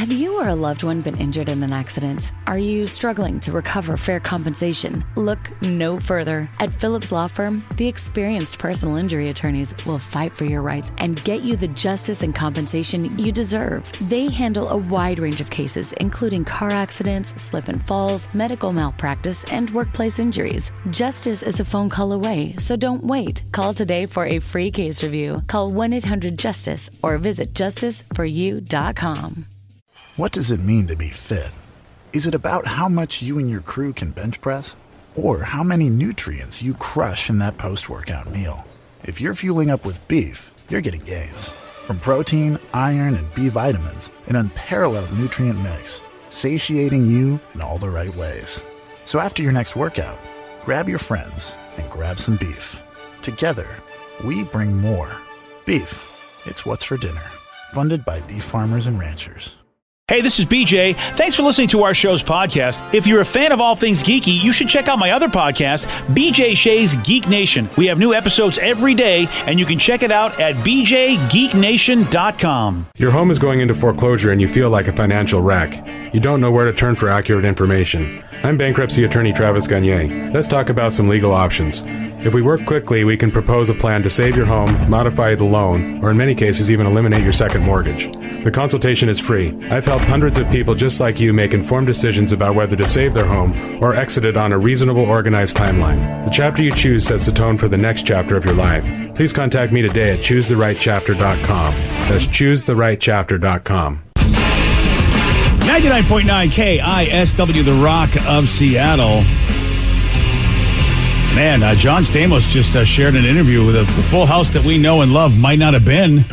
Have you or a loved one been injured in an accident? Are you struggling to recover fair compensation? Look no further. At Phillips Law Firm, the experienced personal injury attorneys will fight for your rights and get you the justice and compensation you deserve. They handle a wide range of cases, including car accidents, slip and falls, medical malpractice, and workplace injuries. Justice is a phone call away, so don't wait. Call today for a free case review. Call 1-800-JUSTICE or visit justiceforyou.com. What does it mean to be fit? Is it about how much you and your crew can bench press? Or how many nutrients you crush in that post-workout meal? If you're fueling up with beef, you're getting gains. From protein, iron, and B vitamins, an unparalleled nutrient mix, satiating you in all the right ways. So after your next workout, grab your friends and grab some beef. Together, we bring more. Beef, it's what's for dinner. Funded by beef farmers and ranchers. Hey, this is BJ. Thanks for listening to our show's podcast. If you're a fan of all things geeky, you should check out my other podcast, BJ Shea's Geek Nation. We have new episodes every day, and you can check it out at bjgeeknation.com. Your home is going into foreclosure and you feel like a financial wreck. You don't know where to turn for accurate information. I'm bankruptcy attorney Travis Gagne. Let's talk about some legal options. If we work quickly, we can propose a plan to save your home, modify the loan, or in many cases even eliminate your second mortgage. The consultation is free. I've helped hundreds of people just like you make informed decisions about whether to save their home or exit it on a reasonable, organized timeline. The chapter you choose sets the tone for the next chapter of your life. Please contact me today at choosetherightchapter.com. That's choosetherightchapter.com. 99.9 KISW, The Rock of Seattle. Man, John Stamos just shared an interview with the Full House that we know and love might not have been.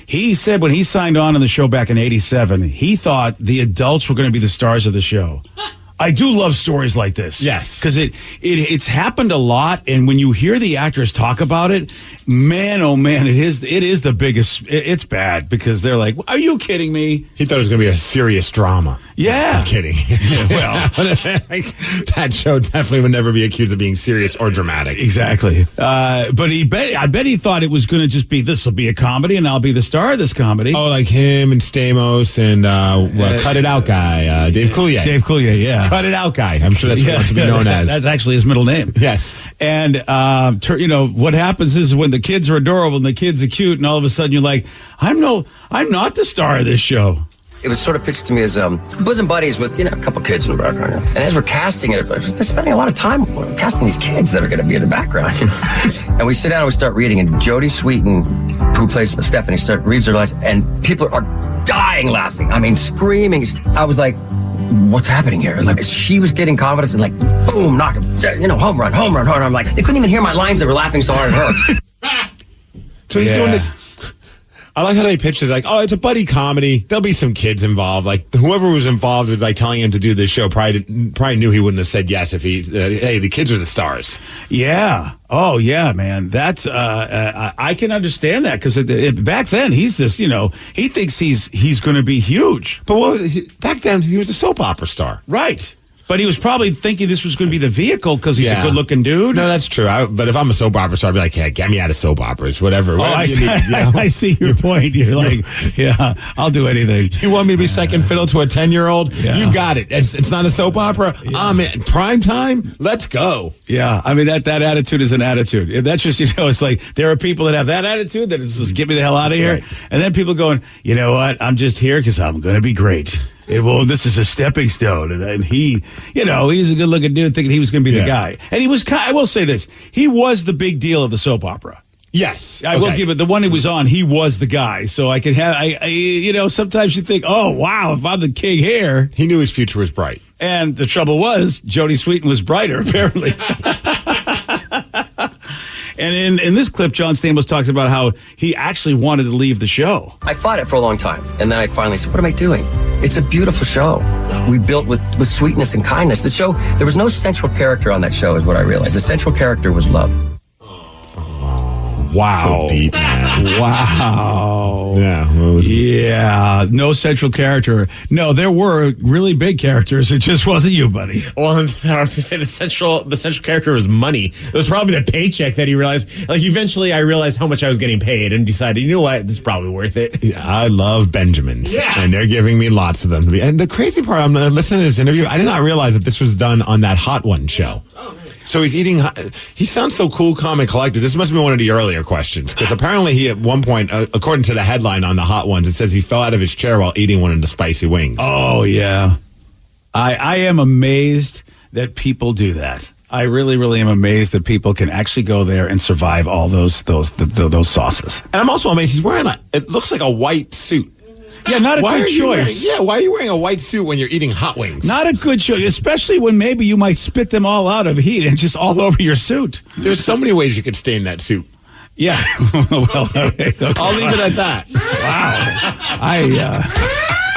He said when he signed on the show back in '87, he thought the adults were going to be the stars of the show. I do love stories like this. Yes. Because it's happened a lot, and when you hear the actors talk about it, man, oh man, it is the biggest. It's bad because they're like, are you kidding me? He thought it was going to be a serious drama. Yeah. I'm kidding. Well, that show definitely would never be accused of being serious or dramatic. Exactly. But I bet he thought it was going to just be, this will be a comedy and I'll be the star of this comedy. Oh, like him and Stamos and Cut It Out guy, Dave Coulier. Dave Coulier, yeah. Cut It Out guy. I'm sure that's what he wants to be known as. That's actually his middle name. Yes. And, what happens is when the kids are adorable and the kids are cute and all of a sudden you're like, I'm not the star of this show. It was sort of pitched to me as bosom buddies with, a couple kids in the background. And as we're casting it, they're spending a lot of time casting these kids that are going to be in the background. And we sit down and we start reading, and Jodie Sweetin, who plays Stephanie, reads her lines, and people are dying laughing. I mean, screaming. I was like, what's happening here? Like, she was getting confidence and boom, knock him, home run. I'm like, they couldn't even hear my lines. They were laughing so hard at her. So he's doing this. I like how they pitched it like, oh, it's a buddy comedy. There'll be some kids involved. Like, whoever was involved with telling him to do this show probably knew he wouldn't have said yes if he, hey, the kids are the stars. Yeah. Oh, yeah, man. That's, I can understand that because back then he's this, he thinks he's going to be huge. But back then he was a soap opera star. Right. But he was probably thinking this was going to be the vehicle because he's a good-looking dude. No, that's true. But if I'm a soap opera star, I'd be like, yeah, get me out of soap operas, whatever. Oh, I see your point. You're like, yeah, I'll do anything. You want me to be second fiddle to a 10-year-old? Yeah. You got it. It's not a soap opera. Yeah. I'm in prime time. Let's go. Yeah, I mean, that attitude is an attitude. That's just, it's like there are people that have that attitude that it's just get me the hell out of here. Right. And then people going, you know what? I'm just here because I'm going to be great. Well, this is a stepping stone. And he, he's a good-looking dude thinking he was going to be the guy. And he was, I will say this, he was the big deal of the soap opera. Yes. I will give it, the one he was on, he was the guy. So I could have, sometimes you think, oh, wow, if I'm the king here. He knew his future was bright. And the trouble was, Jodie Sweetin was brighter, apparently. And in this clip, John Stamos talks about how he actually wanted to leave the show. I fought it for a long time. And then I finally said, what am I doing? It's a beautiful show. We built with sweetness and kindness. The show, there was no central character on that show is what I realized. The central character was love. Wow. So deep, man. Wow. Yeah. Yeah. No central character. No, there were really big characters. It just wasn't you, buddy. Well, I was going to say the central character was money. It was probably the paycheck that he realized. Like, eventually I realized how much I was getting paid and decided, you know what, this is probably worth it. Yeah, I love Benjamins. Yeah. And they're giving me lots of them. And the crazy part, I'm listening to this interview, I did not realize that this was done on that Hot One show. So he's eating. He sounds so cool, calm, and collected. This must be one of the earlier questions because apparently he at one point, according to the headline on the Hot Ones, it says he fell out of his chair while eating one of the spicy wings. Oh yeah, I am amazed that people do that. I really, really am amazed that people can actually go there and survive all those sauces. And I'm also amazed he's wearing it looks like a white suit. Yeah, not a good choice. Why are you wearing a white suit when you're eating hot wings? Not a good choice, especially when maybe you might spit them all out of heat and just all over your suit. There's so many ways you could stain that suit. Yeah. Well, okay. I'll leave it at that. Wow.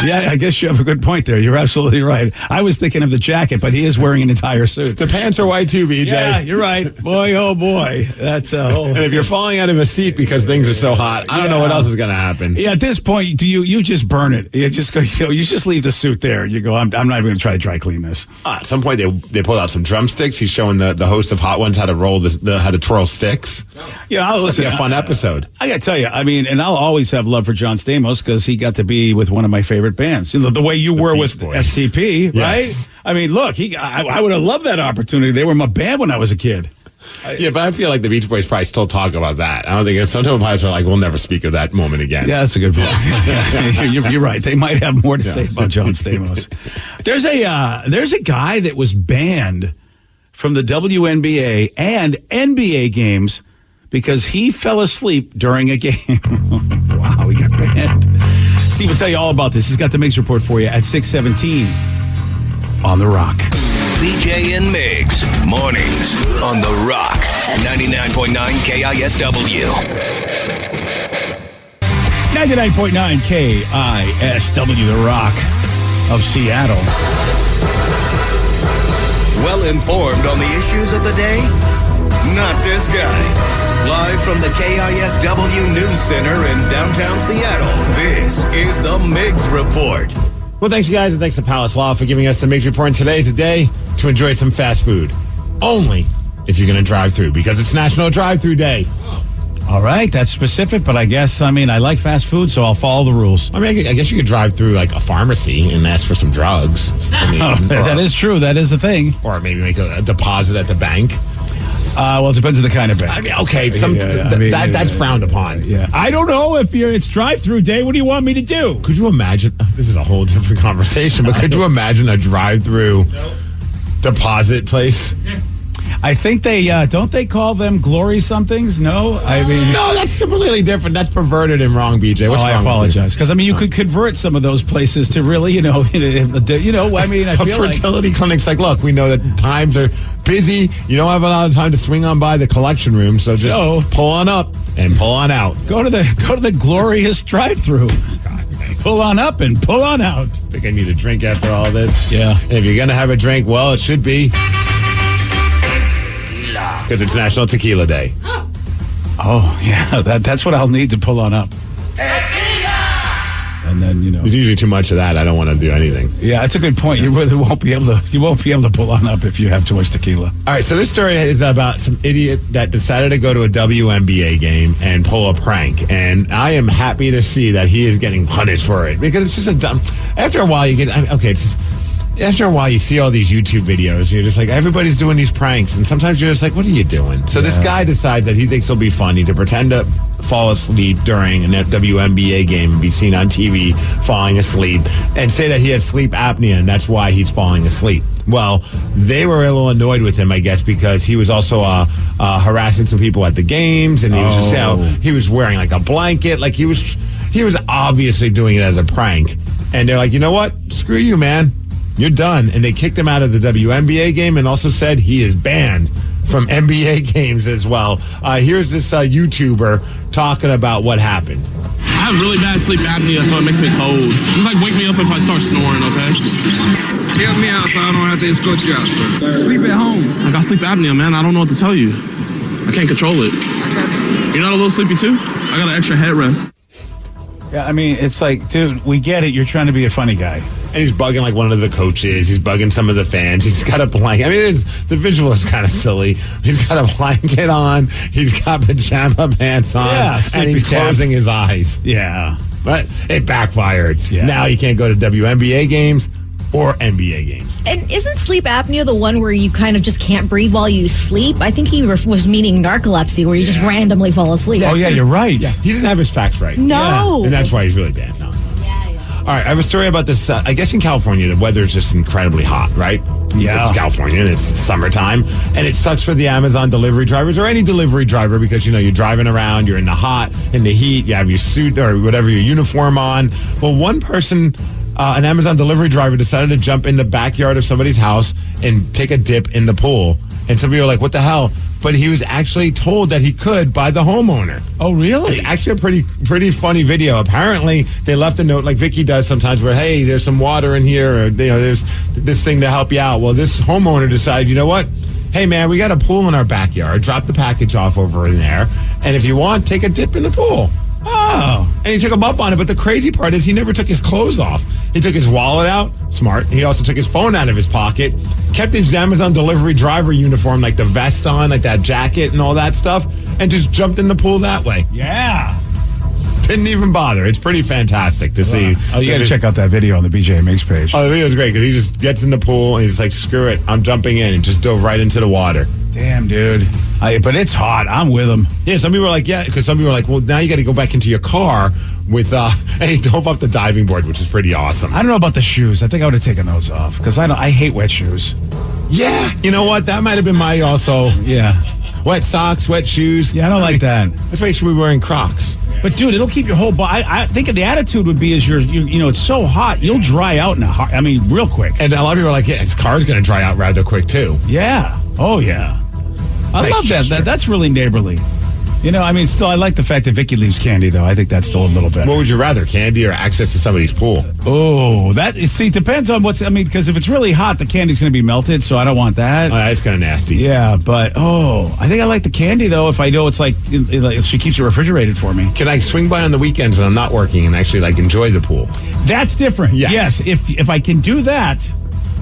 Yeah, I guess you have a good point there. You're absolutely right. I was thinking of the jacket, but he is wearing an entire suit. The pants are white too, BJ. Yeah, you're right. Boy, oh boy. That's a whole... And if you're falling out of a seat because things are so hot, I don't know what else is going to happen. Yeah, at this point, you just burn it. You just go. You just leave the suit there. You go, I'm not even going to try to dry clean this. At some point, they pulled out some drumsticks. He's showing the host of Hot Ones how to roll how to twirl sticks. Yeah, I'll listen. It's a fun episode. I got to tell you, I mean, and I'll always have love for John Stamos because he got to be with one of my favorite bands. You know, the way you were with STP, right? Yes. I mean, look, I would have loved that opportunity. They were my band when I was a kid. Yeah, but I feel like the Beach Boys probably still talk about that. I don't think sometimes pilots are like, we'll never speak of that moment again. Yeah, that's a good point. You're right. They might have more to say about John Stamos. There's a guy that was banned from the WNBA and NBA games because he fell asleep during a game. Wow, he got banned. Steve will tell you all about this. He's got the Migs report for you at 6:17 on The Rock. BJ and Migs, mornings on The Rock, 99.9 KISW. 99.9 KISW, The Rock of Seattle. Well informed on the issues of the day? Not this guy. Live from the KISW News Center in downtown Seattle, this is the Migs Report. Well, thanks, you guys, and thanks to Palace Law for giving us the Migs Report. And today's a day to enjoy some fast food. Only if you're going to drive through, because it's National Drive-Through Day. All right, that's specific, but I like fast food, so I'll follow the rules. I mean, I guess you could drive through, like, a pharmacy and ask for some drugs. That is true. That is the thing. Or maybe make a deposit at the bank. Well, it depends on the kind of bank. I mean, okay, that's frowned upon. Yeah, I don't know if it's drive-through day. What do you want me to do? Could you imagine? This is a whole different conversation, but could you imagine a drive-through deposit place? I think they don't they call them glory somethings? No, I mean no, that's completely different. That's perverted and wrong, BJ. What's wrong? I apologize because I mean you could convert some of those places to really, I mean, I feel fertility clinics. Like, look, we know that times are busy. You don't have a lot of time to swing on by the collection room, so just pull on up and pull on out. Go to the glorious drive-through. Pull on up and pull on out. I think I need a drink after all this. Yeah. And if you're gonna have a drink, well, it should be. Because it's National Tequila Day. Oh, yeah. That's what I'll need to pull on up. Tequila! And then, There's usually too much of that. I don't want to do anything. Yeah, that's a good point. You really won't be able to pull on up if you have too much tequila. All right, so this story is about some idiot that decided to go to a WNBA game and pull a prank. And I am happy to see that he is getting punished for it. Because it's just a dumb... After a while, after a while, you see all these YouTube videos, and you're just like, everybody's doing these pranks, and sometimes you're just like, what are you doing? So this guy decides that he thinks it'll be funny to pretend to fall asleep during a WNBA game and be seen on TV falling asleep and say that he has sleep apnea, and that's why he's falling asleep. Well, they were a little annoyed with him, I guess, because he was also harassing some people at the games, and he was just, he was wearing like a blanket, like he was obviously doing it as a prank. And they're like, you know what? Screw you, man. You're done. And they kicked him out of the WNBA game and also said he is banned from NBA games as well. Here's this YouTuber talking about what happened. I have really bad sleep apnea, so it makes me cold. Just like wake me up if I start snoring, okay? Help me out so I don't have to escort you out, sir. Sleep at home. I got sleep apnea, man. I don't know what to tell you. I can't control it. You're not a little sleepy too? I got an extra headrest. Yeah, I mean, it's like, dude, we get it. You're trying to be a funny guy. And he's bugging like one of the coaches. He's bugging some of the fans. He's got a blanket. I mean, the visual is kind of silly. He's got a blanket on. He's got pajama pants on. Yeah, and he's closing his eyes. Yeah. But it backfired. Yeah. Now you can't go to WNBA games or NBA games. And isn't sleep apnea the one where you kind of just can't breathe while you sleep? I think he was meaning narcolepsy, where you just randomly fall asleep. Oh, yeah, you're right. Yeah. He didn't have his facts right. No. Yeah. And that's why he's really bad. No. All right, I have a story about this. I guess in California, the weather is just incredibly hot, right? Yeah. It's California, and it's summertime, and it sucks for the Amazon delivery drivers or any delivery driver because, you're driving around, you're in the hot, in the heat, you have your suit or whatever, your uniform on. Well, one person, an Amazon delivery driver, decided to jump in the backyard of somebody's house and take a dip in the pool. And some people were like, what the hell? But he was actually told that he could by the homeowner. Oh, really? It's actually a pretty funny video. Apparently, they left a note like Vicky does sometimes where, hey, there's some water in here, or there's this thing to help you out. Well, this homeowner decided, you know what? Hey, man, we got a pool in our backyard. Drop the package off over in there. And if you want, take a dip in the pool. Oh. And he took him up on it. But the crazy part is he never took his clothes off. He took his wallet out. Smart. He also took his phone out of his pocket. Kept his Amazon delivery driver uniform, like the vest on, like that jacket and all that stuff. And just jumped in the pool that way. Yeah. Didn't even bother. It's pretty fantastic to see. Oh, you got to check out that video on the BJ Migs page. Oh, the video's great because he just gets in the pool and he's like, screw it. I'm jumping in, and just dove right into the water. Damn, dude. But it's hot. I'm with him. Yeah, some people are like, yeah, because some people are like, well, now you got to go back into your car with, and he dove off the diving board, which is pretty awesome. I don't know about the shoes. I think I would have taken those off because I hate wet shoes. Yeah, you know what? That might have been my also. Yeah. Wet socks, wet shoes. Yeah, I don't like that. That's why you should be wearing Crocs. But dude, it'll keep your whole body. I think the attitude would be is it's so hot, you'll dry out real quick. And a lot of people are like, yeah, his car's going to dry out rather quick too. Yeah. Oh yeah. I love that. That's really neighborly. Still, I like the fact that Vicky leaves candy, though. I think that's still a little better. What would you rather, candy or access to somebody's pool? Oh, depends on because if it's really hot, the candy's going to be melted, so I don't want that. Oh, that's kind of nasty. Yeah, but, I think I like the candy, though, if I know it's like she keeps it refrigerated for me. Can I swing by on the weekends when I'm not working and actually, enjoy the pool? That's different. Yes. If I can do that,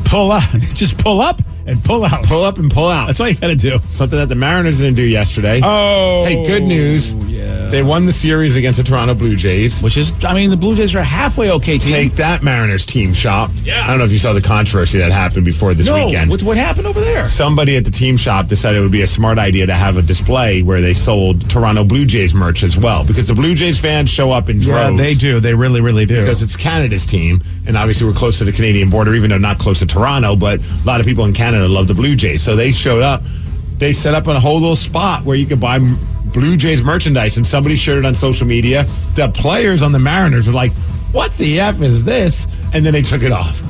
pull up. Just pull up. And pull out. Pull up and pull out. That's all you got to do. Something that the Mariners didn't do yesterday. Oh. Hey, good news. Yeah. They won the series against the Toronto Blue Jays. Which is, the Blue Jays are a halfway okay team. Take that, Mariners team shop. Yeah. I don't know if you saw the controversy that happened before this weekend. What happened over there? Somebody at the team shop decided it would be a smart idea to have a display where they sold Toronto Blue Jays merch as well. Because the Blue Jays fans show up in droves. Yeah, they do. They really, really do. Because it's Canada's team. And obviously we're close to the Canadian border, even though not close to Toronto. But a lot of people in Canada love the Blue Jays. So they showed up. They set up a whole little spot where you could buy Blue Jays merchandise, and somebody shared it on social media. The players on the Mariners were like, what the F is this? And then they took it off.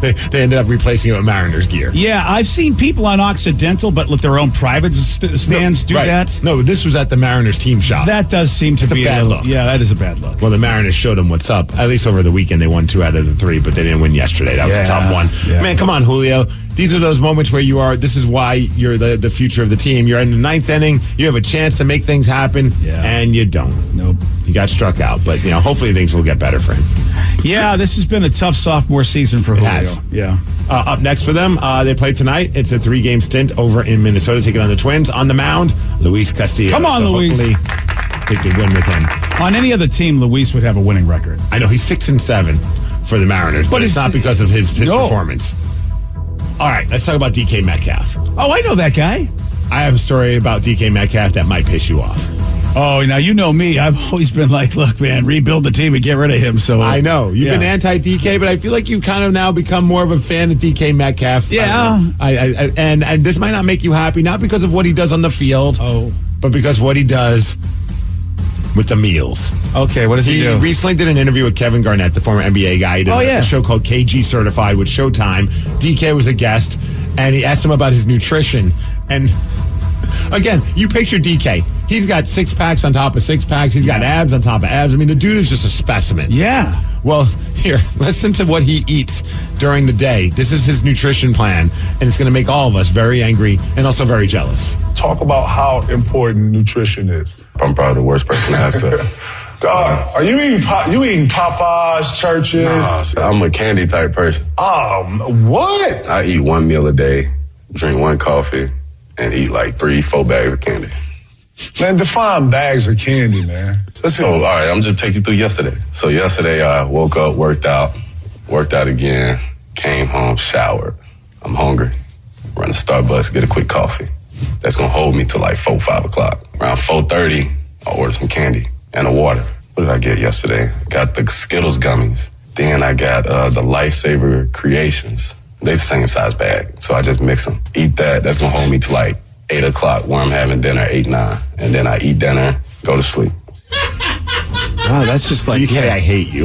They ended up replacing it with Mariners gear. Yeah, I've seen people on Occidental, but with their own private stands do that. No, this was at the Mariners team shop. That does seem to be a bad look. Yeah, that is a bad look. Well, the Mariners showed them what's up. At least over the weekend, they won 2 out of the 3, but they didn't win yesterday. That was a tough one. Yeah. Man, come on, Julio. These are those moments where this is why you're the future of the team. You're in the 9th inning. You have a chance to make things happen, and you don't. Nope. He got struck out, but hopefully things will get better for him. Yeah, this has been a tough sophomore season for Julio. It has. Yeah. Up next for them, they play tonight. It's a 3-game stint over in Minnesota, taking on the Twins. On the mound, Luis Castillo. Come on, Luis. Hopefully they could win with him. On any other team, Luis would have a winning record. I know he's 6-7 for the Mariners, but it's not because of his performance. All right, let's talk about DK Metcalf. Oh, I know that guy. I have a story about DK Metcalf that might piss you off. Oh, now you know me. I've always been like, look, man, rebuild the team and get rid of him. So I know you've been anti-DK, but I feel like you've kind of now become more of a fan of DK Metcalf. Yeah, and this might not make you happy, not because of what he does on the field, but because what he does with the meals. Okay, what does he do? He recently did an interview with Kevin Garnett, the former NBA guy. He did a show called KG Certified with Showtime. DK was a guest, and he asked him about his nutrition. And again, you picture DK. He's got 6-packs on top of 6-packs. He's got abs on top of abs. I mean, the dude is just a specimen. Yeah. Well, here, listen to what he eats during the day. This is his nutrition plan, and it's going to make all of us very angry and also very jealous. Talk about how important nutrition is. I'm probably the worst person to ask that. Dog, are you eating Popeyes, Churches? Nah, I'm a candy type person. What? I eat 1 meal a day, drink 1 coffee, and eat like 3-4 bags of candy. Man, define bags of candy, man. So, all right, I'm just taking you through yesterday. So yesterday I woke up, worked out again, came home, showered. I'm hungry. Run to Starbucks, get a quick coffee. That's going to hold me till like 4, 5 o'clock. Around 4:30, I order some candy and a water. What did I get yesterday? Got the Skittles gummies. Then I got the Lifesaver Creations. They're the same size bag, so I just mix them. Eat that. That's going to hold me till like 8 o'clock where I'm having dinner, 8, 9. And then I eat dinner, go to sleep. Wow, that's just like DK, I hate you.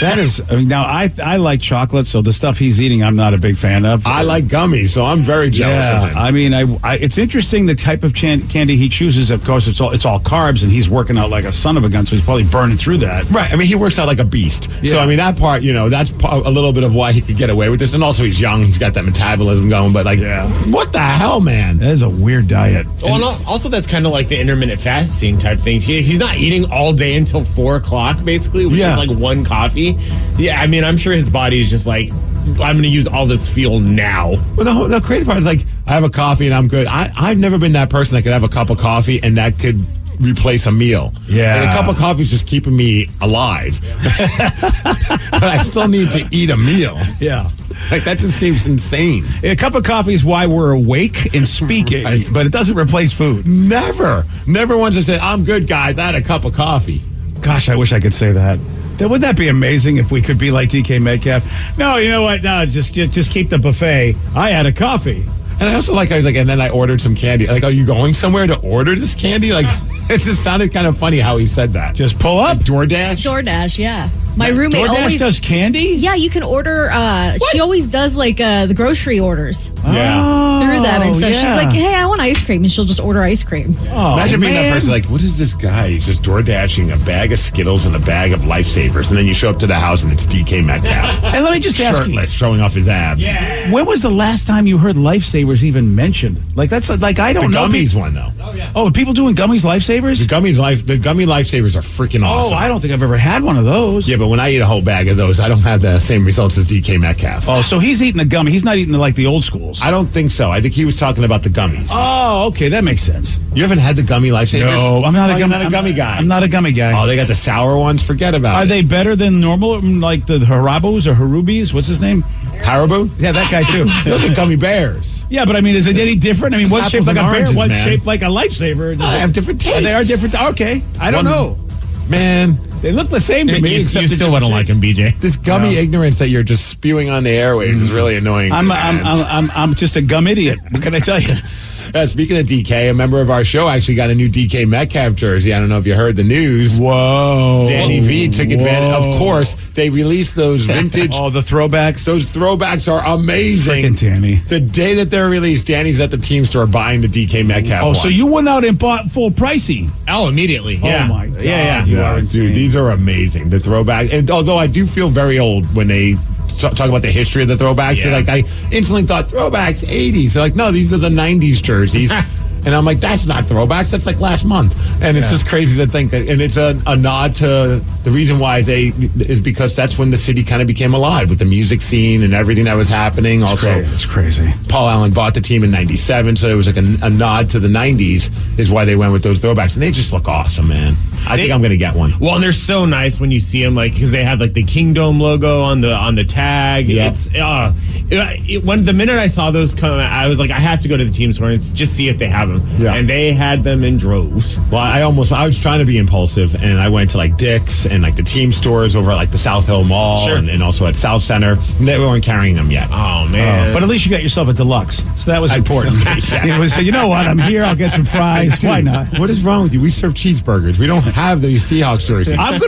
That is. I mean, now I like chocolate, so the stuff he's eating, I'm not a big fan of. I like gummies, so I'm very jealous of him. I mean, it's interesting the type of candy he chooses. Of course, it's all carbs, and he's working out like a son of a gun, so he's probably burning through that. Right. I mean, he works out like a beast. Yeah. So I mean, that part, that's a little bit of why he could get away with this, and also he's young, he's got that metabolism going. But like, what the hell, man? That is a weird diet. Well, and also that's kind of like the intermittent fasting type thing. He's not eating all day until 4 o'clock, basically, which is like 1 coffee. Yeah, I mean, I'm sure his body is just like, I'm going to use all this fuel now. Well, the crazy part is like, I have a coffee and I'm good. I've never been that person that could have a cup of coffee and that could replace a meal. Yeah. And a cup of coffee is just keeping me alive. But I still need to eat a meal. Yeah. Like, that just seems insane. A cup of coffee is why we're awake and speaking, Right. but it doesn't replace food. Never once I said, I'm good, guys. I had a cup of coffee. Gosh, I wish I could say that. Would that be amazing if we could be like DK Metcalf? No, you know what? No, just keep the buffet. I had a coffee. And I also I was like, and then I ordered some candy. Like, are you going somewhere to order this candy? Like, it just sounded kind of funny how he said that. Just pull up. Like DoorDash? DoorDash, yeah. My roommate DoorDash always does candy? Yeah, you can order. She always does like the grocery orders Yeah. through them, and so she's yeah. like, "Hey, I want ice cream," and she'll just order ice cream. Oh, Imagine being that man. person like, what is this guy? He's just door dashing a bag of Skittles and a bag of Lifesavers, and then you show up to the house and it's DK Metcalf. And let me just ask you, shirtless, showing off his abs. Yeah. when was the last time you heard Lifesavers even mentioned? Like, that's like, I The don't know. gummies one though. Oh, are people doing gummies Lifesavers? The gummy Lifesavers are freaking awesome. Oh, I don't think I've ever had one of those. Yeah, but when I eat a whole bag of those, I don't have the same results as DK Metcalf. Oh, so he's eating the gummy. He's not eating the old schools. I don't think so. I think he was talking about the gummies. Oh, okay, that makes sense. You haven't had the gummy Lifesavers? No, I'm not a you're gummy. not a gummy guy. I'm not a gummy guy. Oh, they got the sour ones? Forget about Are it. they better than normal, like the Harabos or Harubis? What's his name? Haribo? Yeah, that guy too. Those are gummy bears. Yeah, but I mean, is it any different? I mean, It's one's shaped apples like a and bear, oranges, one's man. shaped like a Lifesaver. They have different tastes. They are different. Okay, I don't know. Man, They look the same to me. You except still different wouldn't like him, shapes. BJ. this gummy ignorance that you're just spewing on the airwaves is really annoying. I'm just a gum idiot. What can I tell you? Speaking of DK, a member of our show actually got a new DK Metcalf jersey. I don't know if you heard the news. Whoa. Danny V took advantage. Of course, they released those vintage. Oh, the throwbacks. Those throwbacks are amazing. Frickin' Danny. The day that they're released, Danny's at the team store buying the DK Metcalf Oh, one. so you went out and bought full pricey. Oh, immediately. Yeah. Oh, my God. Yeah. You are insane. Dude, these are amazing. The throwback. And although I do feel very old when they talk about the history of the throwbacks, Yeah. like I instantly thought throwbacks 80s. They're like, no, these are the 90s jerseys. And I'm like, that's not throwbacks. That's like last month. And it's just crazy to think that. And it's a nod to the reason why is because that's when the city kind of became alive with the music scene and everything that was happening. It's crazy. Paul Allen bought the team in 97, so it was like a nod to the 90s is why they went with those throwbacks. And they just look awesome, man. I think I'm going to get one. Well, and they're so nice when you see them, like, because they have like the Kingdom logo on the tag. Yeah. It's when the minute I saw those come out, I was like, I have to go to the team store and just see if they have them. Yeah. And they had them in droves. Well, I was trying to be impulsive, and I went to like Dick's and like the team stores over at like the South Hill Mall and also at South Center. And they weren't carrying them yet. Oh man! But at least you got yourself a deluxe, so that was important. It was, you know what? I'm here. I'll get some fries. Why not? What is wrong with you? We serve cheeseburgers. We don't have the Seahawks jerseys. I'm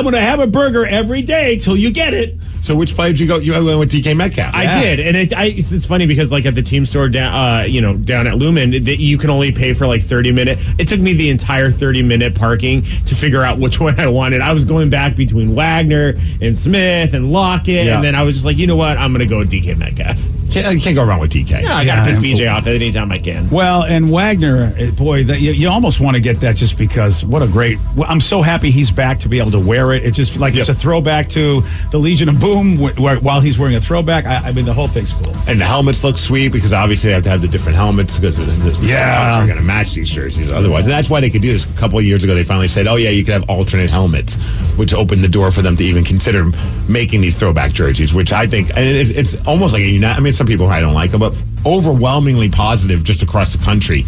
gonna have a burger every day till you get it. So which play did you go? You went with DK Metcalf. I did, and it's funny because like at the team store down at Lumen, you can only pay for like 30-minute. It took me the entire 30-minute parking to figure out which one I wanted. I was going back between Wagner and Smith and Lockett, and then I was just like, you know what? I'm going to go with DK Metcalf. You can't go wrong with DK. No, I got to piss BJ off anytime I can. Well, and Wagner, boy, you almost want to get that just because what a great. I'm so happy he's back to be able to wear it. It just like it's a throwback to the Legion of Boom while he's wearing a throwback. I mean, the whole thing's cool. And the helmets look sweet because obviously they have to have the different helmets because the helmets are going to match these jerseys otherwise. And that's why they could do this. A couple of years ago, they finally said, oh, yeah, you could have alternate helmets, which opened the door for them to even consider making these throwback jerseys, which I think, and it's almost like I mean, some people I don't like them, but overwhelmingly positive just across the country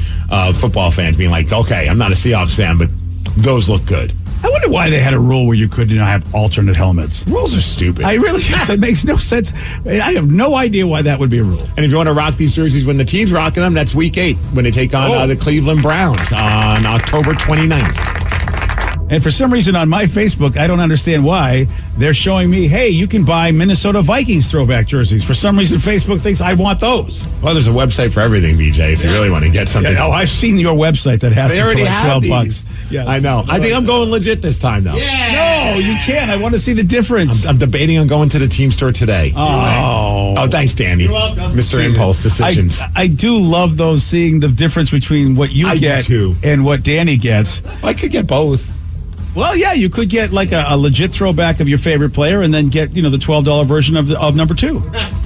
football fans being like, okay, I'm not a Seahawks fan, but those look good. I wonder why they had a rule where you could have alternate helmets. Rules are stupid. I really it makes no sense. I have no idea why that would be a rule. And if you want to rock these jerseys when the team's rocking them, that's week 8 when they take on the Cleveland Browns on October 29th. And for some reason on my Facebook, I don't understand why, they're showing me, hey, you can buy Minnesota Vikings throwback jerseys. For some reason, Facebook thinks I want those. Well, there's a website for everything, BJ, if you really want to get something. Yeah, I've seen your website that has them for like $12. Yeah, I know. I think I'm going legit this time, though. Yeah. No, you can't. I want to see the difference. I'm debating on going to the team store today. Oh, thanks, Danny. You're welcome. Mr. Impulse Decisions. I do love those, seeing the difference between what you get and what Danny gets. I could get both. Well, yeah, you could get like a legit throwback of your favorite player and then get, the $12 version of number 2.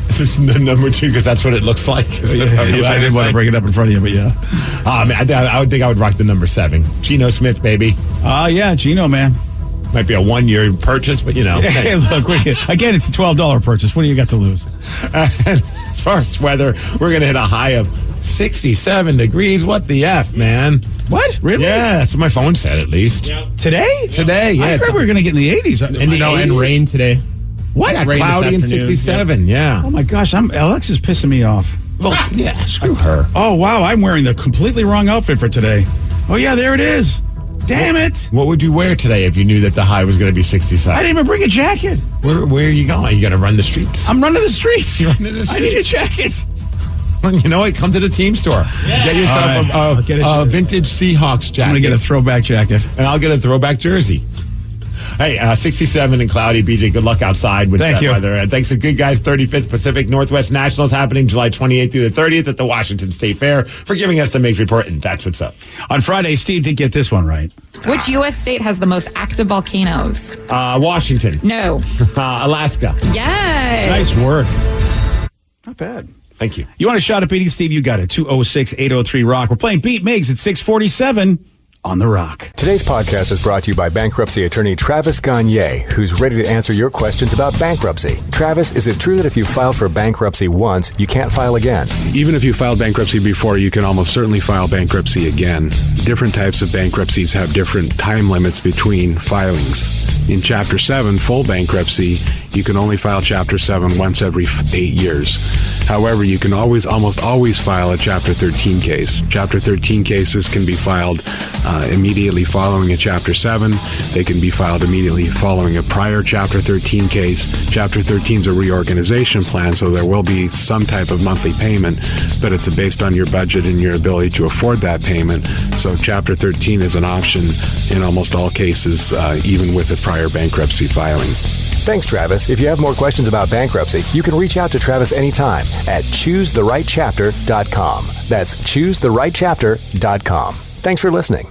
This is the number 2 because that's what it looks like. I didn't want to bring it up in front of you, but yeah. I would think I would rock the number 7. Geno Smith, baby. Yeah, Geno, man. Might be a 1-year purchase, but Hey, look, again, it's a $12 purchase. What do you got to lose? As far as weather, we're going to hit a high of 67 degrees. What the F, man? What? Really? Yeah, that's what my phone said, at least. Yep. Today? Today, yeah. I heard we were going to get in the 80s. And rain today. What? Yeah, cloudy and 67, yeah. Oh, my gosh. Alexa's pissing me off. Well, yeah, screw her. Oh, wow. I'm wearing the completely wrong outfit for today. Oh, yeah, there it is. Damn it. What would you wear today if you knew that the high was going to be 67? I didn't even bring a jacket. Where are you going? You going to run the streets? I'm running the streets. You're running the streets? I need a jacket. You know what? Come to the team store. Yeah. Get yourself a vintage Seahawks jacket. I'm going to get a throwback jacket. And I'll get a throwback jersey. Hey, 67 and cloudy, BJ. Good luck outside with that weather. And thanks to Good Guys 35th Pacific Northwest Nationals happening July 28th through the 30th at the Washington State Fair for giving us the Migs report. And that's what's up. On Friday, Steve did get this one right. Which U.S. state has the most active volcanoes? Washington. No. Alaska. Yay. Nice work. Not bad. Thank you. You want a shot at beating Steve? You got it. 206-803-ROCK. We're playing Beat Migs at 647 on The Rock. Today's podcast is brought to you by bankruptcy attorney Travis Gagne, who's ready to answer your questions about bankruptcy. Travis, is it true that if you filed for bankruptcy once, you can't file again? Even if you filed bankruptcy before, you can almost certainly file bankruptcy again. Different types of bankruptcies have different time limits between filings. In Chapter 7, full bankruptcy, you can only file Chapter 7 once every 8 years. However, you can almost always file a Chapter 13 case. Chapter 13 cases can be filed immediately following a Chapter 7. They can be filed immediately following a prior Chapter 13 case. Chapter 13 is a reorganization plan, so there will be some type of monthly payment, but it's based on your budget and your ability to afford that payment. So Chapter 13 is an option in almost all cases, even with a prior bankruptcy filing. Thanks, Travis. If you have more questions about bankruptcy, you can reach out to Travis anytime at choosetherightchapter.com. That's choosetherightchapter.com. Thanks for listening.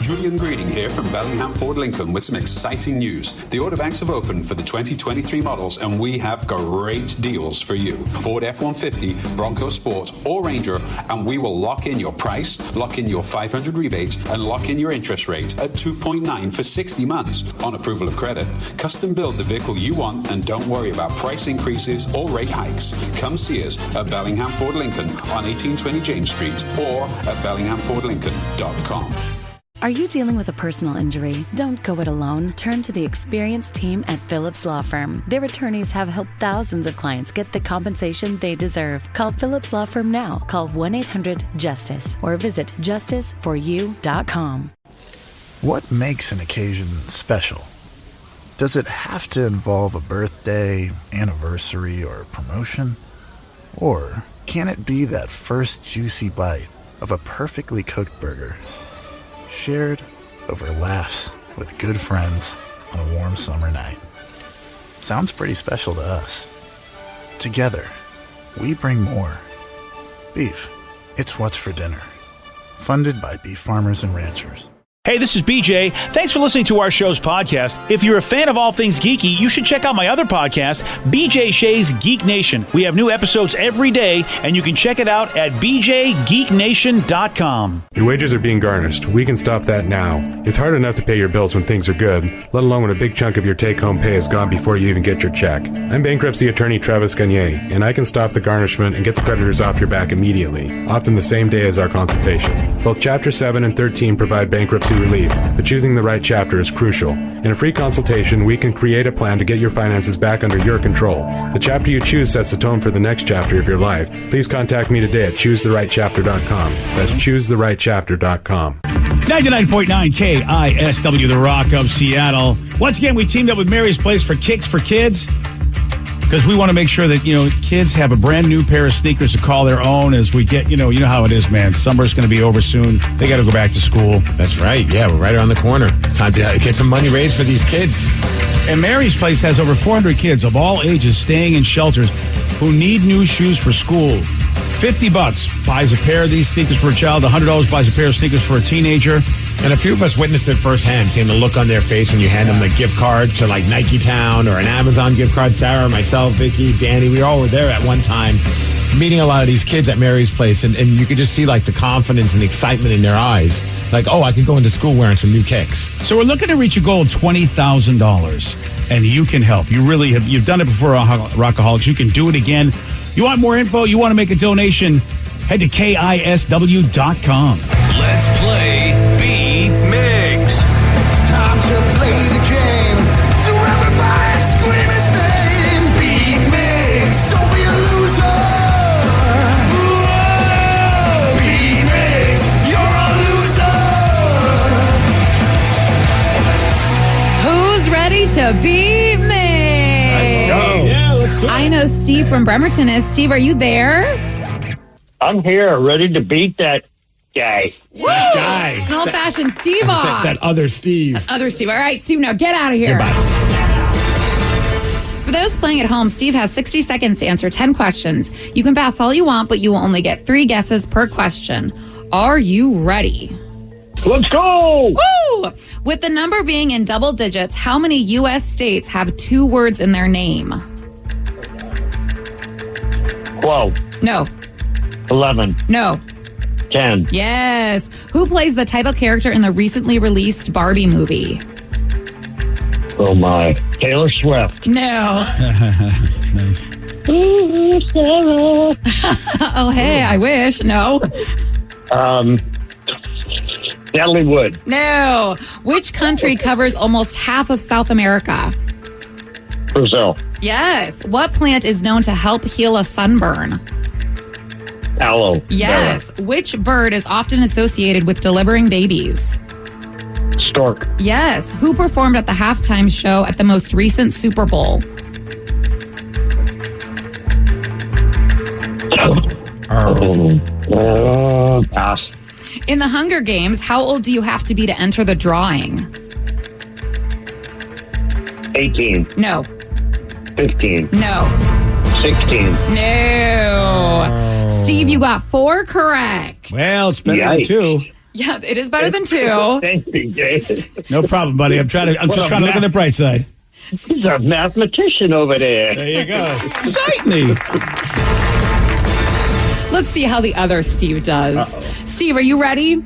Julian Greeding here from Bellingham Ford Lincoln with some exciting news. The order banks have opened for the 2023 models and we have great deals for you. Ford F-150, Bronco Sport or Ranger, and we will lock in your price, lock in your 500 rebate and lock in your interest rate at 2.9 for 60 months on approval of credit. Custom build the vehicle you want and don't worry about price increases or rate hikes. Come see us at Bellingham Ford Lincoln on 1820 James Street or at bellinghamfordlincoln.com. Are you dealing with a personal injury? Don't go it alone. Turn to the experienced team at Phillips Law Firm. Their attorneys have helped thousands of clients get the compensation they deserve. Call Phillips Law Firm now. Call 1-800-JUSTICE or visit justiceforyou.com. What makes an occasion special? Does it have to involve a birthday, anniversary, or promotion? Or can it be that first juicy bite of a perfectly cooked burger, shared over laughs with good friends on a warm summer night? Sounds pretty special to us. Together, we bring more. Beef, it's what's for dinner. Funded by beef farmers and ranchers. Hey, this is BJ. Thanks for listening to our show's podcast. If you're a fan of all things geeky, you should check out my other podcast, BJ Shea's Geek Nation. We have new episodes every day, and you can check it out at bjgeeknation.com. Your wages are being garnished. We can stop that now. It's hard enough to pay your bills when things are good, let alone when a big chunk of your take-home pay is gone before you even get your check. I'm bankruptcy attorney Travis Gagne, and I can stop the garnishment and get the creditors off your back immediately, often the same day as our consultation. Both Chapter 7 and 13 provide bankruptcy relief, but choosing the right chapter is crucial. In a free consultation, we can create a plan to get your finances back under your control. The chapter you choose sets the tone for the next chapter of your life. Please contact me today at choosetherightchapter.com. That's choosetherightchapter.com. 99.9 KISW, the Rock of Seattle. Once again, we teamed up with Mary's Place for Kicks for Kids, because we want to make sure that, kids have a brand new pair of sneakers to call their own as we get, you know how it is, man. Summer's going to be over soon. They got to go back to school. That's right. Yeah, we're right around the corner. It's time to get some money raised for these kids. And Mary's Place has over 400 kids of all ages staying in shelters who need new shoes for school. $50 buys a pair of these sneakers for a child. $100 buys a pair of sneakers for a teenager. And a few of us witnessed it firsthand, seeing the look on their face when you hand them the gift card to like Nike Town or an Amazon gift card. Sarah, myself, Vicky, Danny, we all were there at one time meeting a lot of these kids at Mary's Place. And you could just see like the confidence and the excitement in their eyes. Like, oh, I could go into school wearing some new kicks. So we're looking to reach a goal of $20,000. And you can help. You really have. You've done it before, Rockaholics. You can do it again. You want more info? You want to make a donation? Head to KISW.com. Let's play Beat Migs. It's time to play the game. So everybody scream his name. Beat Migs. Don't be a loser. Whoa. Beat Migs. You're a loser. Who's ready to beat me? Let's go. Yeah, let's go. I know Steve from Bremerton is. Steve, are you there? I'm here, ready to beat that guy. Woo! It's an old-fashioned Steve off. That other Steve. Other Steve. All right, Steve, now get out of here. Goodbye. For those playing at home, Steve has 60 seconds to answer 10 questions. You can pass all you want, but you will only get 3 guesses per question. Are you ready? Let's go! Woo! With the number being in double digits, how many U.S. states have 2 words in their name? 12. No. 11. No. 10. Yes. Who plays the title character in the recently released Barbie movie? Oh, my. Taylor Swift. No. Nice. Oh, hey, I wish. No. Natalie Wood. No. Which country covers almost half of South America? Brazil. Yes. What plant is known to help heal a sunburn? Aloe. Yes. Vera. Which bird is often associated with delivering babies? Stork. Yes. Who performed at the halftime show at the most recent Super Bowl? Pass. In the Hunger Games, how old do you have to be to enter the drawing? 18. No. 15. No. 16. No. Steve, you got 4 correct. Well, it's better than 2. Yeah, it is better than 2. Thank you, Jay. No problem, buddy. I'm just trying to look on the bright side. He's a mathematician over there. There you go. Excite me. Let's see how the other Steve does. Steve, are you ready?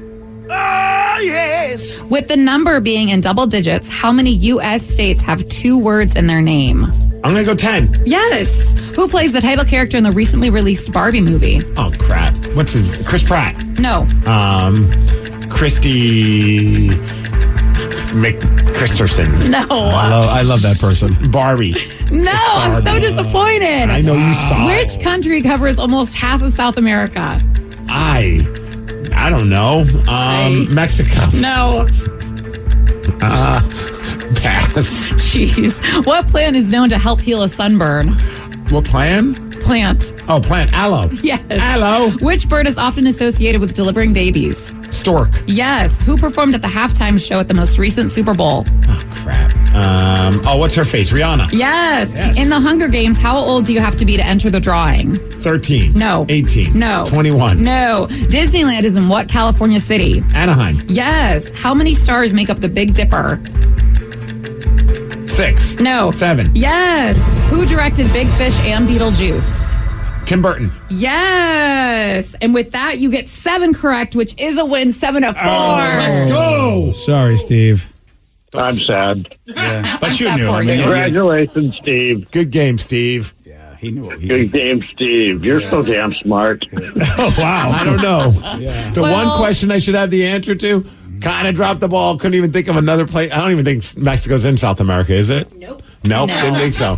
Yes. With the number being in double digits, how many U.S. states have 2 words in their name? I'm going to go 10. Yes. Who plays the title character in the recently released Barbie movie? Oh, crap. What's his? Chris Pratt. No. Christy McChristerson. No. I love that person. Barbie. No, I'm so disappointed. I know you saw Which it. country covers almost half of South America? I don't know. Mexico. No. Pass. Jeez. What plant is known to help heal a sunburn? What plant? Plant. Oh, plant. Aloe. Yes. Aloe. Which bird is often associated with delivering babies? Stork. Yes. Who performed at the halftime show at the most recent Super Bowl? Oh, crap. What's her face? Rihanna. Yes. Yes. In the Hunger Games, how old do you have to be to enter the drawing? 13. No. 18. No. 21. No. Disneyland is in what California city? Anaheim. Yes. How many stars make up the Big Dipper? 6. No. 7. Yes. Who directed Big Fish and Beetlejuice? Tim Burton. Yes. And with that, you get 7 correct, which is a win, 7-4. Let's go. Sorry, Steve. I'm sad. Yeah, but I'm you sad knew. for I you. mean, Congratulations, Steve. Good game, Steve. yeah, he knew. Good game, Steve. You're so damn smart. Oh wow! I don't know. The Well- one question I should have the answer to, kind of dropped the ball. Couldn't even think of another place. I don't even think Mexico's in South America, is it? Nope. Nope, No. didn't think so.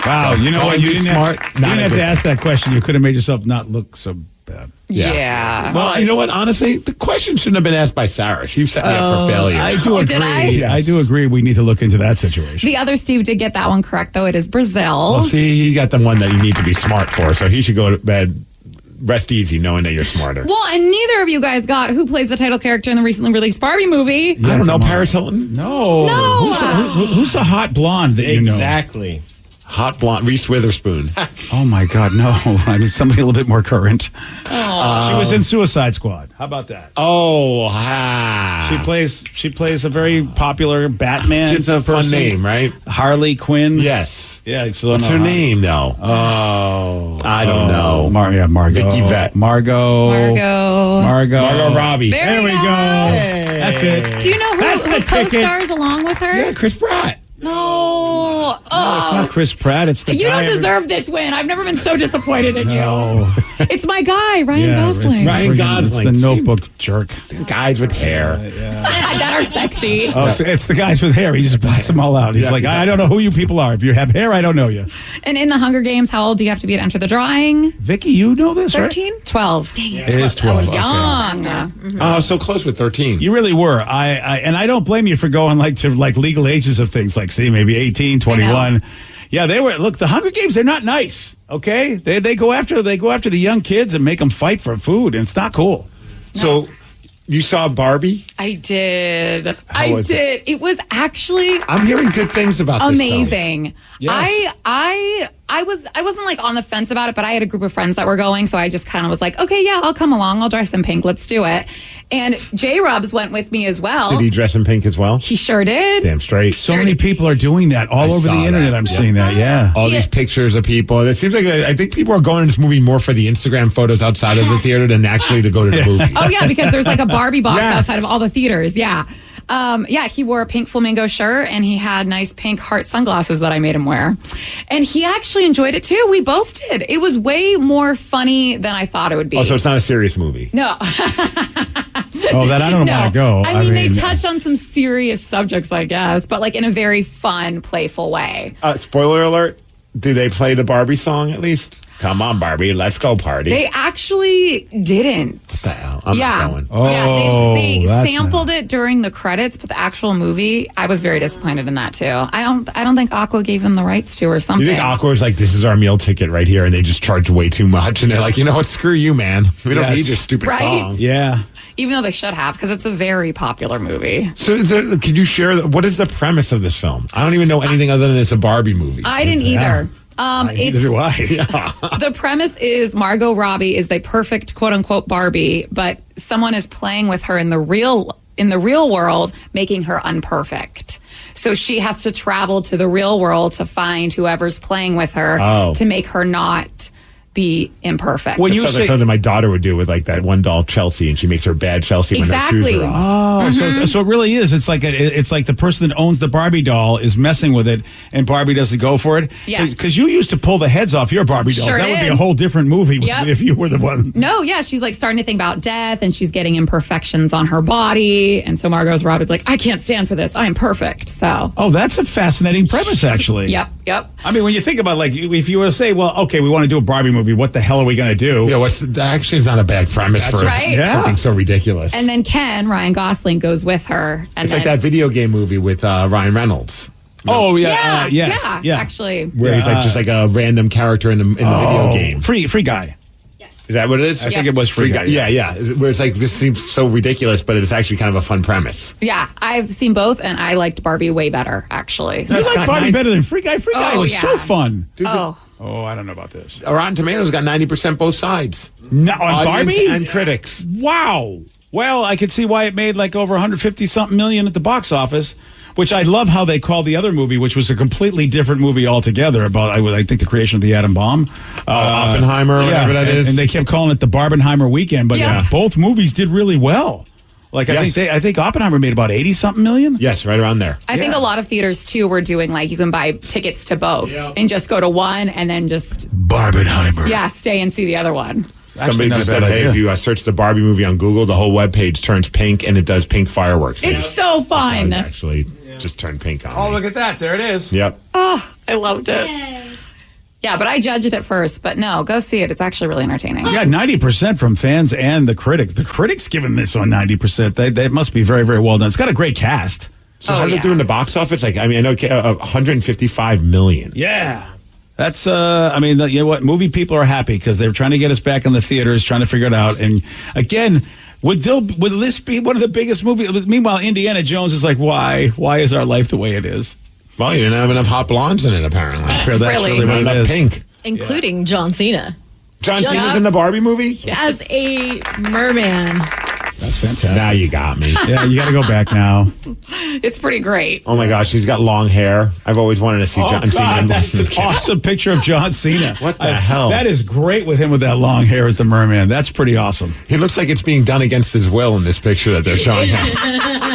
Wow, So, you know what? totally You didn't smart, have, you not didn't a have to good- ask that question. You could have made yourself not look so bad. Yeah. Well, you know what? Honestly, the question shouldn't have been asked by Sarah. She set me up for failure. I do Oh, agree. did I? Yes. I do agree. We need to look into that situation. The other Steve did get that one correct, though. It is Brazil. Well, see, he got the one that you need to be smart for, so he should go to bed, rest easy, knowing that you're smarter. Well, and neither of you guys got who plays the title character in the recently released Barbie movie. I don't know, come on. Paris Hilton? No. No. Who's a hot blonde that you know? Exactly. Hot blonde, Reese Witherspoon. Oh my God, no! I mean somebody a little bit more current. She was in Suicide Squad. How about that? She plays a very popular Batman. She's a fun person. name, right? Harley Quinn. Yes. Yeah. So What's her name, though? I don't know. Margot. Vicky Vett. Margot Robbie. There we go. That's it. Do you know That's who the ticket. co-stars along with her? Yeah, Chris Pratt. No. No, it's not Chris Pratt. It's the You guy don't deserve this win. I've never been so disappointed in No. you. It's my guy, Ryan Gosling. It's Ryan Gosling. It's the Notebook jerk. Guys with hair. That are sexy. Oh, it's the guys with hair. He just blacks them all out. He's like, I don't know who you people are. If you have hair, I don't know you. And in the Hunger Games, how old do you have to be to enter the drawing? Vicky, you know this, 13? 12. Dang It is 12. Young. Oh, so close with 13. You really were. And I don't blame you for going to legal ages of things, like see maybe 18, 21. Yeah, they were. Look, the Hunger Games, they're not nice. Okay, they go after the young kids and make them fight for food, and it's not cool. So you saw Barbie? I did. How was it? It was actually I'm hearing good things about this film. amazing. Yes. I wasn't like on the fence about it, but I had a group of friends that were going, so I just kind of was like, okay, yeah, I'll come along. I'll dress in pink. Let's do it. And J-Rubs went with me as well. Did he dress in pink as well? He sure did. Damn straight. So many people are doing that all over the internet. I'm seeing that. Yeah. All these pictures of people. It seems like I think people are going to this movie more for the Instagram photos outside of the theater than actually to go to the movie. Oh, yeah, because there's like a Barbie box Yes. outside of all the theaters. Yeah. He wore a pink flamingo shirt and he had nice pink heart sunglasses that I made him wear. And he actually enjoyed it too. We both did. It was way more funny than I thought it would be. Oh, so it's not a serious movie. No. Oh, that I don't No. want to go. I mean, they touch on some serious subjects, I guess, but like in a very fun, playful way. Spoiler alert. Do they play the Barbie song at least? Come on, Barbie, let's go party. They actually didn't. I'm not going. They sampled it during the credits, but the actual movie, I was very disappointed in that too. I don't think Aqua gave them the rights to or something. You think Aqua was like, this is our meal ticket right here, and they just charge way too much, and they're like, you know what, screw you, man. We don't need your stupid Right? song. Yeah. Even though they should have, because it's a very popular movie. So could you share, what is the premise of this film? I don't even know anything other than it's a Barbie movie. I didn't either. Neither do I. The premise is Margot Robbie is the perfect quote unquote Barbie, but someone is playing with her in the real world, making her unperfect. So she has to travel to the real world to find whoever's playing with her to make her not be imperfect. When sounds like something my daughter would do with like that one doll Chelsea, and she makes her bad Chelsea when her shoes are off. Oh, so it really is. It's like the person that owns the Barbie doll is messing with it, and Barbie doesn't go for it. Yes. Because you used to pull the heads off your Barbie dolls. Sure That would be did. a whole different movie Yep. if you were the one. No, yeah, she's like starting to think about death, and she's getting imperfections on her body, and so Margot's Robbie's like, I can't stand for this. I am perfect. So. Oh, that's a fascinating premise, actually. Yep. I mean, when you think about, like, if you were to say, well, okay, we want to do a Barbie movie, what the hell are we going to do? Yeah, actually, it's not a bad premise That's for right. something so ridiculous. And then Ryan Gosling goes with her. And It's then, like that video game movie with Ryan Reynolds. Oh, Yeah, yes. yeah, actually. Where he's like just like a random character in the video game. Free guy. Is that what it is? I think it was Free Guy. Yeah. Where it's like, this seems so ridiculous, but it's actually kind of a fun premise. Yeah, I've seen both, and I liked Barbie way better, actually. You like Barbie better than Free Guy? Free Guy was so fun. Dude, Oh, I don't know about this. Rotten Tomatoes got 90% both sides. No, on Audience Barbie? and critics. Wow. Well, I could see why it made like over 150-something million at the box office, which I love how they called the other movie, which was a completely different movie altogether about, I think, the creation of the atom bomb. Oppenheimer or whatever that is. And they kept calling it the Barbenheimer weekend, but both movies did really well. Like, I think Oppenheimer made about 80-something million. Yes, right around there. I think a lot of theaters, too, were doing, like, you can buy tickets to both and just go to one and then just... Barbenheimer. Yeah, stay and see the other one. Somebody just said, hey, if you search the Barbie movie on Google, the whole webpage turns pink, and it does pink fireworks. It's so fun. Actually, just turned pink on Oh, me. look at that. There it is. Yep. Oh, I loved it. Yeah, but I judged it first. But no, go see it. It's actually really entertaining. Yeah, 90% from fans and the critics. The critics giving this on 90%. They must be very, very well done. It's got a great cast. So how did it do in the box office? Like, I mean, I know 155 million. Yeah. That's, you know what? Movie people are happy because they're trying to get us back in the theaters, trying to figure it out. And again, would this be one of the biggest movies? Meanwhile, Indiana Jones is like, why? Why is our life the way it is? Well, you didn't have enough hot blondes in it, apparently. That's really what it enough is. pink. Including John Cena. John Cena's in the Barbie movie? As a merman. That's fantastic. Now you got me. Yeah, you got to go back now. It's pretty great. Oh my gosh, he's got long hair. I've always wanted to see John Cena. That's an awesome picture of John Cena. What the hell? That is great with him with that long hair as the merman. That's pretty awesome. He looks like it's being done against his will in this picture that they're showing us.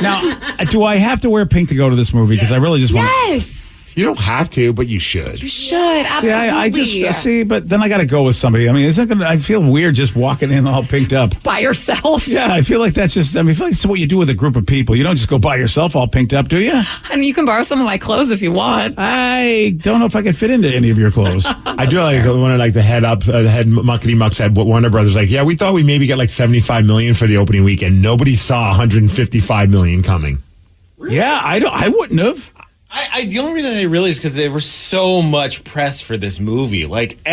Now, do I have to wear pink to go to this movie? Because I really just want. Yes. You don't have to, but you should. You should, absolutely. See, I just see, but then I got to go with somebody. I mean, I feel weird just walking in all pinked up by yourself. Yeah, I feel like that's just. I feel like it's what you do with a group of people. You don't just go by yourself all pinked up, do you? And you can borrow some of my clothes if you want. I don't know if I can fit into any of your clothes. I do like one of like the head muckety muck said. Warner Brothers like, yeah, we thought we maybe get like 75 million for the opening weekend. Nobody saw 155 million coming. Yeah, I wouldn't have. The only reason they realized is because there was so much press for this movie. Like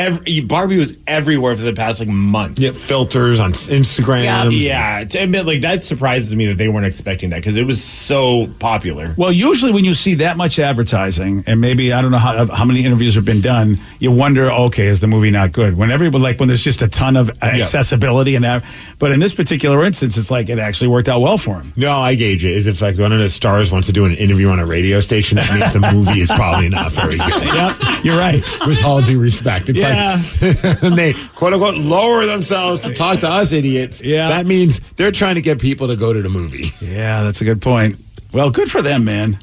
Barbie was everywhere for the past month. Yeah, filters on Instagram. Yeah, to admit, that surprises me that they weren't expecting that because it was so popular. Well, usually when you see that much advertising, and maybe I don't know how many interviews have been done, you wonder, okay, is the movie not good? When there's just a ton of accessibility and that. But in this particular instance, it's like it actually worked out well for him. No, I gauge it. Is if like one of the stars wants to do an interview on a radio station, that means the movie is probably not very good. Yep, you're right. With all due respect, it's like and they quote unquote lower themselves to talk to us idiots. Yeah, that means they're trying to get people to go to the movie. Yeah, that's a good point. Well, good for them, man.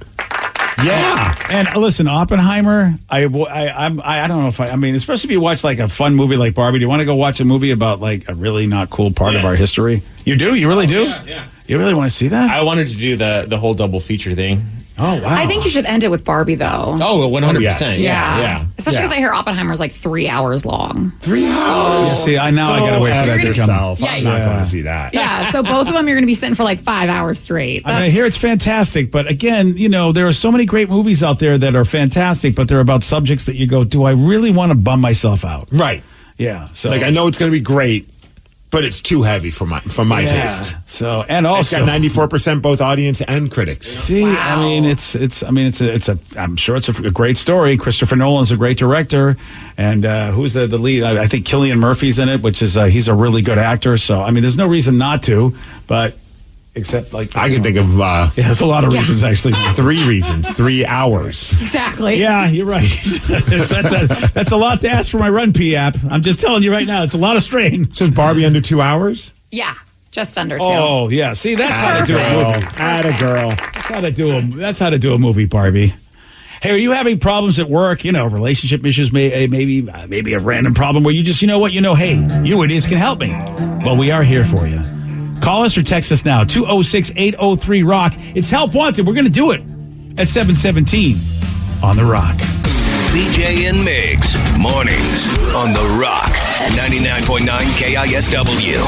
Yeah, and listen, Oppenheimer. I don't know if I mean, especially if you watch like a fun movie like Barbie. Do you want to go watch a movie about like a really not cool part of our history? You do? You really do? Yeah. You really want to see that? I wanted to do the whole double feature thing. Oh, wow. I think you should end it with Barbie, though. Oh, 100%. Yeah. Especially because I hear Oppenheimer's like 3 hours long. 3 hours? See, I got to wait for that to come. I'm not going to see that. Yeah, so both of them you're going to be sitting for like 5 hours straight. I hear it's fantastic, but again, there are so many great movies out there that are fantastic, but they're about subjects that you go, do I really want to bum myself out? Right. Yeah. So I know it's going to be great, but it's too heavy for my taste. So, and also it's got 94% both audience and critics. See, I mean, I'm sure it's a great story. Christopher Nolan's a great director, and who's the lead? I think Cillian Murphy's in it, which is he's a really good actor. So, I mean, there's no reason not to, but. Except, I can think of... there's a lot of reasons, actually. 3 reasons. 3 hours. Exactly. Yeah, you're right. That's a lot to ask for my Run P app. I'm just telling you right now, it's a lot of strain. So is Barbie under 2 hours? Yeah, just under 2. Oh, yeah. See, that's how to do a movie. Atta girl. That's how to do a movie, Barbie. Hey, are you having problems at work? Relationship issues, maybe a random problem where you just, hey, you idiots can help me. Well, we are here for you. Call us or text us now, 206-803-ROCK. It's Help Wanted. We're going to do it at 717 on The Rock. BJ and Migs, mornings on The Rock, 99.9 KISW.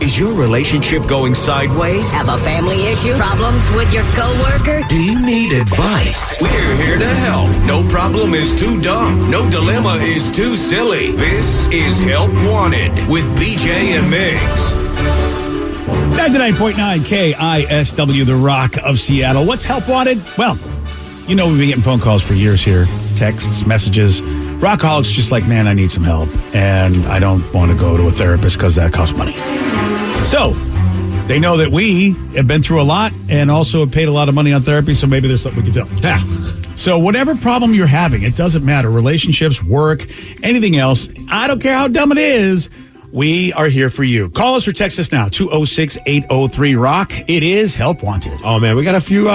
Is your relationship going sideways? Have a family issue? Problems with your coworker? Do you need advice? We're here to help. No problem is too dumb. No dilemma is too silly. This is Help Wanted with BJ and Migs. 99.9 KISW, the Rock of Seattle. What's Help Wanted? Well, you know, we've been getting phone calls for years here, texts, messages. Rockaholics just like, man, I need some help, and I don't want to go to a therapist because that costs money. So they know that we have been through a lot and also have paid a lot of money on therapy, so maybe there's something we can do. Yeah. So whatever problem you're having, it doesn't matter. Relationships, work, anything else, I don't care how dumb it is, we are here for you. Call us or text us now, 206-803-ROCK. It is Help Wanted. Oh, man, we got a few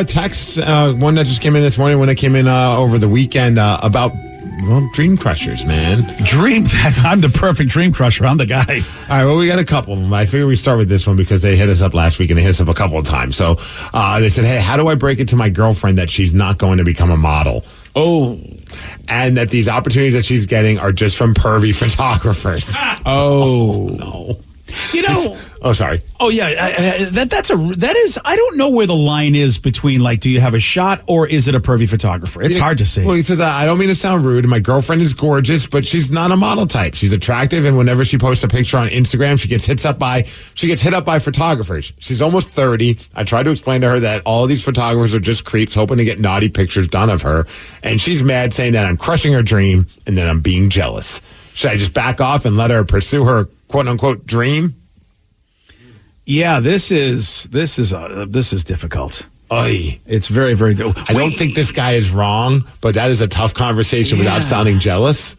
texts. One that just came in this morning, one that came in over the weekend about... Well, dream crushers, man. I'm the perfect dream crusher. I'm the guy. All right, well, we got a couple of them. I figure we start with this one because they hit us up last week and they hit us up a couple of times. So they said, hey, how do I break it to my girlfriend that she's not going to become a model? Oh. And that these opportunities that she's getting are just from pervy photographers. Oh. No. You know... Oh, sorry. Oh, yeah. That is, I don't know where the line is between, like, do you have a shot or is it a pervy photographer? It's hard to say. Well, he says, I don't mean to sound rude. My girlfriend is gorgeous, but she's not a model type. She's attractive, and whenever she posts a picture on Instagram, she gets hit up by photographers. She's almost 30. I tried to explain to her that all of these photographers are just creeps hoping to get naughty pictures done of her, and she's mad, saying that I'm crushing her dream and that I'm being jealous. Should I just back off and let her pursue her quote-unquote dream? Yeah, this is difficult. Oy. It's very, very difficult. I don't think this guy is wrong, but that is a tough conversation without sounding jealous.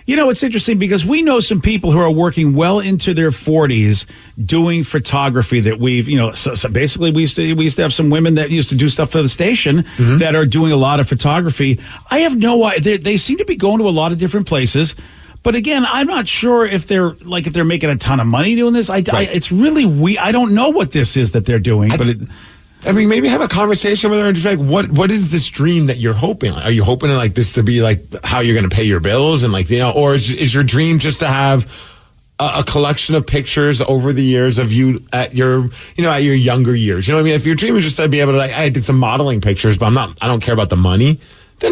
You know, it's interesting because we know some people who are working well into their 40s doing photography that we've, you know, so basically we used to have some women that used to do stuff for the station that are doing a lot of photography. I have no idea. They seem to be going to a lot of different places. But again, I'm not sure if they're making a ton of money doing this. It's really weird. I don't know what this is that they're doing. I mean, maybe have a conversation with her and just like, what is this dream that you're hoping? Are you hoping like this to be like how you're going to pay your bills and like, you know, or is your dream just to have a collection of pictures over the years of you at your younger years? You know what I mean? If your dream is just to be able to like, I did some modeling pictures, but I don't care about the money. Then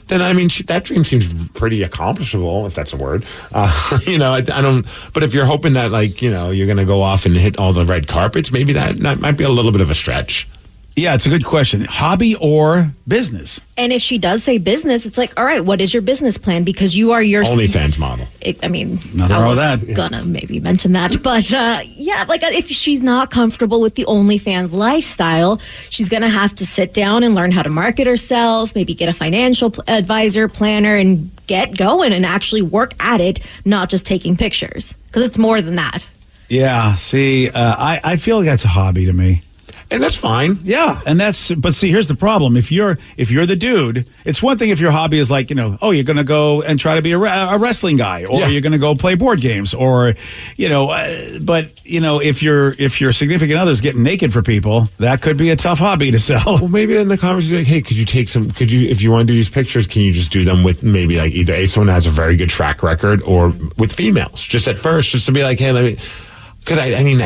that dream seems pretty accomplishable, if that's a word. You know, I don't. But if you're hoping that, like, you know, you're going to go off and hit all the red carpets, maybe that might be a little bit of a stretch. Yeah, it's a good question. Hobby or business? And if she does say business, it's like, all right, what is your business plan? Because you are your OnlyFans model. Nothing wrong with that. Gonna maybe mention that, but yeah, like if she's not comfortable with the OnlyFans lifestyle, she's gonna have to sit down and learn how to market herself. Maybe get a financial advisor, planner, and get going and actually work at it, not just taking pictures, because it's more than that. Yeah. See, I feel like that's a hobby to me. And that's fine. Yeah, but see, here's the problem. If you're the dude, it's one thing if your hobby is like, you know, oh, you're going to go and try to be a wrestling guy, or you're going to go play board games, or, you know, but, you know, if your significant other's getting naked for people, that could be a tough hobby to sell. Well, maybe in the conversation, like, hey, if you want to do these pictures, can you just do them with maybe like either someone that has a very good track record or with females, just at first, just to be like, hey, because I mean,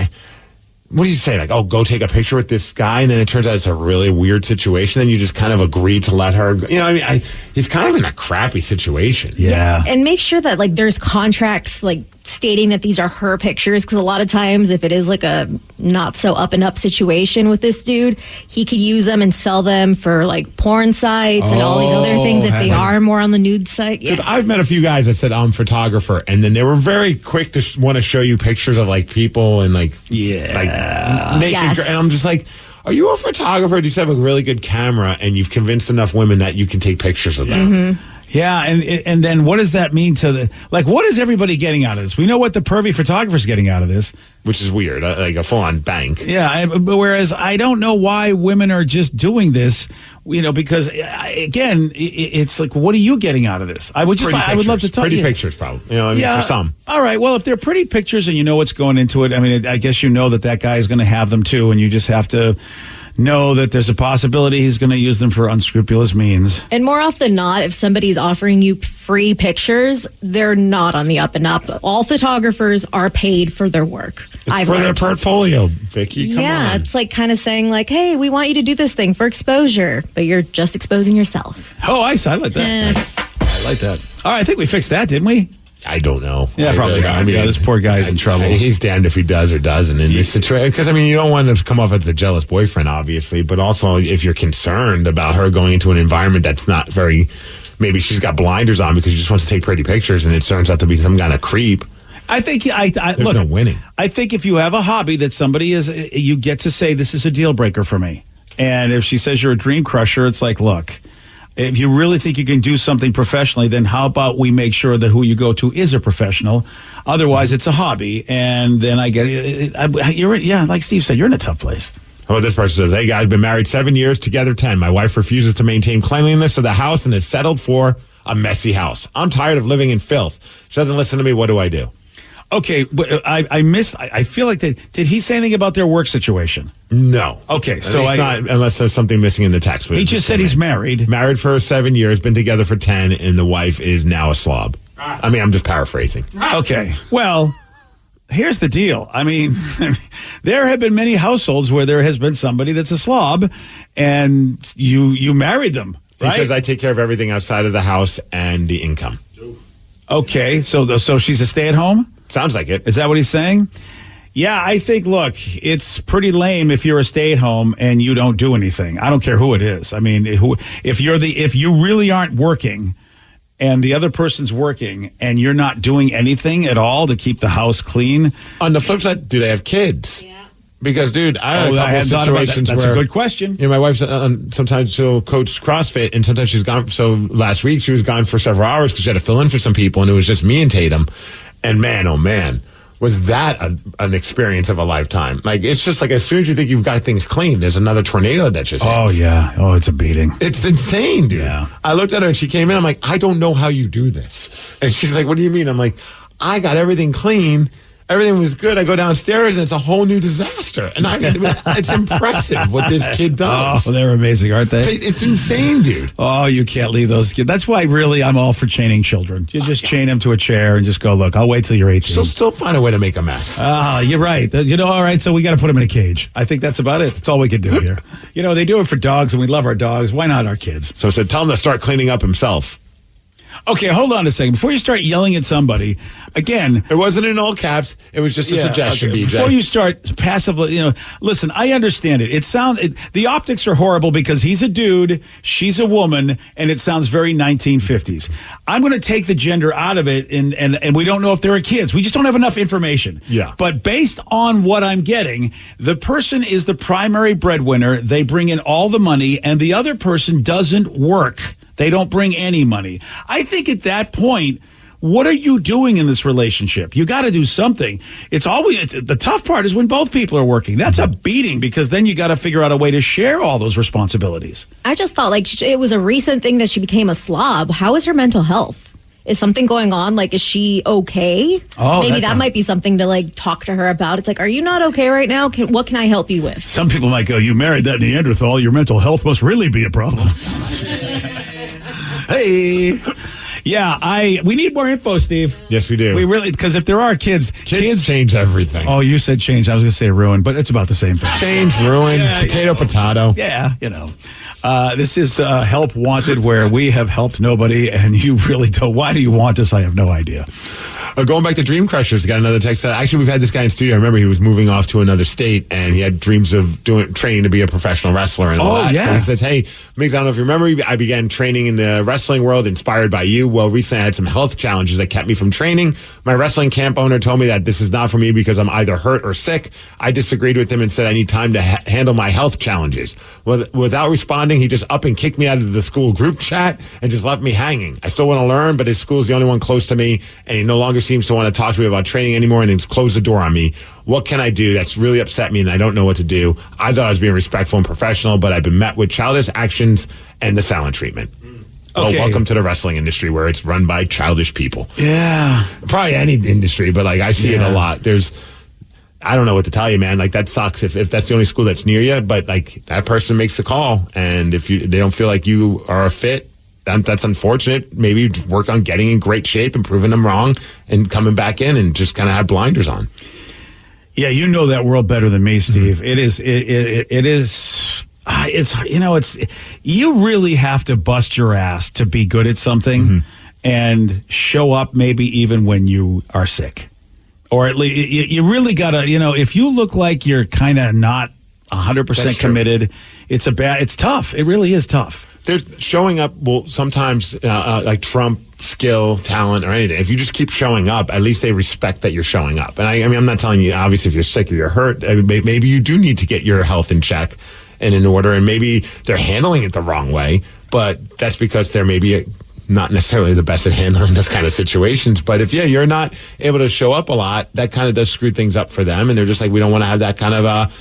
what do you say? Like, oh, go take a picture with this guy, and then it turns out it's a really weird situation, and you just kind of agree to let her go. You know, I mean, he's kind of in a crappy situation. Yeah. And make sure that, like, there's contracts, like, stating that these are her pictures, because a lot of times if it is like a not so up and up situation with this dude, he could use them and sell them for like porn sites and all these other things if they are more on the nude site. Yeah. I've met a few guys that said I'm a photographer, and then they were very quick to want to show you pictures of like people and like naked, and I'm just like, are you a photographer? Do you have a really good camera and you've convinced enough women that you can take pictures of them? Mm-hmm. Yeah, and then what does that mean to what is everybody getting out of this? We know what the pervy photographer's getting out of this. Which is weird, like a full-on bank. Yeah, whereas I don't know why women are just doing this, you know, because, again, it's like, what are you getting out of this? I would love to talk. Pretty pictures, probably. You know, I mean, for some. All right, well, if they're pretty pictures and you know what's going into it, I mean, I guess you know that guy is going to have them too, and you just have to know that there's a possibility he's going to use them for unscrupulous means. And more often than not, if somebody's offering you free pictures, they're not on the up and up. All photographers are paid for their work. It's for their portfolio, Vicky. Come on. It's like kind of saying like, hey, we want you to do this thing for exposure, but you're just exposing yourself. Oh, I like that. I like that. All right, I think we fixed that, didn't we? I don't know. Yeah, probably not. I mean, this poor guy's in trouble. He's damned if he does or doesn't in this situation. Because, I mean, you don't want to come off as a jealous boyfriend, obviously, but also if you're concerned about her going into an environment that's not very, maybe she's got blinders on because she just wants to take pretty pictures and it turns out to be some kind of creep. I think, there's look, no winning. I think if you have a hobby that somebody is, you get to say, this is a deal breaker for me. And if she says you're a dream crusher, it's like, look, if you really think you can do something professionally, then how about we make sure that who you go to is a professional? Otherwise, it's a hobby. And then I get like Steve said, you're in a tough place. How about this person says, hey, guys, been married 7 years, together 10. My wife refuses to maintain cleanliness of the house and has settled for a messy house. I'm tired of living in filth. She doesn't listen to me. What do I do? Okay, but I feel like did he say anything about their work situation? No. Okay, so not unless there's something missing in the text. He just said he's married. Married for 7 years, been together for 10, and the wife is now a slob. I mean, I'm just paraphrasing. Okay, well, here's the deal. I mean, there have been many households where there has been somebody that's a slob, and you married them, right? He says, I take care of everything outside of the house and the income. Okay, so she's a stay-at-home? Sounds like it. Is that what he's saying? Yeah, I think, look, it's pretty lame if you're a stay-at-home and you don't do anything. I don't care who it is. I mean, if you really aren't working and the other person's working and you're not doing anything at all to keep the house clean. On the flip side, do they have kids? Yeah. Because, dude, I had a couple of situations That's where... a good question. You know, my wife's sometimes she'll coach CrossFit, and sometimes she's gone... So last week, she was gone for several hours because she had to fill in for some people, and it was just me and Tatum. And man, oh man, was that an experience of a lifetime. Like, it's just like as soon as you think you've got things clean, there's another tornado that just hits. Oh, yeah. Oh, it's a beating. It's insane, dude. Yeah. I looked at her and she came in. I'm like, I don't know how you do this. And she's like, what do you mean? I'm like, I got everything clean. Everything was good. I go downstairs and it's a whole new disaster. And it's impressive what this kid does. Oh, they're amazing, aren't they? It's insane, dude. Oh, you can't leave those kids. That's why really I'm all for chaining children. You just chain them to a chair and just go, look, I'll wait till you're 18. She'll still find a way to make a mess. Ah, you're right. All right, so we got to put them in a cage. I think that's about it. That's all we can do here. They do it for dogs and we love our dogs. Why not our kids? So I said, tell him to start cleaning up himself. Okay, hold on a second. Before you start yelling at somebody, again... It wasn't in all caps. It was just a suggestion, okay. BJ. Before you start passively, listen, I understand it. The optics are horrible because he's a dude, she's a woman, and it sounds very 1950s. I'm going to take the gender out of it, and we don't know if there are kids. We just don't have enough information. Yeah. But based on what I'm getting, the person is the primary breadwinner. They bring in all the money, and the other person doesn't work. They don't bring any money. I think at that point, what are you doing in this relationship? You got to do something. The tough part is when both people are working. That's a beating because then you got to figure out a way to share all those responsibilities. I just thought it was a recent thing that she became a slob. How is her mental health? Is something going on? Like, is she okay? Oh, maybe that might be something to talk to her about. It's like, are you not okay right now? What can I help you with? Some people might go, you married that Neanderthal. Your mental health must really be a problem. Hey, yeah, we need more info, Steve. Yes, we do. We really, because if there are kids change everything. Oh, you said change. I was going to say ruin, but it's about the same thing. Change, ruin, potato. Yeah, this is Help Wanted, where we have helped nobody, and you really don't. Why do you want us? I have no idea. Going back to Dream Crushers, got another text. Actually, we've had this guy in studio. I remember he was moving off to another state, and he had dreams of training to be a professional wrestler and all that. Yeah. So he says, hey, Migs, I don't know if you remember, I began training in the wrestling world, inspired by you. Well, recently I had some health challenges that kept me from training. My wrestling camp owner told me that this is not for me because I'm either hurt or sick. I disagreed with him and said I need time to handle my health challenges. Without responding, he just up and kicked me out of the school group chat and just left me hanging. I still want to learn, but his school is the only one close to me, and he no longer seems to want to talk to me about training anymore, and he's closed the door on me. What can I do? That's really upset me, and I don't know what to do. I thought I was being respectful and professional, but I've been met with childish actions and the silent treatment. Okay. Oh, welcome to the wrestling industry where it's run by childish people. Yeah. Probably any industry, but I see it a lot. I don't know what to tell you, man. Like, that sucks if that's the only school that's near you, but like, that person makes the call, and if they don't feel like you are a fit, that's unfortunate. Maybe work on getting in great shape and proving them wrong and coming back in and just kind of have blinders on. Yeah, you know that world better than me, Steve. It's you really have to bust your ass to be good at something and show up maybe even when you are sick. Or at least you really got to, if you look like you're kind of not 100% committed, it's tough. It really is tough. They're showing up will sometimes like trump skill, talent, or anything. If you just keep showing up, at least they respect that you're showing up. And I mean, I'm not telling you, obviously, if you're sick or you're hurt, maybe you do need to get your health in check and in order, and maybe they're handling it the wrong way, but that's because they're maybe not necessarily the best at handling this kind of situations. But if you're not able to show up a lot, that kind of does screw things up for them, and they're just like, we don't want to have that kind of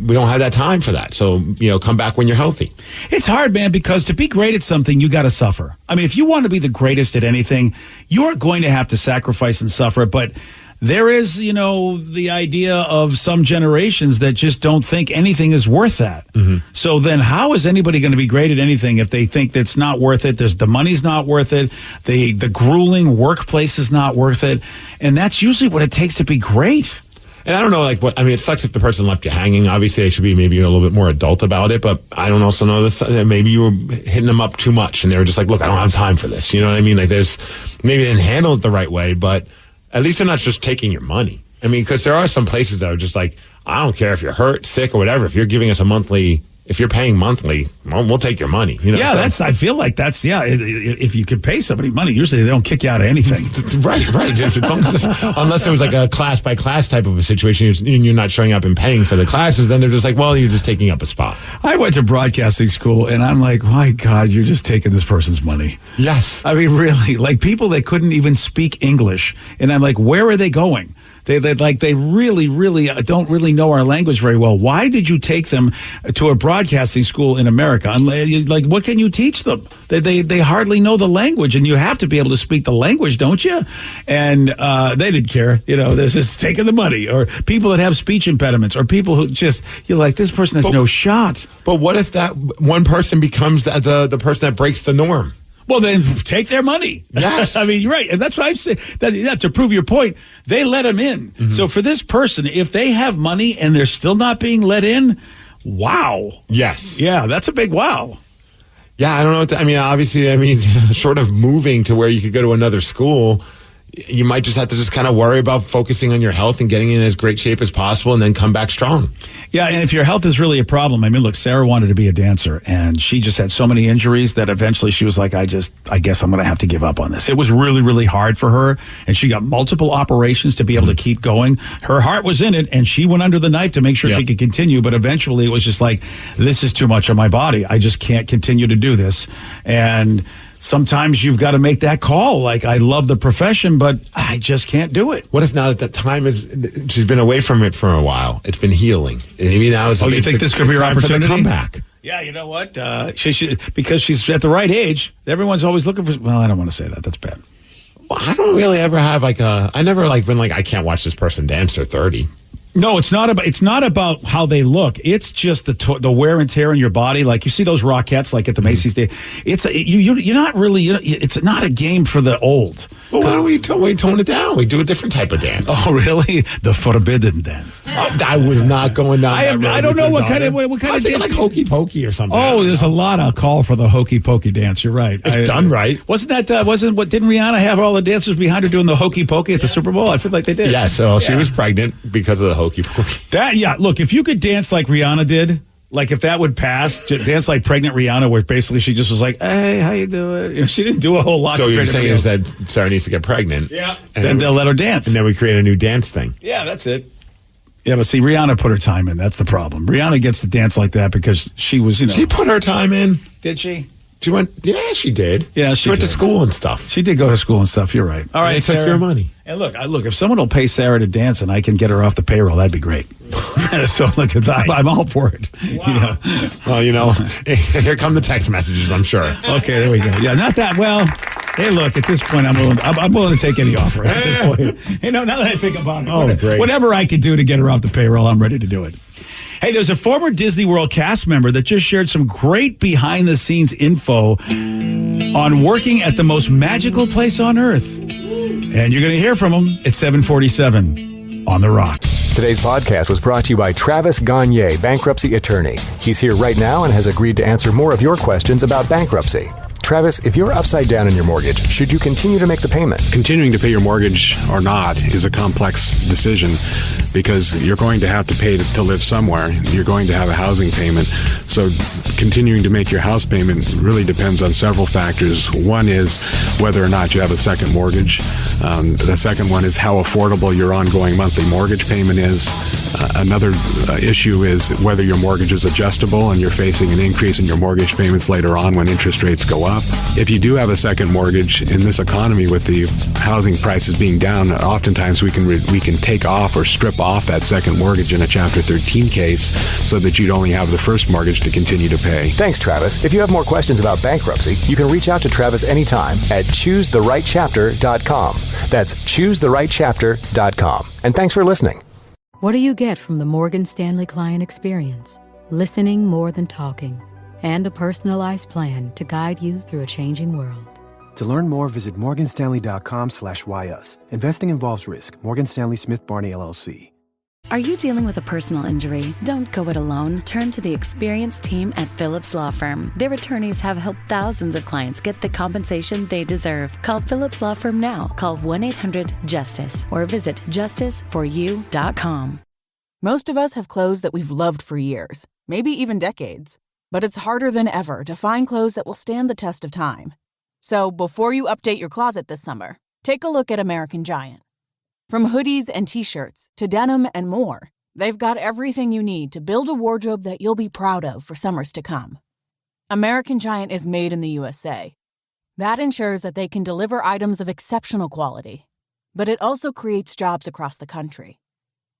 we don't have that time for that. So, come back when you're healthy. It's hard, man, because to be great at something, you got to suffer. I mean, if you want to be the greatest at anything, you're going to have to sacrifice and suffer. But there is, the idea of some generations that just don't think anything is worth that. So then how is anybody going to be great at anything if they think that's not worth it? The money's not worth it. The grueling workplace is not worth it. And that's usually what it takes to be great. And I don't know, it sucks if the person left you hanging. Obviously, they should be maybe a little bit more adult about it. But I don't also know this. Maybe you were hitting them up too much, and they were just like, "Look, I don't have time for this." You know what I mean? Like, maybe they didn't handle it the right way, but at least they're not just taking your money. I mean, because there are some places that are just like, I don't care if you're hurt, sick, or whatever. If you're giving us if you're paying monthly, well, we'll take your money. I feel like that's, if you could pay somebody money, usually they don't kick you out of anything. Right. Unless it was like a class by class type of a situation and you're not showing up and paying for the classes, then they're just like, well, you're just taking up a spot. I went to broadcasting school and I'm like, my God, you're just taking this person's money. Yes. I mean, really, like people that couldn't even speak English. And I'm like, where are they going? They really don't really know our language very well. Why did you take them to a broadcasting school in America? Like, what can you teach them? They hardly know the language, and you have to be able to speak the language, don't you? And they didn't care. They're just taking the money. Or people that have speech impediments, or people who you're like, this person has no shot. But what if that one person becomes the person that breaks the norm? Well, then take their money. Yes. I mean, you're right. And that's what I'm saying. To prove your point, they let them in. So for this person, if they have money and they're still not being let in, wow. Yes. Yeah, that's a big wow. Yeah, I don't know. Obviously, short of moving to where you could go to another school, you might just have to kind of worry about focusing on your health and getting in as great shape as possible and then come back strong. Yeah, and if your health is really a problem, look, Sarah wanted to be a dancer and she just had so many injuries that eventually she was like, I guess I'm going to have to give up on this. It was really, really hard for her, and she got multiple operations to be able to keep going. Her heart was in it, and she went under the knife to make sure she could continue, but eventually it was just like, this is too much on my body. I just can't continue to do this. And sometimes you've got to make that call. Like, I love the profession, but I just can't do it. What if now at that time she's been away from it for a while? It's been healing. Maybe now it's. You think this could be her opportunity? For the comeback. Yeah, you know what? Because she's at the right age. Everyone's always looking for. Well, I don't want to say that. That's bad. Well, I don't really ever have I never been like, I can't watch this person dance. They're 30. No, it's not about how they look. It's just the wear and tear in your body. Like, you see those Rockettes, like at the Macy's Day. You're not really. It's not a game for the old. Well, why don't we tone it down? We do a different type of dance. Oh, really? The forbidden dance. I was not going down. I don't know what kind of dance. Like hokey pokey or something. Oh, there's a lot of call for the hokey pokey dance. You're right. If done right. Wasn't didn't Rihanna have all the dancers behind her doing the hokey pokey at the Super Bowl? I feel like they did. Yeah. So she was pregnant because of the hokey pokey. Look, if you could dance like Rihanna did, like if that would pass, dance like pregnant Rihanna, where basically she just was like, hey, how you doing? She didn't do a whole lot. So you're saying is that Sarah needs to get pregnant. Yeah. Then they'll let her dance. And then we create a new dance thing. Yeah, that's it. Yeah, but see, Rihanna put her time in. That's the problem. Rihanna gets to dance like that because she was, She put her time in. Did she? She went, yeah, she did. Yeah, she went to school and stuff. She did go to school and stuff. You're right. All right, they took your money. And look, if someone will pay Sarah to dance and I can get her off the payroll, that'd be great. So look, I'm all for it. Wow. Well, here come the text messages, I'm sure. Okay, there we go. Yeah, not that well. Hey, look, at this point, I'm willing to take any offer at this point. Now that I think about it, great. whatever I could do to get her off the payroll, I'm ready to do it. Hey, there's a former Disney World cast member that just shared some great behind-the-scenes info on working at the most magical place on Earth. And you're going to hear from him at 7:47 on The Rock. Today's podcast was brought to you by Travis Gagne, bankruptcy attorney. He's here right now and has agreed to answer more of your questions about bankruptcy. Travis, if you're upside down in your mortgage, should you continue to make the payment? Continuing to pay your mortgage or not is a complex decision because you're going to have to pay to live somewhere. You're going to have a housing payment. So continuing to make your house payment really depends on several factors. One is whether or not you have a second mortgage. The second one is how affordable your ongoing monthly mortgage payment is. Another issue is whether your mortgage is adjustable and you're facing an increase in your mortgage payments later on when interest rates go up. If you do have a second mortgage in this economy with the housing prices being down, oftentimes we can take off or strip off that second mortgage in a Chapter 13 case so that you'd only have the first mortgage to continue to pay. Thanks, Travis. If you have more questions about bankruptcy, you can reach out to Travis anytime at choosetherightchapter.com. That's choosetherightchapter.com. And thanks for listening. What do you get from the Morgan Stanley client experience? Listening more than talking, and a personalized plan to guide you through a changing world. To learn more, visit morganstanley.com/YUS. Investing involves risk. Morgan Stanley Smith Barney, LLC. Are you dealing with a personal injury? Don't go it alone. Turn to the experienced team at Phillips Law Firm. Their attorneys have helped thousands of clients get the compensation they deserve. Call Phillips Law Firm now. Call 1-800-JUSTICE or visit justiceforyou.com. Most of us have clothes that we've loved for years, maybe even decades. But it's harder than ever to find clothes that will stand the test of time. So before you update your closet this summer, take a look at American Giant. From hoodies and t-shirts to denim and more, they've got everything you need to build a wardrobe that you'll be proud of for summers to come. American Giant is made in the USA. That ensures that they can deliver items of exceptional quality, but it also creates jobs across the country.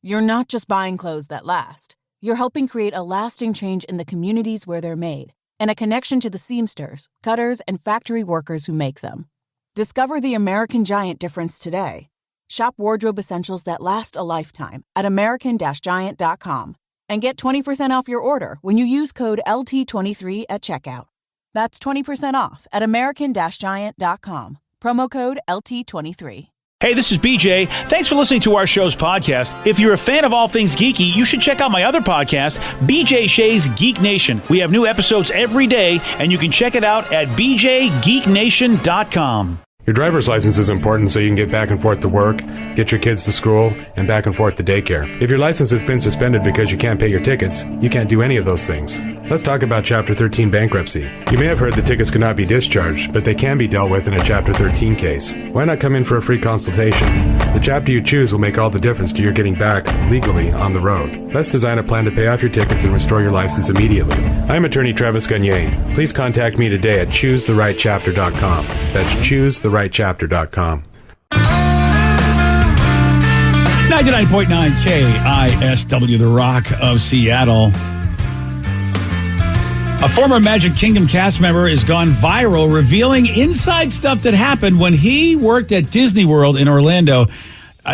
You're not just buying clothes that last. You're helping create a lasting change in the communities where they're made and a connection to the seamsters, cutters, and factory workers who make them. Discover the American Giant difference today. Shop wardrobe essentials that last a lifetime at American-Giant.com and get 20% off your order when you use code LT23 at checkout. That's 20% off at American-Giant.com. Promo code LT23. Hey, this is BJ. Thanks for listening to our show's podcast. If you're a fan of all things geeky, you should check out my other podcast, BJ Shea's Geek Nation. We have new episodes every day, and you can check it out at bjgeeknation.com. Your driver's license is important so you can get back and forth to work, get your kids to school, and back and forth to daycare. If your license has been suspended because you can't pay your tickets, you can't do any of those things. Let's talk about Chapter 13 bankruptcy. You may have heard the tickets cannot be discharged, but they can be dealt with in a Chapter 13 case. Why not come in for a free consultation? The chapter you choose will make all the difference to your getting back legally on the road. Let's design a plan to pay off your tickets and restore your license immediately. I'm attorney Travis Gagne. Please contact me today at choosetherightchapter.com. That's choosetherightchapter.com. 99.9 KISW, The Rock of Seattle. A former Magic Kingdom cast member has gone viral revealing inside stuff that happened when he worked at Disney World in Orlando.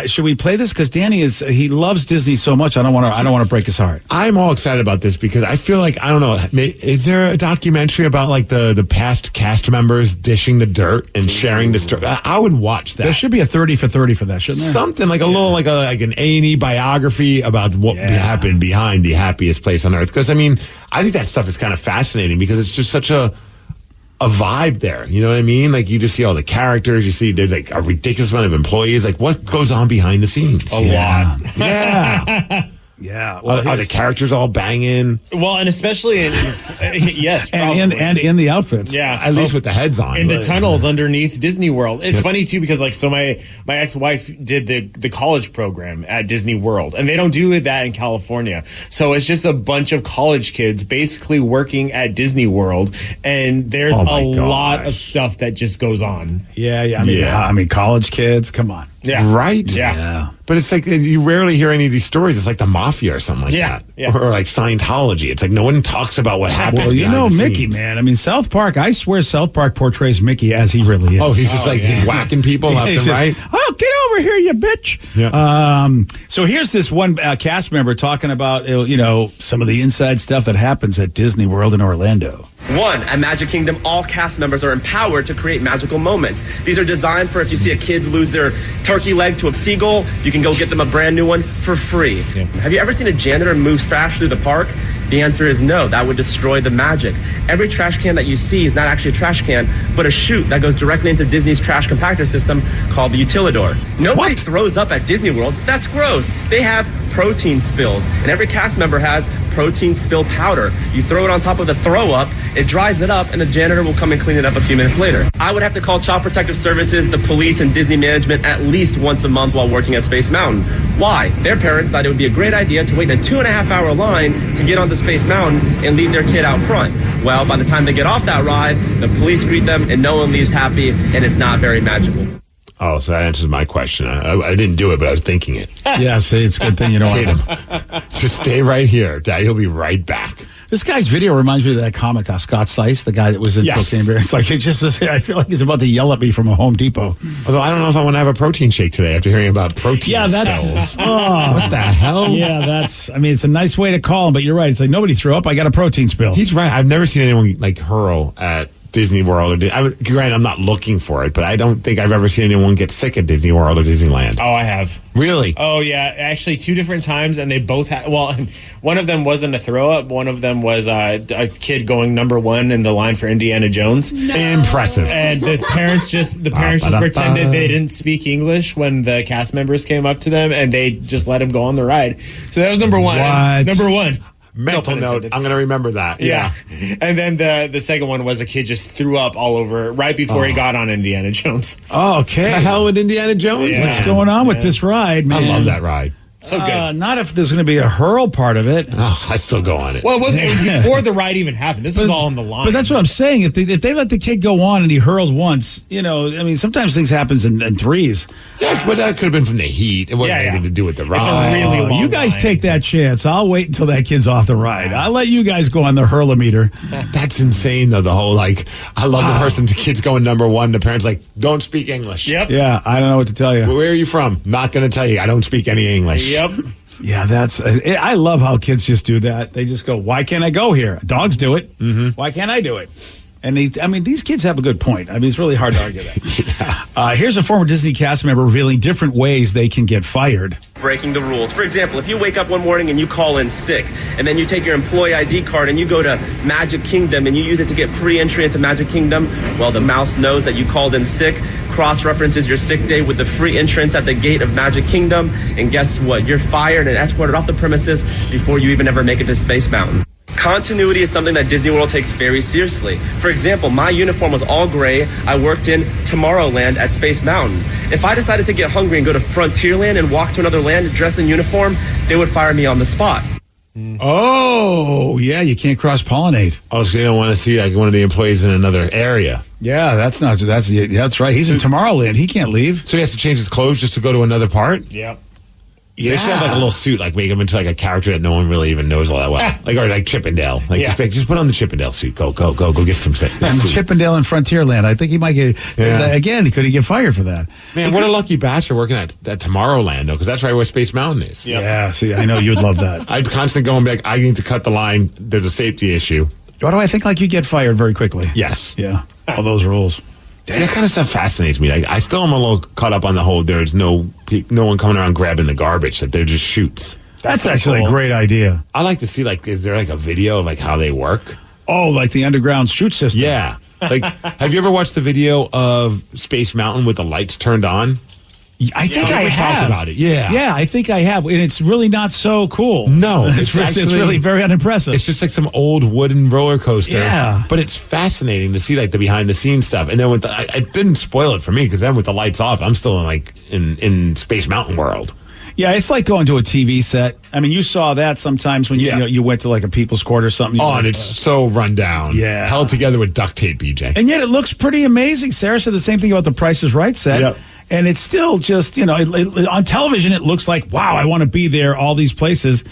Should we play this? Because Danny he loves Disney so much. I don't want to break his heart. I'm all excited about this because I feel like, I don't know, is there a documentary about like the past cast members dishing the dirt and sharing the story? I would watch that. There should be a 30 for 30 for that, shouldn't there? Something like a little like an A&E biography about what happened behind the happiest place on earth. Because I mean, I think that stuff is kind of fascinating because it's just such a vibe there. You know what I mean? Like you just see all the characters. You see there's like a ridiculous amount of employees. Like what goes on behind the scenes? A lot. Yeah. Yeah. Well, are the characters all banging? Well, and especially in yes, and in the outfits. Yeah, at least with the heads on. In the tunnels underneath Disney World. It's funny too because my ex-wife did the college program at Disney World, and they don't do that in California. So it's just a bunch of college kids basically working at Disney World, and there's a lot of stuff that just goes on. Yeah. I mean, college kids. Come on. Yeah. Right? Yeah. But it's like you rarely hear any of these stories. It's like the mafia or something like that. Yeah. Or like Scientology. It's like no one talks about what happens. Well, you know behind the Mickey, scenes. man. I mean, South Park, I swear South Park portrays Mickey as he really is. Oh, he's just he's whacking people left He's and just, right. oh, get over here, you bitch. Yeah. So here's this one cast member talking about, some of the inside stuff that happens at Disney World in Orlando. 1. At Magic Kingdom, all cast members are empowered to create magical moments. These are designed for if you see a kid lose their turkey leg to a seagull, you can go get them a brand new one for free. Yeah. Have you ever seen a janitor move trash through the park? The answer is no. That would destroy the magic. Every trash can that you see is not actually a trash can, but a chute that goes directly into Disney's trash compactor system called the Utilidor. Nobody throws up at Disney World. That's gross. They have protein spills, and every cast member has protein spill powder. You throw it on top of the throw up, it dries it up, and the janitor will come and clean it up a few minutes later. I would have to call Child Protective Services, the police, and Disney management at least once a month while working at Space Mountain. Why? Their parents thought it would be a great idea to wait in a 2.5-hour line to get onto Space Mountain and leave their kid out front. Well, by the time they get off that ride, the police greet them and no one leaves happy, and it's not very magical. Oh, so that answers my question. I didn't do it, but I was thinking it. Yeah, see, it's a good thing you don't Tatum, want to. just stay right here. Daddy will be right back. This guy's video reminds me of that comic, Scott Seiss, the guy that was in Cocaine Bear. It's like, I feel like he's about to yell at me from a Home Depot. Although I don't know if I want to have a protein shake today after hearing about protein spells. What the hell? Yeah, it's a nice way to call him, but you're right. It's like nobody threw up. I got a protein spill. He's right. I've never seen anyone like hurl at Disney World. Granted, I'm not looking for it, but I don't think I've ever seen anyone get sick at Disney World or Disneyland. Oh, I have. Really? Oh, yeah. Actually, 2 different times, and they both had. Well, one of them wasn't a throw up. One of them was a kid going number 1 in the line for Indiana Jones. No. Impressive. And the parents just pretended they didn't speak English when the cast members came up to them, and they just let him go on the ride. So that was number 1. What? Number 1. Mental note. I'm going to remember that. Yeah. And then the second one was a kid just threw up all over right before he got on Indiana Jones. Oh, okay. The hell with Indiana Jones? Yeah. What's going on with this ride, man? I love that ride. So good. Not if there's going to be a hurl part of it. Oh, I still go on it. Well, it was before the ride even happened. This was all on the line. But that's what I'm saying. If they let the kid go on and he hurled once, sometimes things happens in threes. Yeah, but that could have been from the heat. It wasn't anything to do with the ride. It's a really long You guys line. take that chance. I'll wait until that kid's off the ride. I'll let you guys go on the hurlometer. That's insane, though. The whole, I love the kid's going number 1. The parents don't speak English. Yep. Yeah, I don't know what to tell you. Where are you from? Not going to tell you. I don't speak any English. Yep. Yeah, I love how kids just do that. They just go, why can't I go here? Dogs do it. Mm-hmm. Why can't I do it? And these kids have a good point. It's really hard to argue that. Here's a former Disney cast member revealing different ways they can get fired. Breaking the rules. For example, if you wake up one morning and you call in sick, and then you take your employee ID card and you go to Magic Kingdom and you use it to get free entry into Magic Kingdom, well, the mouse knows that you called in sick, cross-references your sick day with the free entrance at the gate of Magic Kingdom, and guess what? You're fired and escorted off the premises before you even ever make it to Space Mountain. Continuity is something that Disney World takes very seriously. For example, my uniform was all gray. I worked in Tomorrowland at Space Mountain. If I decided to get hungry and go to Frontierland and walk to another land dressed in uniform, they would fire me on the spot. Oh, yeah, you can't cross-pollinate. Oh, so they don't want to see one of the employees in another area. Yeah, that's right. He's in Tomorrowland. He can't leave. So he has to change his clothes just to go to another part? Yep. Yeah. They should have a little suit, make him into a character that no one really even knows all that well. Or Chippendale. Just put on the Chippendale suit. Go get some food. Chippendale and Frontierland. I think he might get, again, could he get fired for that? Man, what a lucky bachelor working at Tomorrowland, though, because that's right where Space Mountain is. Yep. Yeah, see, I know you'd love that. I'd constantly go and be like, I need to cut the line. There's a safety issue. Why do I think you get fired very quickly? Yes. Yeah, all those rules. That kind of stuff fascinates me. I still am a little caught up on the whole there's no one coming around grabbing the garbage, that they're just chutes. That's actually a great idea. I like to see, is there a video of how they work? Oh, like the underground chute system. Yeah. Have you ever watched the video of Space Mountain with the lights turned on? I think I have. Talked about it. Yeah. Yeah, I think I have. And it's really not so cool. No. It's really very unimpressive. It's just some old wooden roller coaster. Yeah. But it's fascinating to see the behind the scenes stuff. And then it didn't spoil it for me, because then with the lights off, I'm still in Space Mountain world. Yeah, it's like going to a TV set. You saw that sometimes when you went to a People's Court or something. And it's so run down. Yeah. Held together with duct tape, BJ. And yet it looks pretty amazing. Sarah said the same thing about the Price is Right set. Yep. And it's still just, on television, it looks like, wow, I want to be there, all these places.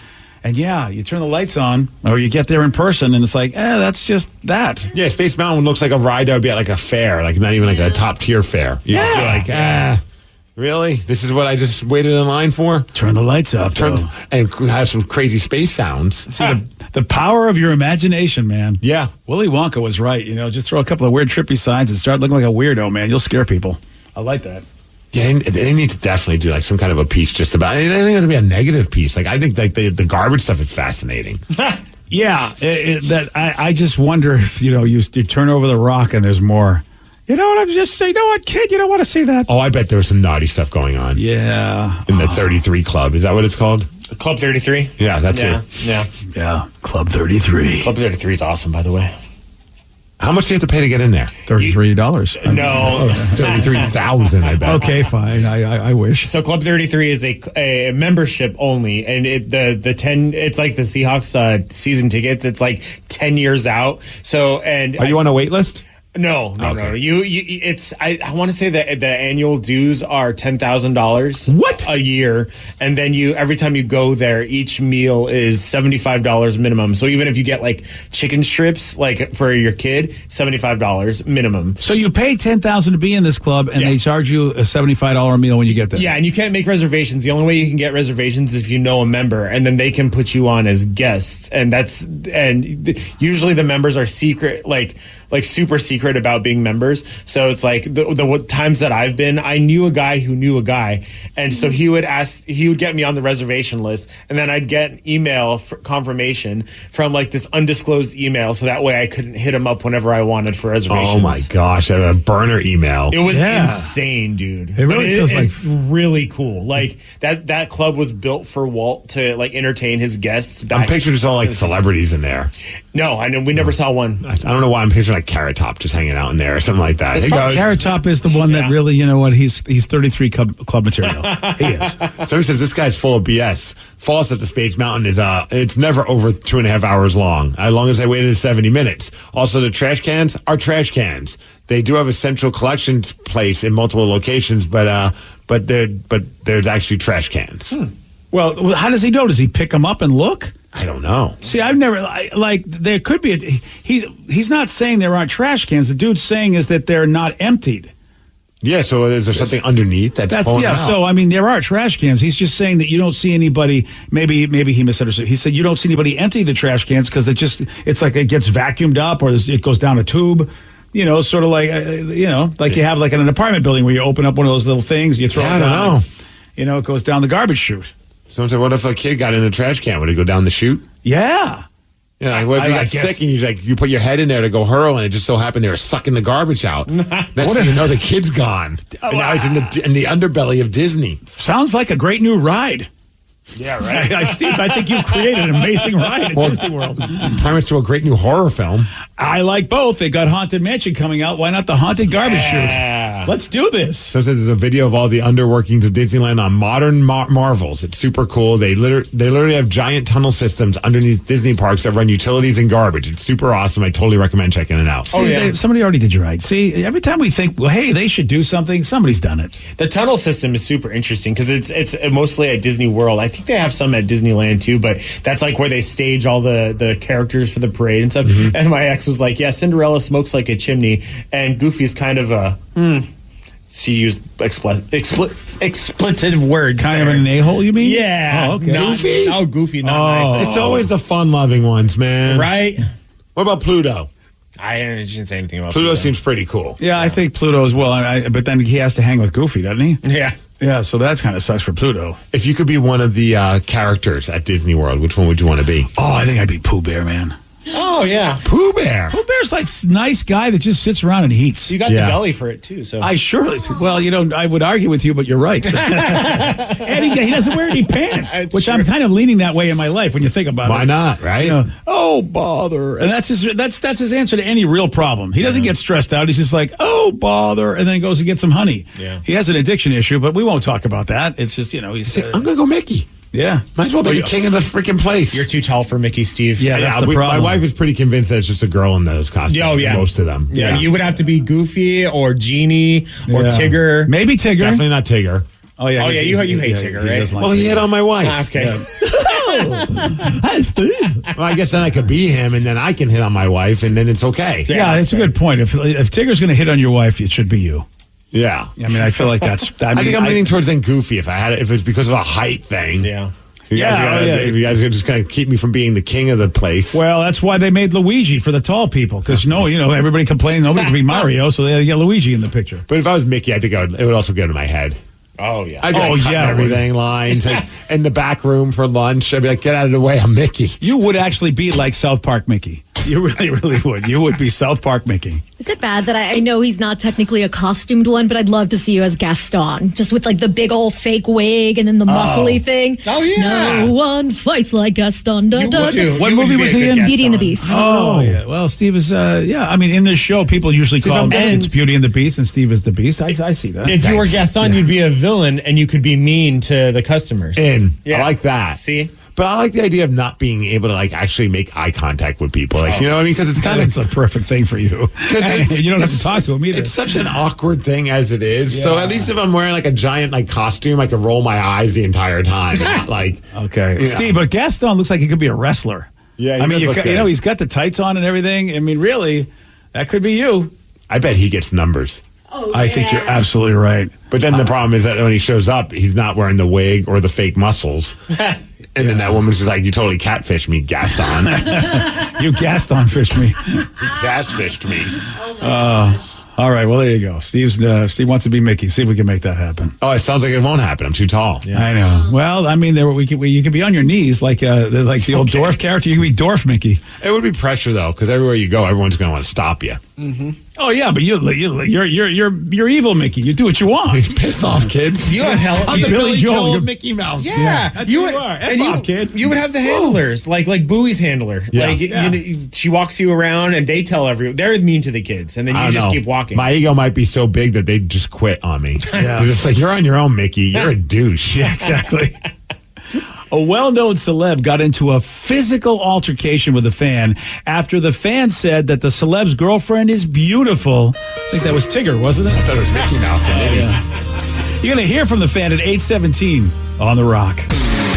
And yeah, you turn the lights on or you get there in person and it's like, that's just that. Yeah, Space Mountain looks like a ride that would be at like a fair, like not even like a top tier fair. You're like, really? This is what I just waited in line for? Turn the lights off, and have some crazy space sounds. See, the power of your imagination, man. Yeah. Willy Wonka was right. Just throw a couple of weird, trippy signs and start looking like a weirdo, man. You'll scare people. I like that. Yeah, they need to definitely do like some kind of a piece just about. I think it's be a negative piece. Like I think like the garbage stuff is fascinating. Yeah, I just wonder if you turn over the rock and there's more. You know what I'm just saying? You know what, kid? You don't want to see that. Oh, I bet there was some naughty stuff going on. Yeah, in the 33 Club. Is that what it's called? Club 33. Yeah, that's it. Yeah. Club 33. Club 33 is awesome, by the way. How much do you have to pay to get in there? $33. No. 33,000, I bet. Okay, fine. I wish. So Club 33 is a membership only, and it's like the Seahawks season tickets. It's like 10 years out. So are you on a wait list? No. It's I want to say that the annual dues are $10,000. What? A year, and then every time you go there, each meal is $75 minimum. So even if you get like chicken strips, like for your kid, $75 minimum. So you pay $10,000 to be in this club, and they charge you a $75 meal when you get there. Yeah, and you can't make reservations. The only way you can get reservations is if you know a member, and then they can put you on as guests. And usually the members are secret, like super secret about being members. So it's like the times that I've been, I knew a guy who knew a guy. And so he would get me on the reservation list, and then I'd get an email confirmation from like this undisclosed email. So that way I couldn't hit him up whenever I wanted for reservations. Oh my gosh, I have a burner email. It was insane, dude. It really feels like it's really cool. Like that club was built for Walt to like entertain his guests. I'm picturing just all like celebrities in there. No, I know we never saw one. I don't know why I'm picturing like Carrot Top just hanging out in there or something like that. Carrot Top is the one that really, you know what, he's 33 club material. He is. Somebody says this guy's full of BS. False at the Space Mountain is it's never over 2.5 hours long. As long as I waited 70 minutes. Also, the trash cans are trash cans. They do have a central collections place in multiple locations, but there's actually trash cans. Well, how does he know? Does he pick them up and look? I don't know. See, I've never there could be he's not saying there aren't trash cans. The dude's saying is that they're not emptied. Yeah, so is there something underneath that's pulling out? So I mean, there are trash cans. He's just saying that you don't see anybody. Maybe he misunderstood. He said you don't see anybody empty the trash cans because it's like it gets vacuumed up or it goes down a tube. Sort of like you have like in an apartment building where you open up one of those little things, you throw it down. I don't know. It goes down the garbage chute. Someone said, what if a kid got in the trash can? Would it go down the chute? Yeah. Yeah, what if you got sick and you put your head in there to go hurl and it just so happened they were sucking the garbage out? Next thing you know, the kid's gone. And now he's in the underbelly of Disney. Sounds like a great new ride. Yeah, right. Steve, I think you've created an amazing ride at Disney World. Premise to a great new horror film. I like both. They got Haunted Mansion coming out. Why not the Haunted Garbage Chute? Let's do this. So there's a video of all the underworkings of Disneyland on modern marvels. It's super cool. They literally have giant tunnel systems underneath Disney parks that run utilities and garbage. It's super awesome. I totally recommend checking it out. Somebody already did your ride. See, every time we think, well, hey, they should do something, somebody's done it. The tunnel system is super interesting because it's mostly at Disney World. I think they have some at Disneyland too, but that's like where they stage all the characters for the parade and stuff. Mm-hmm. And my ex was like, yeah, Cinderella smokes like a chimney, and Goofy's kind of a she used expletive words. Kind of an a-hole, you mean? Yeah. Oh, okay. Goofy? Oh, Goofy, not nice. It's always the fun-loving ones, man. Right? What about Pluto? I didn't say anything about Pluto. Seems pretty cool. Yeah, I think Pluto as well. But then he has to hang with Goofy, doesn't he? Yeah. Yeah, so that's kind of sucks for Pluto. If you could be one of the characters at Disney World, which one would you want to be? Oh, I think I'd be Pooh Bear, man. Oh, yeah. Pooh Bear. Pooh Bear's like nice guy that just sits around and eats. You got the belly for it, too. So I surely... Well, I would argue with you, but you're right. And he doesn't wear any pants, which I'm kind of leaning that way in my life when you think about it. Why not, right? Oh, bother. And that's his answer to any real problem. He doesn't get stressed out. He's just like, oh, bother, and then goes and gets some honey. Yeah. He has an addiction issue, but we won't talk about that. It's just, he's... I'm going to go Mickey. Yeah. Might as well be the king of the freaking place. You're too tall for Mickey, Steve. Yeah, that's the problem. My wife is pretty convinced that it's just a girl in those costumes. Oh, yeah. Most of them. Yeah, you would have to be Goofy or Genie or Tigger. Maybe Tigger. Definitely not Tigger. Oh, yeah. You hate Tigger, right? Well, he hit on my wife. Okay. Hi, Steve. Well, I guess then I could be him, and then I can hit on my wife, and then it's okay. Yeah, it's a good point. If Tigger's going to hit on your wife, it should be you. Yeah. I mean, I feel like that's... I think I'm leaning towards then Goofy if it's because of a height thing. Yeah. If you guys are just going to keep me from being the king of the place. Well, that's why they made Luigi for the tall people. Because, everybody complained nobody can be Mario, so they had to get Luigi in the picture. But if I was Mickey, I think it would also go to my head. Oh, yeah. I'd be cutting everything, lines, in the back room for lunch. I'd be like, get out of the way, I'm Mickey. You would actually be like South Park Mickey. You really, really would. You would be South Park Mickey. Is it bad that I know he's not technically a costumed one, but I'd love to see you as Gaston, just with like the big old fake wig and then the muscly thing. Oh, yeah. No one fights like Gaston. What movie was he in? Beauty and the Beast. Oh, yeah. Well, Steve is, I mean, in this show, people usually call him it's Beauty and the Beast, and Steve is the Beast. I see that. If you were Gaston, you'd be a villain, and you could be mean to the customers. I like that. See? But I like the idea of not being able to actually make eye contact with people. You know what I mean? Because it's kind of a perfect thing for you. You don't have to talk to them either. It's such an awkward thing as it is. Yeah. So at least if I'm wearing a giant costume, I can roll my eyes the entire time. Not okay, Steve. But Gaston looks like he could be a wrestler. Yeah, I mean, he's got the tights on and everything. I mean, really, that could be you. I bet he gets numbers. I think you're absolutely right. But then the problem is that when he shows up, he's not wearing the wig or the fake muscles. And then that woman's just like, you totally catfished me, Gaston. You Gaston fished me. You gas-fished me. All right, well, there you go. Steve wants to be Mickey. See if we can make that happen. Oh, it sounds like it won't happen. I'm too tall. Yeah. I know. Well, I mean, you could be on your knees like the old Dorf character. You could be Dorf Mickey. It would be pressure, though, because everywhere you go, everyone's going to want to stop you. Mm-hmm. Oh yeah, but you're evil, Mickey. You do what you want. Piss off, kids. You have I'm the Billy Joel. You're Mickey Mouse. Yeah, that's who you are. F off, kid. You would have the handlers, like Bowie's handler. Yeah. She walks you around, and they tell everyone they're mean to the kids, and then you just keep walking. My ego might be so big that they just quit on me. Yeah. They're just like, you're on your own, Mickey. You're a douche. Yeah, exactly. A well-known celeb got into a physical altercation with a fan after the fan said that the celeb's girlfriend is beautiful. I think that was Tigger, wasn't it? I thought it was Mickey Mouse. You're going to hear from the fan at 8:17 on The Rock.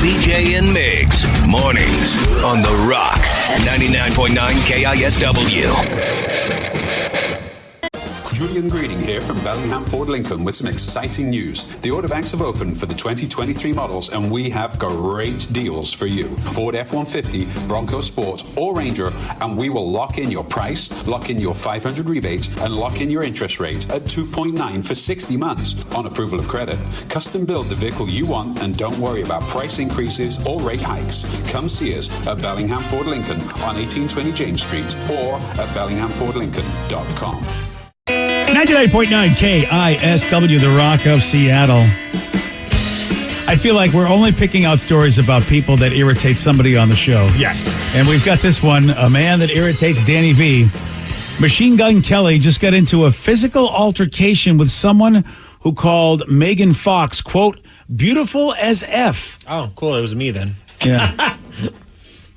BJ and Migs, mornings on The Rock, 99.9 KISW. Julian Greeding here from Bellingham Ford Lincoln with some exciting news. The order banks have opened for the 2023 models, and we have great deals for you. Ford F-150, Bronco Sport, or Ranger, and we will lock in your price, lock in your 500 rebate, and lock in your interest rate at 2.9 for 60 months on approval of credit. Custom build the vehicle you want, and don't worry about price increases or rate hikes. Come see us at Bellingham Ford Lincoln on 1820 James Street or at bellinghamfordlincoln.com. 99.9 KISW, The Rock of Seattle. I feel like we're only picking out stories about people that irritate somebody on the show. Yes. And we've got this one, a man that irritates Danny V. Machine Gun Kelly just got into a physical altercation with someone who called Megan Fox, quote, beautiful as F. Oh, cool. It was me then. Yeah.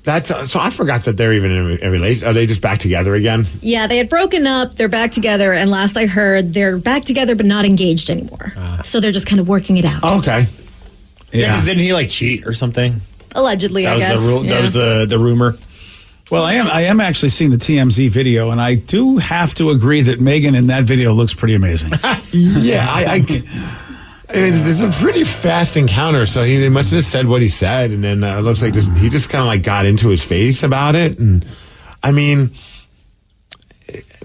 So I forgot that they're even in a relationship. Are they just back together again? Yeah, they had broken up. They're back together. And last I heard, they're back together but not engaged anymore. So they're just kind of working it out. Oh, okay. Yeah, 'cause didn't he cheat or something? Allegedly, I guess. That was the rumor. Well, I am actually seeing the TMZ video, and I do have to agree that Megan in that video looks pretty amazing. Yeah, it's a pretty fast encounter, so he must have just said what he said, and then it looks like he just kind of got into his face about it. And I mean,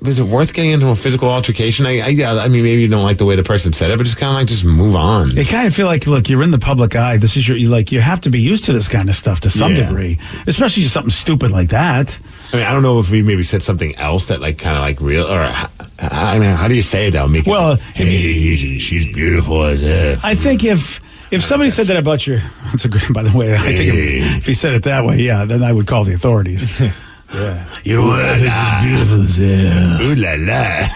was it worth getting into a physical altercation? I mean, maybe you don't like the way the person said it, but just kind of just move on. I kind of feel like, look, you're in the public eye. This is you have to be used to this kind of stuff to some degree, especially something stupid like that. I mean, I don't know if we maybe said something else that real, or I mean, how do you say it? Hey, she's beautiful as F. I think if somebody said that about you, that's a great, by the way, I think if he said it that way, then I would call the authorities. Yeah. Your wife is as beautiful as F. Ooh la la.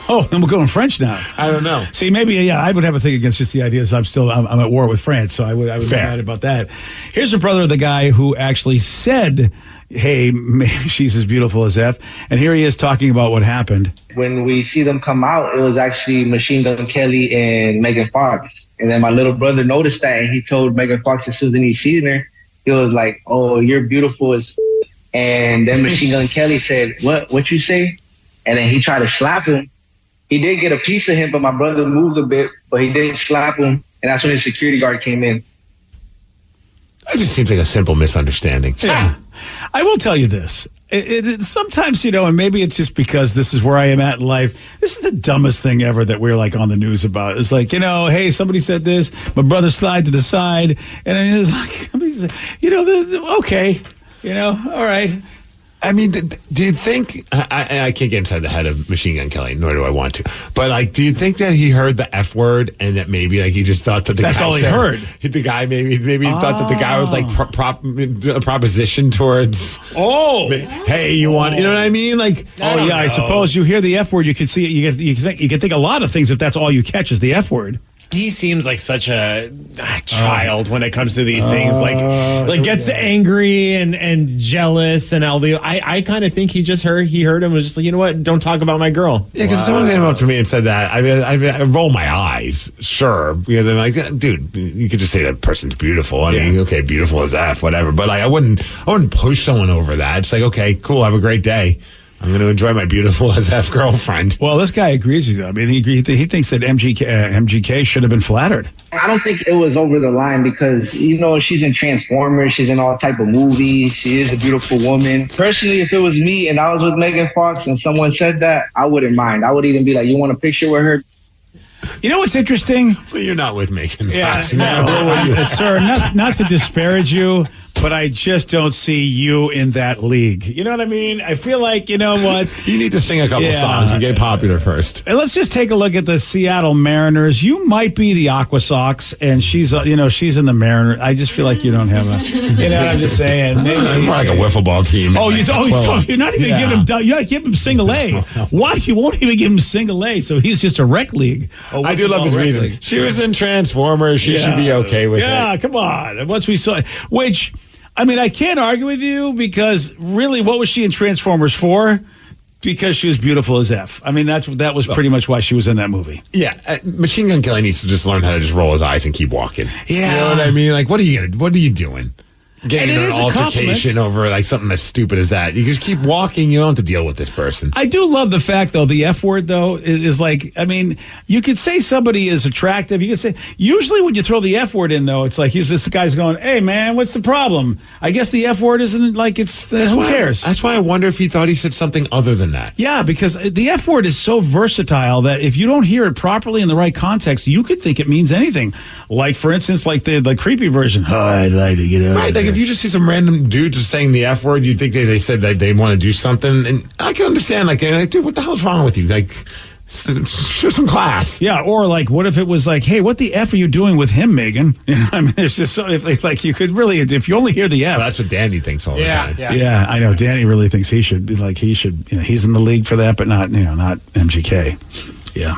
Oh, and we're going French now. I don't know. See, maybe, I would have a thing against just the idea is I'm at war with France, so I would be Fair. mad about that. Here's a brother of the guy who actually said, hey, maybe she's as beautiful as F. And here he is talking about what happened. When we see them come out, it was actually Machine Gun Kelly and Megan Fox. And then my little brother noticed that, and he told Megan Fox as soon as he seen her, he was like, oh, you're beautiful as f-. And then Machine Gun Kelly said, what you say? And then he tried to slap him. He did get a piece of him, but my brother moved a bit, but he didn't slap him. And that's when his security guard came in. That just seems like a simple misunderstanding. Yeah. I will tell you this. Sometimes, and maybe it's just because this is where I am at in life. This is the dumbest thing ever that we're like on the news about. It's like, hey, somebody said this. My brother slid to the side. And it was like, okay, all right. I mean, do you think, I can't get inside the head of Machine Gun Kelly, nor do I want to, but do you think that he heard the F word and that maybe he just thought that that's all he heard? The guy maybe thought that the guy was like a proposition towards, hey, you want, you know what I mean? I suppose you hear the F word, you can see it, you can think a lot of things if that's all you catch is the F word. He seems like such a child when it comes to these things. Like gets angry and jealous and all the. I kind of think he heard him and was just like, you know what? Don't talk about my girl. Yeah, because someone came up to me and said that. I roll my eyes, sure. Because I'm like, dude, you could just say that person's beautiful. I mean, okay, beautiful as F, whatever. But I wouldn't push someone over that. It's like, okay, cool, have a great day. I'm going to enjoy my beautiful as F girlfriend. Well, this guy agrees with you. I mean, he thinks that MGK should have been flattered. I don't think it was over the line because, she's in Transformers. She's in all type of movies. She is a beautiful woman. Personally, if it was me and I was with Megan Fox and someone said that, I wouldn't mind. I would even be like, you want a picture with her? You know what's interesting? Well, you're not with Megan Fox. Sir, not to disparage you, but I just don't see you in that league. You know what I mean? I feel like, you know what? You need to sing a couple songs and get popular first. And let's just take a look at the Seattle Mariners. You might be the Aqua Sox, and she's she's in the Mariners. I just feel like you don't have a, you know what I'm just saying? Maybe, more like a wiffle ball team. You're not even giving him single A. Why? You won't even give him single A, so he's just a rec league. I do love his reason. League. She was in Transformers. She should be okay with it. Yeah, come on. Once we saw, which, I mean, I can't argue with you because really, what was she in Transformers for? Because she was beautiful as F. I mean, that was pretty much why she was in that movie. Yeah, Machine Gun Kelly needs to just learn how to just roll his eyes and keep walking. Yeah, you know what I mean? Like, what are you doing? Getting an altercation over like something as stupid as that. You just keep walking. You don't have to deal with this person. I do love the fact, though, the F word, though, is like, I mean, you could say somebody is attractive. You could say, usually when you throw the F word in, though, it's like this guy's going, hey, man, what's the problem? I guess the F word isn't like who cares? That's why I wonder if he thought he said something other than that. Yeah, because the F word is so versatile that if you don't hear it properly in the right context, you could think it means anything. Like, for instance, like the creepy version. Oh, I'd like to get out. Right, like if you just see some random dude just saying the F word, you'd think they said that they want to do something. And I can understand, like, dude, what the hell's wrong with you? Like, show some class. Yeah, or like, what if it was like, hey, what the F are you doing with him, Megan? You know, I mean, there's just so, if you could really, if you only hear the F. Well, that's what Danny thinks all the time. Yeah, I know. Danny really thinks he should be like, he's in the league for that, but not MGK. Yeah.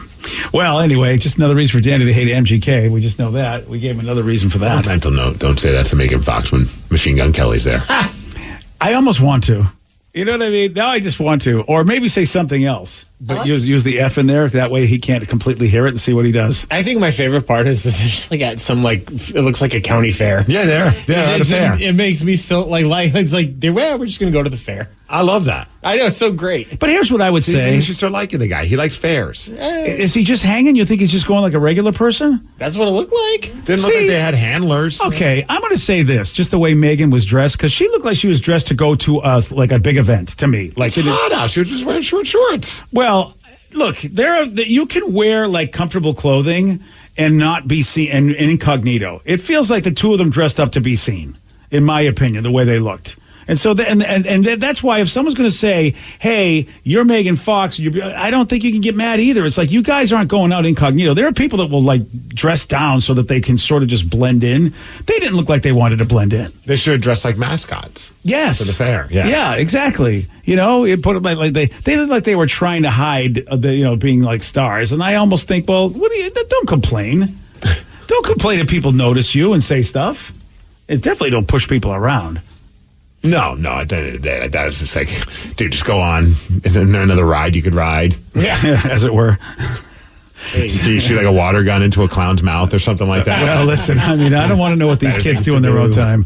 Well, anyway, just another reason for Danny to hate MGK. We just know that. We gave him another reason for that. Mental note, don't say that to Megan Fox when Machine Gun Kelly's there. I almost want to. You know what I mean? Now I just want to. Or maybe say something else. But use the F in there. That way he can't completely hear it and see what he does. I think my favorite part is that they're just like at some it looks like a county fair. Yeah, there. Yeah, at a fair. It makes me so like it's like we're just going to go to the fair. I love that. I know, it's so great. But here's what I would say. You should start liking the guy. He likes fairs. Is he just hanging? You think he's just going like a regular person? That's what it looked like. Didn't look like they had handlers. Okay, I'm going to say this, just the way Megan was dressed, because she looked like she was dressed to go to like a big event to me. Like it's hot out. She was just wearing short shorts. Well, look, you can wear like comfortable clothing and not be seen and incognito. It feels like the two of them dressed up to be seen, in my opinion, the way they looked. And so, that's why if someone's going to say, "Hey, you're Megan Fox," I don't think you can get mad either. It's like you guys aren't going out incognito. There are people that will like dress down so that they can sort of just blend in. They didn't look like they wanted to blend in. They should have dressed like mascots. Yes, for the fair. Yes. Yeah, exactly. It put it like they looked like they were trying to hide being like stars. And I almost think, well, don't complain. Don't complain if people notice you and say stuff. It definitely don't push people around. No. At the end of the day, that was just like, dude, just go on. Isn't there another ride you could ride? Yeah, as it were. Do you shoot like a water gun into a clown's mouth or something like that? Well, listen, I don't want to know what these kids do in their own time.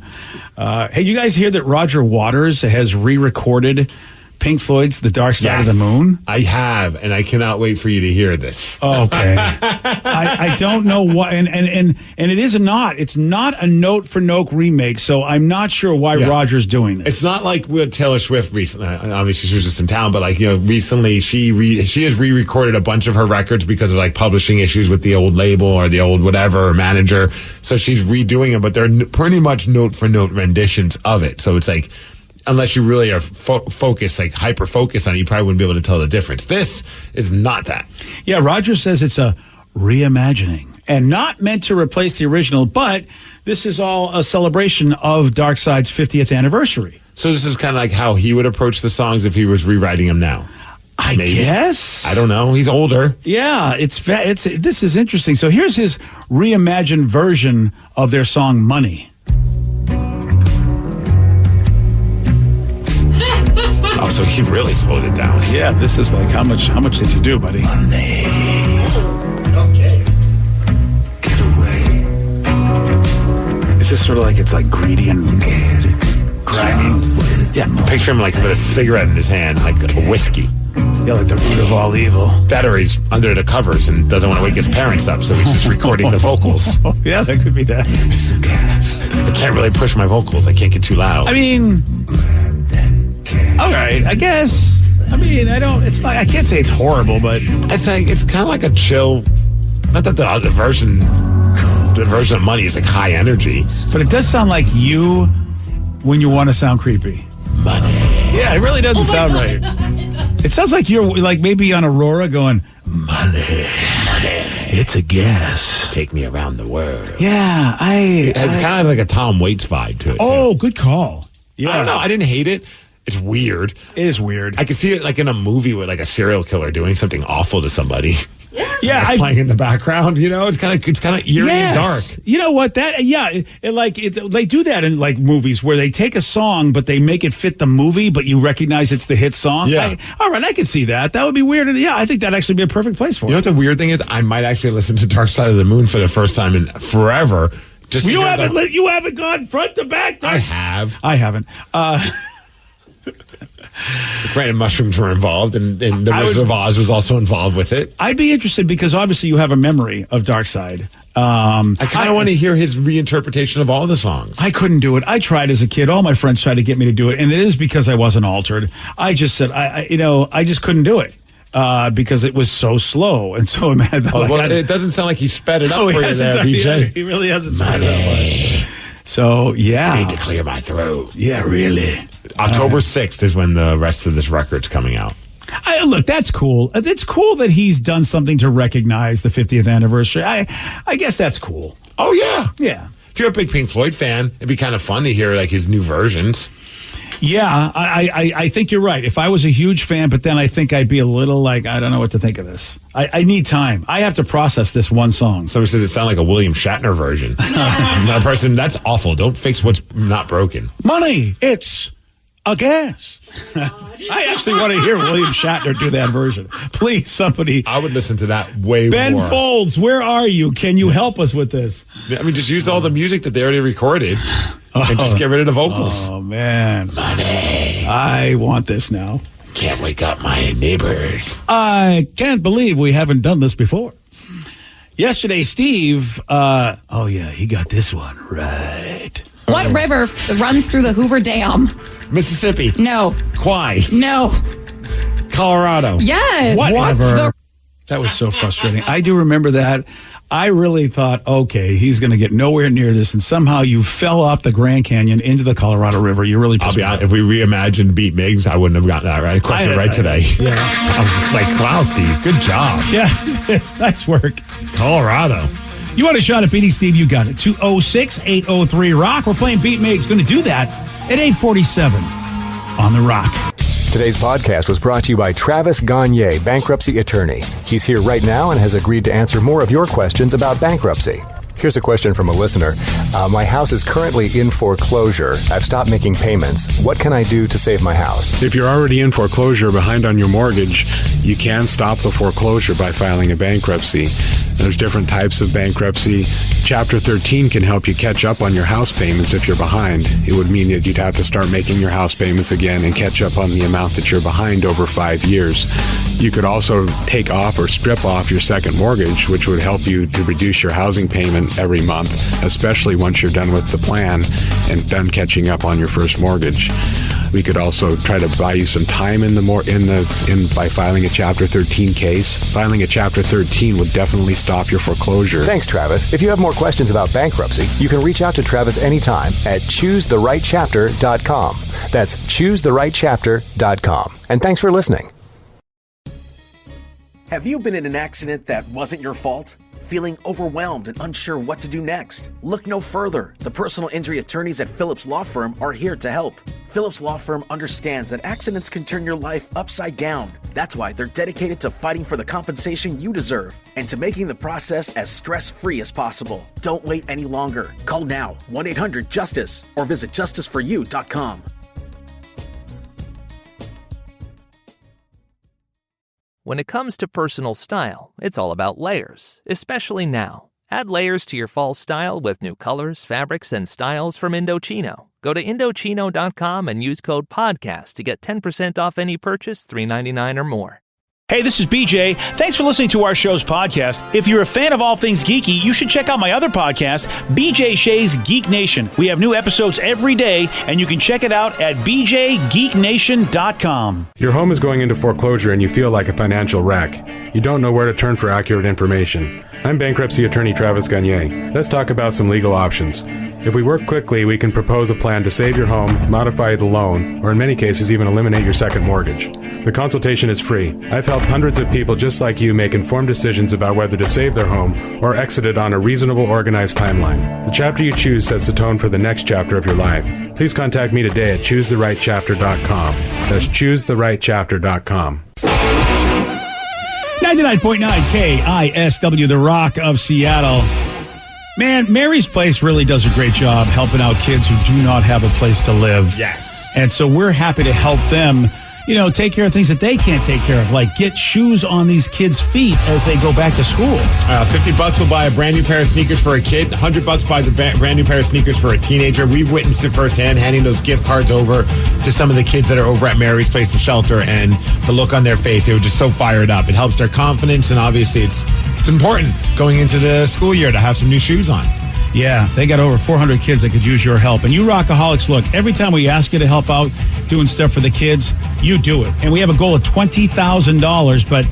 Hey, you guys hear that Roger Waters has re-recorded Pink Floyd's The Dark Side of the Moon? I have, and I cannot wait for you to hear this. Oh, okay. I don't know what, and it is not. It's not a note for note remake, so I'm not sure why Roger's doing this. It's not like with Taylor Swift recently. Obviously, she was just in town, but recently she has re-recorded a bunch of her records because of like publishing issues with the old label or the old whatever or manager. So she's redoing them, but they're pretty much note for note renditions of it. So it's like, unless you really are focused, like hyper focused on it, you probably wouldn't be able to tell the difference. This is not that. Yeah, Roger says it's a reimagining and not meant to replace the original, but this is all a celebration of Dark Side's 50th anniversary. So this is kind of like how he would approach the songs if he was rewriting them now. I guess. I don't know. He's older. Yeah, this is interesting. So here's his reimagined version of their song Money. Oh, so he really slowed it down. Yeah, this is like how much did you do, buddy? Money. Okay. Get away. Is this sort of like it's like greedy and grimy? Yeah, picture him like with a cigarette in his hand, like a whiskey. Yeah, like the root of all evil. That or he's under the covers and doesn't want to wake his parents up, so he's just recording the vocals. Yeah, that could be that. I can't really push my vocals. I can't get too loud. I mean, all right, I guess. I mean, it's like, I can't say it's horrible, but it's kind of like a chill. Not that the version of Money is like high energy, but it does sound like you when you want to sound creepy. Money. Yeah, it really doesn't sound right. It sounds like you're like maybe on Aurora going, money. It's a guess. Take me around the world. Yeah, it's kind of like a Tom Waits vibe to it. Oh, good call. Yeah, I don't know. I didn't hate it. It's weird. It is weird. I could see it like in a movie with like a serial killer doing something awful to somebody. Yeah, it's playing in the background. It's kind of eerie and dark. You know what? They do that in like movies where they take a song but they make it fit the movie, but you recognize it's the hit song. Yeah. All right, I can see that. That would be weird. Yeah, I think that'd actually be a perfect place for it. You know what the weird thing is? I might actually listen to Dark Side of the Moon for the first time in forever. You haven't gone front to back. I have. I haven't. Granted, mushrooms were involved, and the Wizard of Oz was also involved with it. I'd be interested because obviously you have a memory of Dark Side. I kind of want to hear his reinterpretation of all the songs. I couldn't do it. I tried as a kid. All my friends tried to get me to do it, and it is because I wasn't altered. I just said, I just couldn't do it. Because it was so slow and so mad. It doesn't sound like he sped it up for you there, BJ. He really hasn't sped it up. So, yeah. I need to clear my throat. Yeah, really. October 6th is when the rest of this record's coming out. Look, that's cool. It's cool that he's done something to recognize the 50th anniversary. I guess that's cool. Oh, yeah. Yeah. If you're a big Pink Floyd fan, it'd be kind of fun to hear like his new versions. Yeah, I think you're right. If I was a huge fan, but then I think I'd be a little like, I don't know what to think of this. I need time. I have to process this one song. Somebody says it sounds like a William Shatner version. Another person, that's awful. Don't fix what's not broken. Money, it's a gas. I actually want to hear William Shatner do that version. Please, somebody. I would listen to that way more. Ben Folds, where are you? Can you help us with this? I mean, just use all the music that they already recorded and just get rid of the vocals. Oh, man. Money. I want this now. Can't wake up my neighbors. I can't believe we haven't done this before. Yesterday, Steve, he got this one right. What river runs through the Hoover Dam? Mississippi. No. Kwai. No. Colorado. Yes. Whatever. That was so frustrating. I do remember that. I really thought, okay, he's going to get nowhere near this, and somehow you fell off the Grand Canyon into the Colorado River. You really pissed me off. If we reimagined Beat Migs, I wouldn't have gotten that right. Question right today. Yeah. I was just like, wow, Steve, good job. Yeah, it's nice work. Colorado. You want a shot at beating Steve? You got it. 206-803-ROCK. We're playing Beat Migs. Going to do that at 8:47 on The Rock. Today's podcast was brought to you by Travis Gagne, bankruptcy attorney. He's here right now and has agreed to answer more of your questions about bankruptcy. Here's a question from a listener. My house is currently in foreclosure. I've stopped making payments. What can I do to save my house? If you're already in foreclosure behind on your mortgage, you can stop the foreclosure by filing a bankruptcy. There's different types of bankruptcy. Chapter 13 can help you catch up on your house payments if you're behind. It would mean that you'd have to start making your house payments again and catch up on the amount that you're behind over 5 years. You could also take off or strip off your second mortgage, which would help you to reduce your housing payment every month, especially once you're done with the plan and done catching up on your first mortgage. We could also try to buy you some time by filing a Chapter 13 case. Filing a Chapter 13 would definitely stop your foreclosure. Thanks, Travis. If you have more questions about bankruptcy, you can reach out to Travis anytime at choosetherightchapter.com. That's choosetherightchapter.com. And thanks for listening. Have you been in an accident that wasn't your fault? Feeling overwhelmed and unsure what to do next? Look no further. The personal injury attorneys at Phillips Law Firm are here to help. Phillips Law Firm understands that accidents can turn your life upside down. That's why they're dedicated to fighting for the compensation you deserve and to making the process as stress-free as possible. Don't wait any longer. Call now, 1-800-JUSTICE, or visit justiceforyou.com. When it comes to personal style, it's all about layers, especially now. Add layers to your fall style with new colors, fabrics, and styles from Indochino. Go to Indochino.com and use code PODCAST to get 10% off any purchase $3.99 or more. Hey, this is BJ. Thanks for listening to our show's podcast. If you're a fan of all things geeky, you should check out my other podcast, BJ Shea's Geek Nation. We have new episodes every day, and you can check it out at bjgeeknation.com. Your home is going into foreclosure and you feel like a financial wreck. You don't know where to turn for accurate information. I'm bankruptcy attorney Travis Gagne. Let's talk about some legal options. If we work quickly, we can propose a plan to save your home, modify the loan, or in many cases even eliminate your second mortgage. The consultation is free. I've helped hundreds of people just like you make informed decisions about whether to save their home or exit it on a reasonable, organized timeline. The chapter you choose sets the tone for the next chapter of your life. Please contact me today at choosetherightchapter.com. That's choosetherightchapter.com. 99.9 KISW, The Rock of Seattle. Man, Mary's Place really does a great job helping out kids who do not have a place to live. Yes. And so we're happy to help them, take care of things that they can't take care of, like get shoes on these kids' feet as they go back to school. $50 will buy a brand new pair of sneakers for a kid. $100 buys a brand new pair of sneakers for a teenager. We've witnessed it firsthand, handing those gift cards over to some of the kids that are over at Mary's Place, the shelter, and the look on their face, they were just so fired up. It helps their confidence, and obviously it's important going into the school year to have some new shoes on. Yeah, they got over 400 kids that could use your help. And you Rockaholics, look, every time we ask you to help out doing stuff for the kids, you do it. And we have a goal of $20,000, but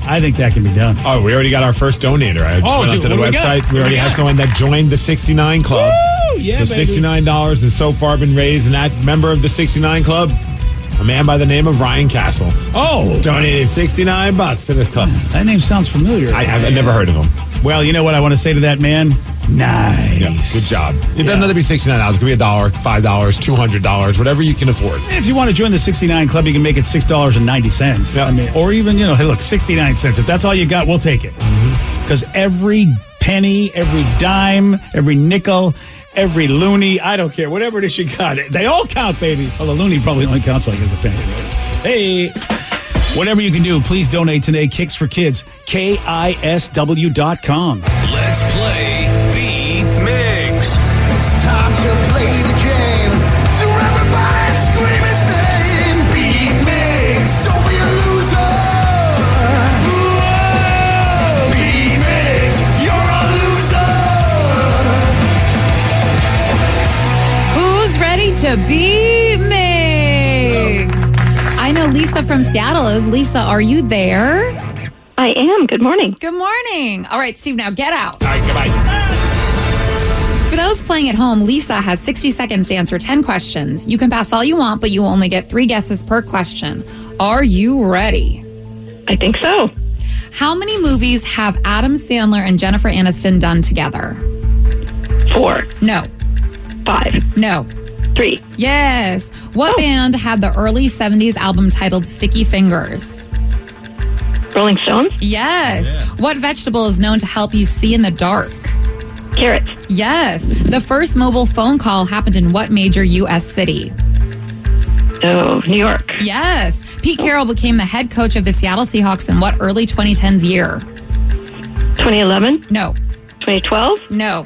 I think that can be done. Oh, we already got our first donator. I just went onto the website. We already have someone that joined the 69 Club. Woo! Yeah, so baby. $69 has so far been raised, and that member of the 69 Club, a man by the name of Ryan Castle. Oh! Donated $69 to the club. That name sounds familiar. I've never heard of him. Well, you know what I want to say to that man? Nice. Yeah, good job. It doesn't have to be $69. It could be $1, $5, $200, whatever you can afford. And if you want to join the 69 Club, you can make it $6.90. Yeah. I mean, or even, hey, look, 69 cents. If that's all you got, we'll take it. Because every penny, every dime, every nickel, every loony, I don't care, whatever it is you got, they all count, baby. Well, the loony probably only counts like as a penny. Hey, whatever you can do, please donate today. Kicks for Kids, KISW.com. Let's play Beat Migs. It's time to play the game. So everybody scream his name. Beat Migs. Don't be a loser. Whoa. Beat Migs. You're a loser. Who's ready to be Migs? I know Lisa from Seattle is. Lisa, are you there? I I am. Good morning. Good morning. All right, Steve, now get out. All right, goodbye. For those playing at home, Lisa has 60 seconds to answer 10 questions. You can pass all you want, but you only get 3 guesses per question. Are you ready? I think so. How many movies have Adam Sandler and Jennifer Aniston done together? 4. No. 5. No. 3. Yes. What band had the early 70s album titled Sticky Fingers? Rolling Stones? Yes. Yeah. What vegetable is known to help you see in the dark? Carrots. Yes. The first mobile phone call happened in what major U.S. city? Oh, New York. Yes. Pete Carroll became the head coach of the Seattle Seahawks in what early 2010s year? 2011? No. 2012? No.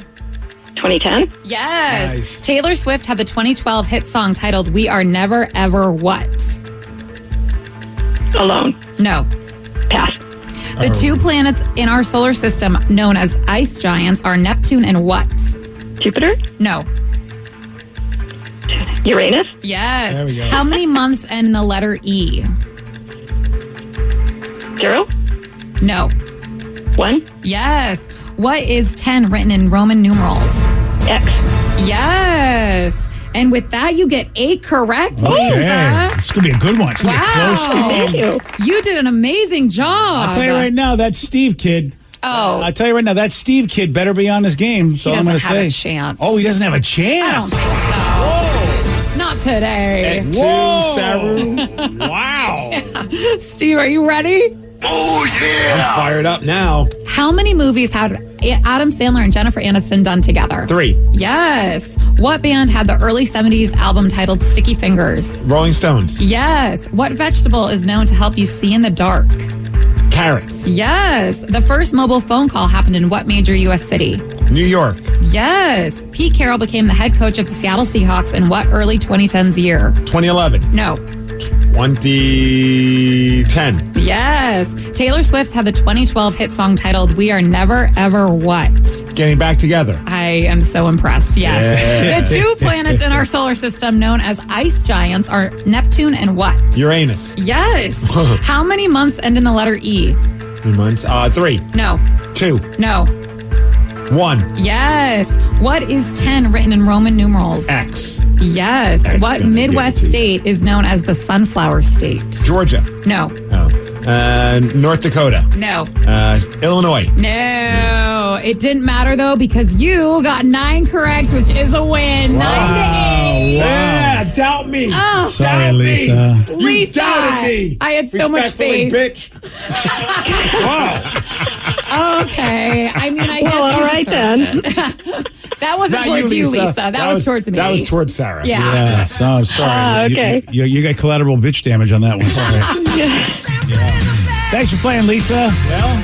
2010? Yes. Nice. Taylor Swift had the 2012 hit song titled We Are Never Ever What? Alone. No. Pass. The 2 planets in our solar system known as ice giants are Neptune and what? Jupiter? No. Uranus? Yes. There we go. How many months end in the letter E? 0? No. 1? Yes. What is 10 written in Roman numerals? X. Yes. And with that, you get 8 correct, Okay. Lisa. It's going to be a good one. It's going to be a close Wow. game. You did an amazing job. I'll tell you right now, that Steve kid. Oh. I'll tell you right now, that Steve kid better be on his game. That's all I'm going to doesn't have say. a chance. Oh, he doesn't have a I don't chance. think so. Not today. At 2, Saru. Wow. Steve, are you ready? I'm fired up now. How many movies have Adam Sandler and Jennifer Aniston done together? 3. Yes. What band had the early 70s album titled Sticky Fingers? Rolling Stones. Yes. What vegetable is known to help you see in the dark? Carrots. Yes. The first mobile phone call happened in what major U.S. city? New York. Yes. Pete Carroll became the head coach of the Seattle Seahawks in what early 2010s year? 2011. No. 2010. Yes. Taylor Swift had the 2012 hit song titled We Are Never Ever What? Getting back together. I am so impressed. Yes. Yeah. The 2 planets in our solar system known as ice giants are Neptune and what? Uranus. Yes. How many months end in the letter E? 3 months. 3. No. 2. No. 1. Yes. What is 10 written in Roman numerals? X. Yes. X What gonna Midwest give it to state is known as the sunflower state? Georgia. No. Oh. North Dakota. No. Illinois. No. It didn't matter though because you got 9 correct, which is a win. 9 to 8. Yeah, doubt me. Oh, Sorry, doubt Lisa. Me. Lisa. You doubted me. I had so much Respectfully, faith. bitch. Wow. Okay. I mean, I guess Well, you all right deserved it. That wasn't Not towards you, Lisa. That was towards me. That was towards Sarah. Yeah. Yes, I'm sorry. okay. You got collateral bitch damage on that one. Sorry. Thanks for playing, Lisa. Well,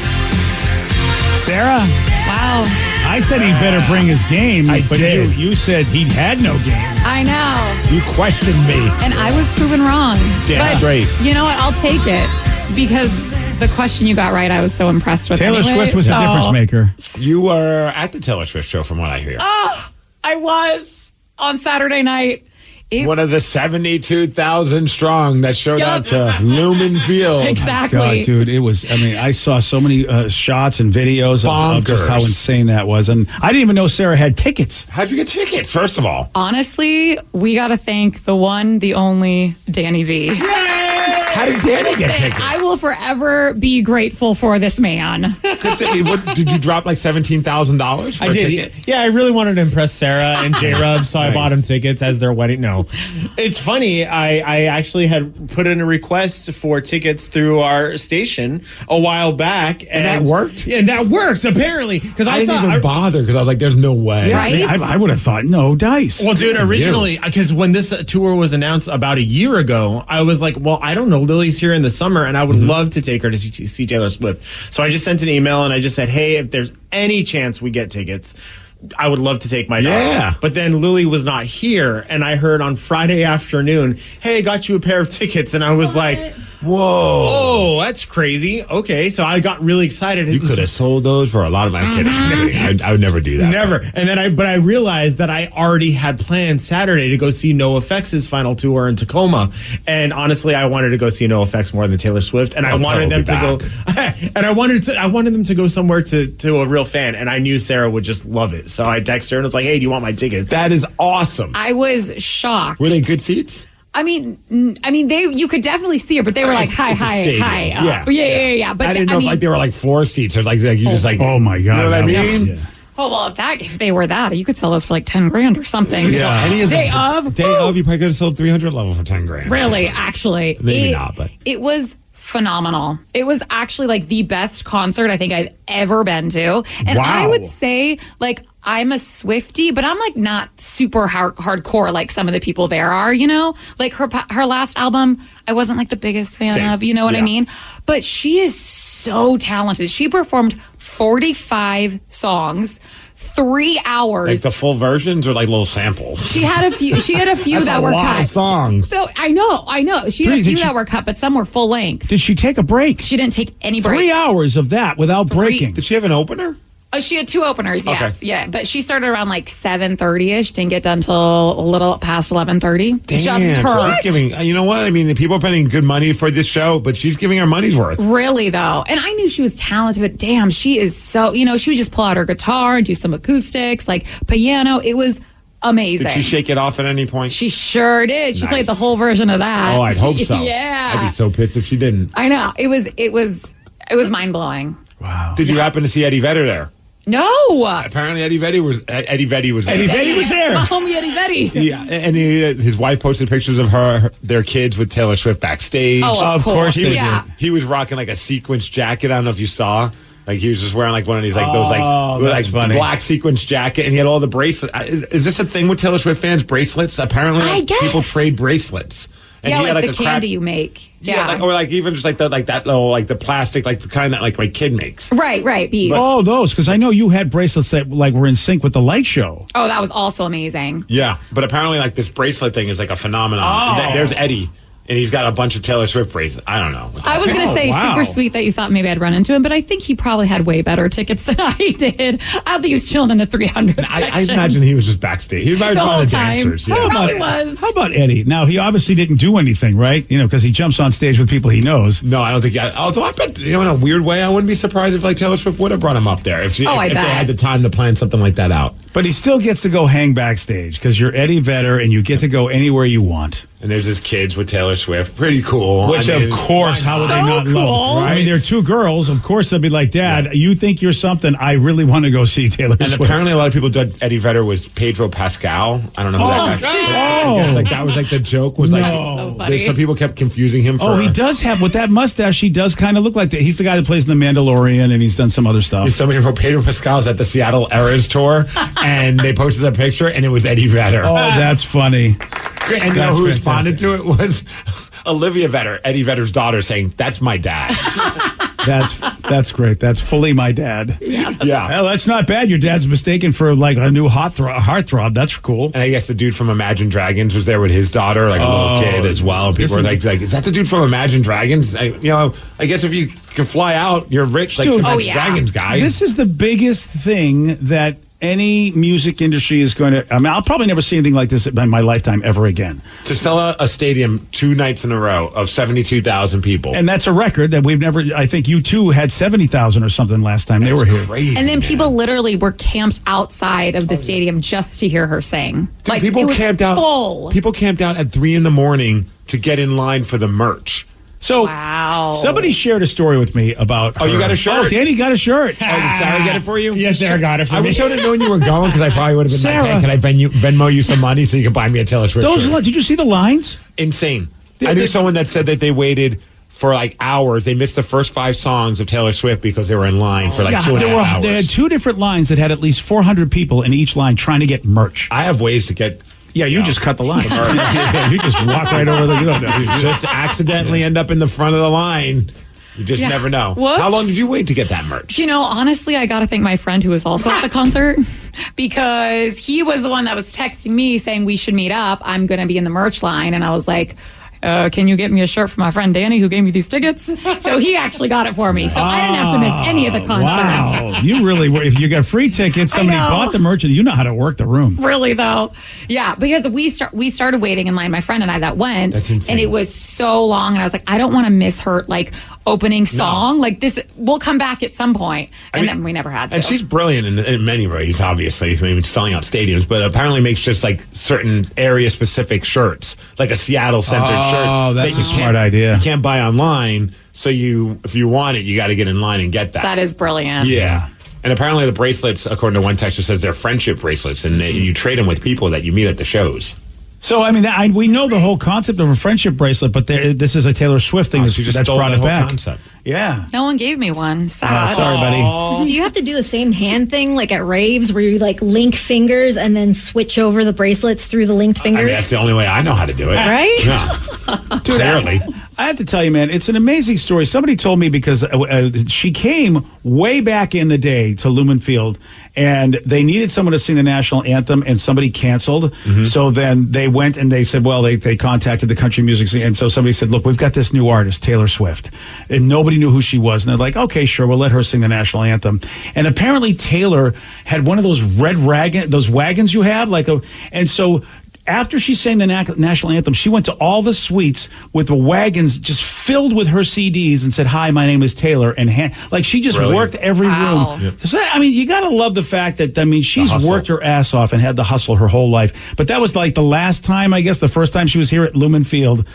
Sarah, Wow. I said he better bring his game, I but did. You said he had no game. I know. You questioned me. And I was proven wrong. Damn but straight. You know what? I'll take it because the question you got right, I was so impressed with. Taylor anyway, Swift was so. the difference maker. You were at the Taylor Swift show, from what I hear. Oh, I was on Saturday night. One of the 72,000 strong that showed Yup. up to Lumen Field. Exactly. God, dude, it was. I mean, I saw so many shots and videos of just how Bonkers. insane that was, and I didn't even know Sarah had tickets. How'd you get tickets, first of all? Honestly, we got to thank the one, the only Danny V. How did Danny get tickets? I will forever be grateful for this man. Because did you drop like $17,000 for I a did. ticket? Yeah, I really wanted to impress Sarah and J-Rub, so I Nice. bought him tickets as their wedding. No. It's funny. I actually had put in a request for tickets through our station a while back. And that worked? And that worked, apparently. Because I didn't even bother because I was like, there's no way. Yeah, I would have thought no dice. Well, dude, originally, because when this tour was announced about a year ago, I was like, well, I don't know. Lily's here in the summer, and I would love to take her to see Taylor Swift. So I just sent an email, and I just said, hey, if there's any chance we get tickets, I would love to take my daughter. Yeah. But then Lily was not here, and I heard on Friday afternoon, hey, got you a pair of tickets. And I was like, Whoa. Oh, that's crazy. Okay, so I got really excited. You could have sold those for a lot of money. I'm kidding. I would never do that. Never. And then I realized that I already had planned Saturday to go see NoFX's final tour in Tacoma. And honestly, I wanted to go see NoFX more than Taylor Swift. And I wanted them to go and I wanted them to go somewhere to a real fan. And I knew Sarah would just love it. So I texted her and was like, hey, do you want my tickets? That is awesome. I was shocked. Were they good seats? I mean, you could definitely see her, but they were like, hi. Yeah. But I didn't know if they were like floor seats or like you just like, oh my God. You know what I mean? Yeah. Oh, well, if they were that, you could sell those for like $10,000 or something. Yeah. Day of, you probably could have sold 300 level for $10,000. Really, actually. Maybe not, but. It was phenomenal. It was actually like the best concert I think I've ever been to. And I would say, like, I'm a Swiftie, but I'm like not super hardcore like some of the people there are, you know? Like her last album, I wasn't like the biggest fan of, you know what I mean? But she is so talented. She performed 45 songs, 3 hours. Like the full versions or like little samples? She had a few that were cut. That's a lot of songs. So I know. She had a few that were cut, but some were full length. Did she take a break? She didn't take any breaks. 3 hours of that without breaking. Did she have an opener? Oh, she had 2 openers, yes. Okay. Yeah, but she started around like 7:30ish, didn't get done till a little past 11:30. Damn, Just her. so she's giving, you know what? I mean, people are paying good money for this show, but she's giving her money's worth. Really, though. And I knew she was talented, but damn, she is so, she would just pull out her guitar and do some acoustics, like piano. It was amazing. Did she shake it off at any point? She sure did. She played the whole version of that. Oh, I'd hope so. Yeah. I'd be so pissed if she didn't. I know. It was mind-blowing. Wow. Did you happen to see Eddie Vedder there? No. Apparently Eddie Vedder was there. Eddie Vedder was there. My homie Eddie Vedder. Yeah, and his wife posted pictures of their kids with Taylor Swift backstage. Oh, of course. He was rocking like a sequence jacket. I don't know if you saw. Like he was just wearing like one of these like those that's funny. black sequence jacket, and he had all the bracelets. Is this a thing with Taylor Swift fans? Bracelets? Apparently, I guess people trade bracelets. And yeah, he had, like the candy you make. Yeah, or like even just like that little like the plastic, like the kind that like my kid makes. Right, beads. Oh, those, because I know you had bracelets that like were in sync with the light show. Oh, that was also amazing. Yeah, but apparently like this bracelet thing is like a phenomenon. Oh. There's Eddie. And he's got a bunch of Taylor Swift bracelets. I don't know. I was going to say super sweet that you thought maybe I'd run into him, but I think he probably had way better tickets than I did. I don't think he was chilling in the 300 section. I imagine he was just backstage. He was one of the dancers. Yeah. How about Eddie? Now, he obviously didn't do anything, right? Because he jumps on stage with people he knows. No, I don't think. Although I bet, in a weird way, I wouldn't be surprised if like Taylor Swift would have brought him up there if they had the time to plan something like that out. But he still gets to go hang backstage because you're Eddie Vedder and you get to go anywhere you want. And there's his kids with Taylor Swift. Pretty cool. Which, of course, how would they not love it? Right? I mean, they're 2 girls. Of course, they'll be like, Dad, you think you're something. I really want to go see Taylor Swift. And apparently a lot of people thought Eddie Vedder was Pedro Pascal. I don't know who that guy is. I guess like that was like the joke was like so funny. Some people kept confusing him for. Oh, he does have, with that mustache, he does kind of look like that. He's the guy that plays in The Mandalorian and he's done some other stuff. Somebody wrote Pedro Pascal's at the Seattle Eras tour and they posted a picture and it was Eddie Vedder. Oh, that's funny. And you know who responded to it was Olivia Vedder, Eddie Vedder's daughter, saying, "That's my dad." That's great. That's fully my dad. Yeah. Well, that's not bad. Your dad's mistaken for like a new heartthrob. That's cool. And I guess the dude from Imagine Dragons was there with his daughter, like a little kid as well. People were like, "Is that the dude from Imagine Dragons?" I guess if you can fly out, you're rich, like the Imagine Dragons guy. This is the biggest thing that any music industry is going to. I mean, I'll probably never see anything like this in my lifetime ever again. To sell a stadium 2 nights in a row of 72,000 people, and that's a record that we've never. I think U2 had 70,000 or something last time they were here. Crazy, and then people literally were camped outside of the stadium just to hear her sing. Dude, like people it was camped out. Full. People camped out at 3 a.m. to get in line for the merch. So wow. Somebody shared a story with me about. Oh, you got a shirt? Oh, Danny got a shirt. Oh, did Sarah get it for you? Yes, Sarah got it for me. I wish I would have known you were going because I probably would have been Sarah. like, hey, can I Venmo you some money so you can buy me a Taylor Swift shirt? Did you see the lines? Insane. I knew someone that said that they waited for like hours. They missed the first 5 songs of Taylor Swift because they were in line for like 2.5 hours. They had 2 different lines that had at least 400 people in each line trying to get merch. I have ways to get... Yeah, you just cut the line. You just walk right over the... You just accidentally end up in the front of the line. You just never know. Whoops. How long did you wait to get that merch? Honestly, I got to thank my friend who was also at the concert because he was the one that was texting me saying we should meet up. I'm going to be in the merch line. And I was like, can you get me a shirt for my friend Danny who gave me these tickets? So he actually got it for me. So I didn't have to miss any of the concert. Wow. You really were. If you got free tickets, somebody bought the merch, and you know how to work the room. Really, though. Yeah, because we started waiting in line, my friend and I that went. That's insane. And it was so long. And I was like, I don't want to miss her, like, opening song. Like, this, we'll come back at some point. And then we never had to. And she's brilliant in many ways, obviously. I mean, selling out stadiums, but apparently makes just like certain area-specific shirts, like a Seattle-centered shirt. Oh, that's a smart idea. You can't buy online, so if you want it, you got to get in line and get that. That is brilliant. Yeah. And apparently the bracelets, according to one texter, says they're friendship bracelets, and you trade them with people that you meet at the shows. So, I mean, we know the whole concept of a friendship bracelet, but this is a Taylor Swift thing that's brought it back. Concept. Yeah. No one gave me one. Sad. Sorry, buddy. Do you have to do the same hand thing like at raves where you like link fingers and then switch over the bracelets through the linked fingers? I mean, that's the only way I know how to do it. Right? Yeah. Clearly. I have to tell you, man, it's an amazing story. Somebody told me because she came way back in the day to Lumen Field, and they needed someone to sing the national anthem, and somebody canceled. Mm-hmm. So then they went and they said, well, they contacted the country music scene, and so somebody said, look, we've got this new artist, Taylor Swift. And nobody knew who she was. And they're like, okay, sure, we'll let her sing the national anthem. And apparently Taylor had one of those those wagons you have, and so after she sang the national anthem, she went to all the suites with the wagons just filled with her CDs and said, hi, my name is Taylor. And she just worked every room. Yep. So, I mean, you got to love the fact that, I mean, she's worked her ass off and had the hustle her whole life. But that was like the last time, I guess, the first time she was here at Lumen Field.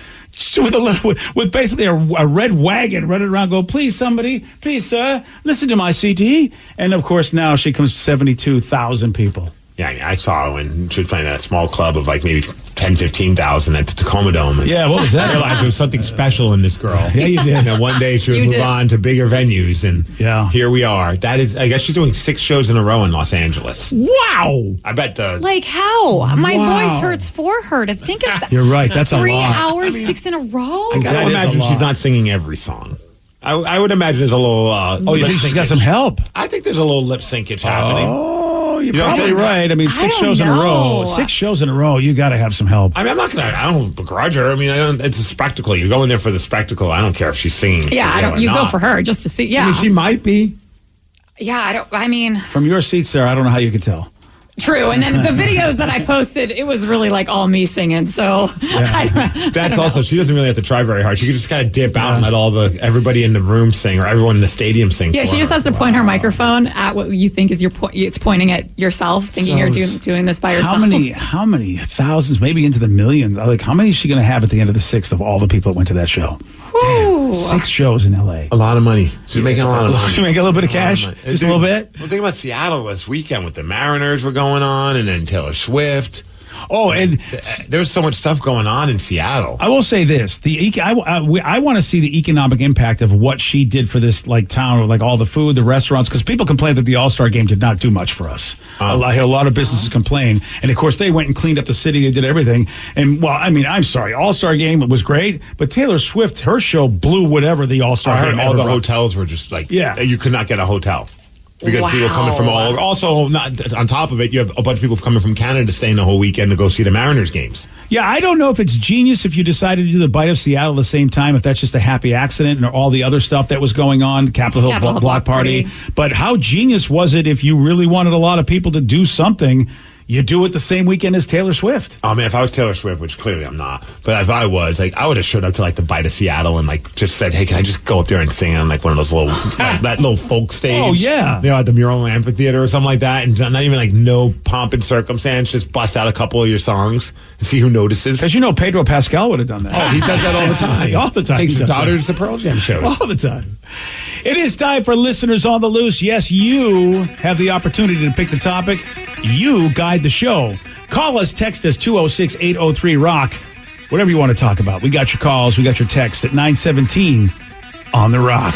With basically a red wagon running around, go, please, somebody, please, sir, listen to my CD. And, of course, now she comes to 72,000 people. Yeah, I saw her when she was playing at a small club of like maybe 10, 15,000 at the Tacoma Dome. And yeah, what was that? I realized there was something special in this girl. Yeah, you did. And one day she would move on to bigger venues, and here we are. That is, I guess she's doing 6 shows in a row in Los Angeles. Wow! I bet Like how? My voice hurts for her to think of that. You're right. That's a lot. 3 hours, 6 in a row? I gotta imagine she's not singing every song. I would imagine there's a little. You think she's got some help? I think there's a little lip syncage happening. Oh, you're probably right. I mean, 6 shows in a row. 6 shows in a row. You got to have some help. I mean, I don't begrudge her. I mean, it's a spectacle. You go in there for the spectacle. I don't care if she's singing. Yeah, you go for her just to see. Yeah, I mean, she might be. Yeah, I mean, from your seat, Sarah, I don't know how you could tell. True, and then the videos that I posted, it was really like all me singing. So that's also, she doesn't really have to try very hard. She can just kind of dip out and let everybody in the room sing, or everyone in the stadium sing. Yeah, she just has to point her microphone at what you think is it's pointing at yourself, thinking you're doing this by yourself. How many thousands, maybe into the millions? Like, how many is she going to have at the end of the 6th of all the people that went to that show? Damn, 6 shows in LA. A lot of money. She's making a lot of money. She's making a little bit of cash? Just a little bit? Well, think about Seattle this weekend with the Mariners were going on, and then Taylor Swift. Oh, and there's so much stuff going on in Seattle. I will say this: I want to see the economic impact of what she did for this town, like all the food, the restaurants. Because people complained that the All-Star Game did not do much for us. A lot of businesses complain, and of course they went and cleaned up the city. They did everything. And well, I mean, I'm sorry, All-Star Game was great, but Taylor Swift, her show blew whatever the All-Star Game. All the hotels were just you could not get a hotel. Because people coming from all over. Also, not on top of it, you have a bunch of people coming from Canada staying the whole weekend to go see the Mariners games. Yeah, I don't know if it's genius if you decided to do the Bite of Seattle at the same time, if that's just a happy accident and all the other stuff that was going on, Capitol Hill Block Party. But how genius was it if you really wanted a lot of people to do something? You do it the same weekend as Taylor Swift. Oh, man, if I was Taylor Swift, which clearly I'm not, but if I was, I would have showed up to the Bite of Seattle and just said, hey, can I just go up there and sing on one of those little, that little folk stage? Oh, yeah. At the Mural Amphitheater or something like that, and not even no pomp and circumstance, just bust out a couple of your songs and see who notices. Because Pedro Pascal would have done that. Oh, he does that all the time. All the time. Takes his daughters to Pearl Jam shows. All the time. It is time for Listeners on the Loose. Yes, you have the opportunity to pick the topic. You guide the show. Call us, text us, 206-803-ROCK. Whatever you want to talk about. We got your calls, we got your texts at 917 on The Rock.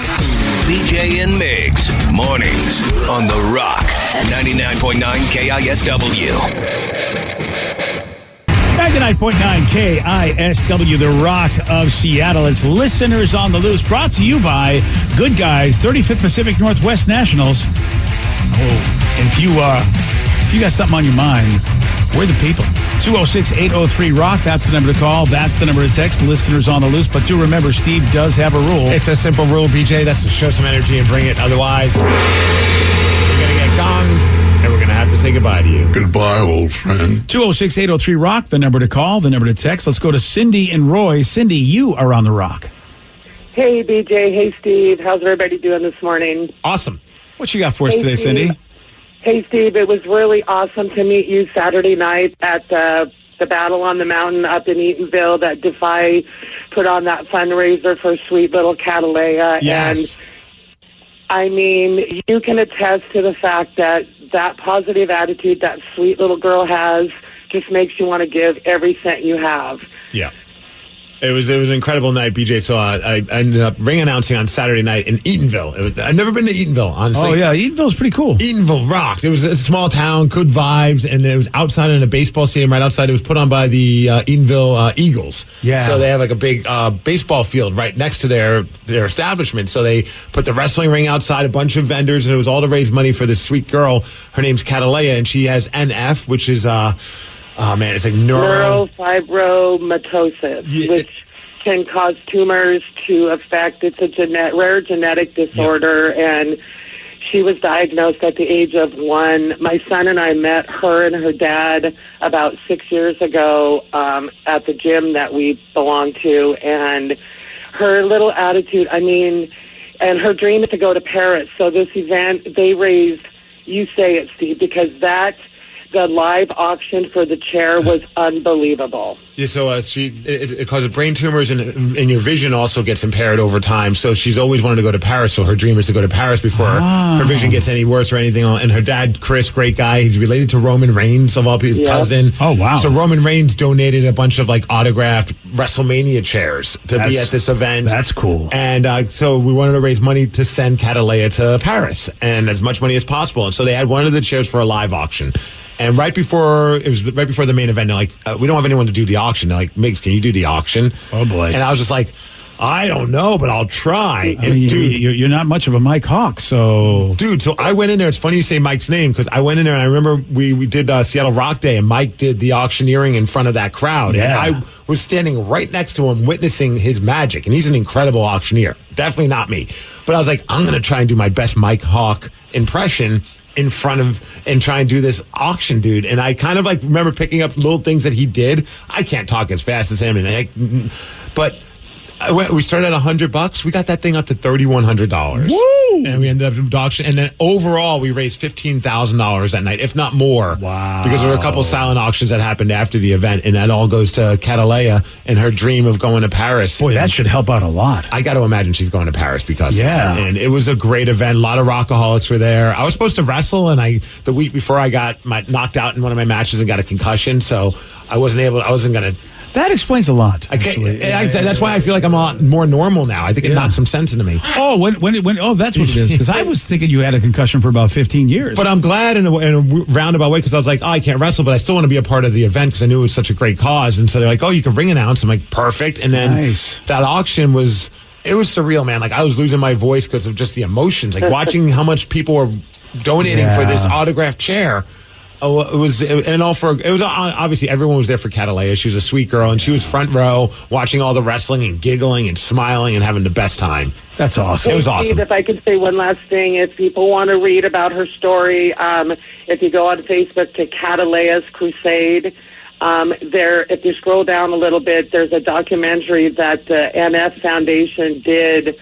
BJ and Migs, mornings on The Rock, 99.9 KISW. 99.9 KISW, The Rock of Seattle. It's Listeners on the Loose, brought to you by Good Guys, 35th Pacific Northwest Nationals. Oh, and if you got something on your mind, we're the people. 206-803-ROCK. That's the number to call. That's the number to text. Listeners on the loose. But do remember, Steve does have a rule. It's a simple rule, BJ. That's to show some energy and bring it. Otherwise, we're going to get gonged, and we're going to have to say goodbye to you. Goodbye, old friend. 206-803-ROCK. The number to call. The number to text. Let's go to Cindy and Roy. Cindy, you are on the Rock. Hey, BJ. Hey, Steve. How's everybody doing this morning? Awesome. What you got for us today, Steve. Cindy? Hey, Steve. It was really awesome to meet you Saturday night at the Battle on the Mountain up in Eatonville that Defy put on that fundraiser for sweet little Catalea. Yes. And, I mean, you can attest to the fact that that positive attitude that sweet little girl has just makes you want to give every cent you have. Yeah. It was an incredible night, BJ. So I ended up ring announcing on Saturday night in Eatonville. I've never been to Eatonville, honestly. Oh, yeah. Eatonville's pretty cool. Eatonville rocked. It was a small town, good vibes, and it was outside in a baseball stadium right outside. It was put on by the Eatonville Eagles. Yeah. So they have like a big baseball field right next to their establishment. So they put the wrestling ring outside, a bunch of vendors, and it was all to raise money for this sweet girl. Her name's Catalea, and she has NF, which is... it's like neurofibromatosis, which can cause tumors to affect. It's a rare genetic disorder, and she was diagnosed at the age of 1. My son and I met her and her dad about 6 years ago at the gym that we belong to, and her little attitude, and her dream is to go to Paris. So this event, they raised, you say it, Steve, because the live auction for the chair was unbelievable. Yeah, so it causes brain tumors, and your vision also gets impaired over time. So she's always wanted to go to Paris. So her dream is to go to Paris before her vision gets any worse or anything. And her dad, Chris, great guy. He's related to Roman Reigns, of all people, his cousin. Oh, wow. So Roman Reigns donated a bunch of autographed WrestleMania chairs to be at this event. That's cool. And so we wanted to raise money to send Catalea to Paris, and as much money as possible. And so they had one of the chairs for a live auction. And right before the main event, they're like, we don't have anyone to do the auction. They're like, Migs, can you do the auction? Oh, boy. And I was just like, I don't know, but I'll try. And dude, you're not much of a Mike Hawk, so... Dude, so I went in there. It's funny you say Mike's name, because I went in there, and I remember we did Seattle Rock Day, and Mike did the auctioneering in front of that crowd. Yeah. And I was standing right next to him, witnessing his magic. And he's an incredible auctioneer. Definitely not me. But I was like, I'm going to try and do my best Mike Hawk impression in front of and try and do this auction, dude. And I kind of remember picking up little things that he did. I can't talk as fast as him, but we started at $100. We got that thing up to $3,100. Woo! And we ended up with auction. And then overall, we raised $15,000 that night, if not more. Wow! Because there were a couple silent auctions that happened after the event, and that all goes to Catalea and her dream of going to Paris. Boy, that should help out a lot. I got to imagine she's going to Paris because of yeah. that. And it was a great event. A lot of rockaholics were there. I was supposed to wrestle, and the week before I got knocked out in one of my matches and got a concussion, so I wasn't going to. That explains a lot. Actually, that's why I feel like I'm a lot more normal now. I think it knocked some sense into me. Oh, that's what it is. Because I was thinking you had a concussion for about 15 years. But I'm glad in a roundabout way, because I was like, I can't wrestle, but I still want to be a part of the event because I knew it was such a great cause. And so they're like, you can ring announce. I'm like, perfect. And then that auction was surreal, man. I was losing my voice because of just the emotions. Watching how much people were donating for this autographed chair. Obviously everyone was there for Catalea. She was a sweet girl, and she was front row watching all the wrestling and giggling and smiling and having the best time. That's awesome. It was awesome. Steve, if I could say one last thing, if people want to read about her story, if you go on Facebook to Catalea's Crusade, if you scroll down a little bit, there's a documentary that the NF Foundation did,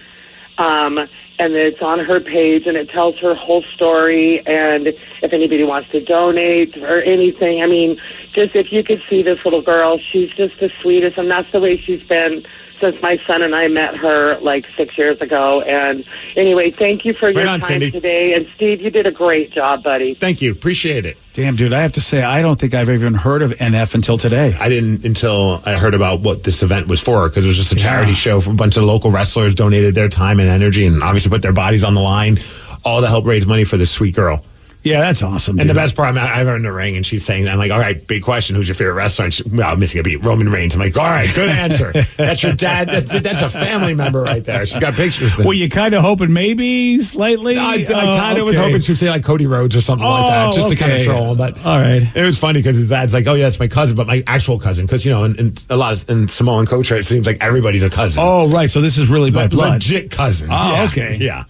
and it's on her page, and it tells her whole story. And if anybody wants to donate or anything, just if you could see this little girl, she's just the sweetest, and that's the way she's been since my son and I met her 6 years ago. And anyway, thank you for your time Cindy. today. And Steve, you did a great job, buddy. Thank you. Appreciate it. Damn, dude, I have to say, I don't think I've even heard of NF until today. I didn't until I heard about what this event was for, because it was just a charity show for a bunch of local wrestlers donated their time and energy and obviously put their bodies on the line, all to help raise money for this sweet girl. Yeah, that's awesome. And dude. the best part, I have her in the ring, and she's saying, I'm like, all right, big question. Who's your favorite wrestler? And I'm missing a beat. Roman Reigns. I'm like, all right, good answer. That's your dad. That's a family member right there. She's got pictures. Were you kind of hoping maybe slightly? I kind of was hoping she'd say like Cody Rhodes or something like that, just to kind of troll him. But all right, it was funny because his dad's like, oh yeah, it's my cousin, but my actual cousin, because in a lot of in Samoan culture, it seems like everybody's a cousin. Oh right, so this is really by blood, legit cousin. Oh yeah. okay, yeah.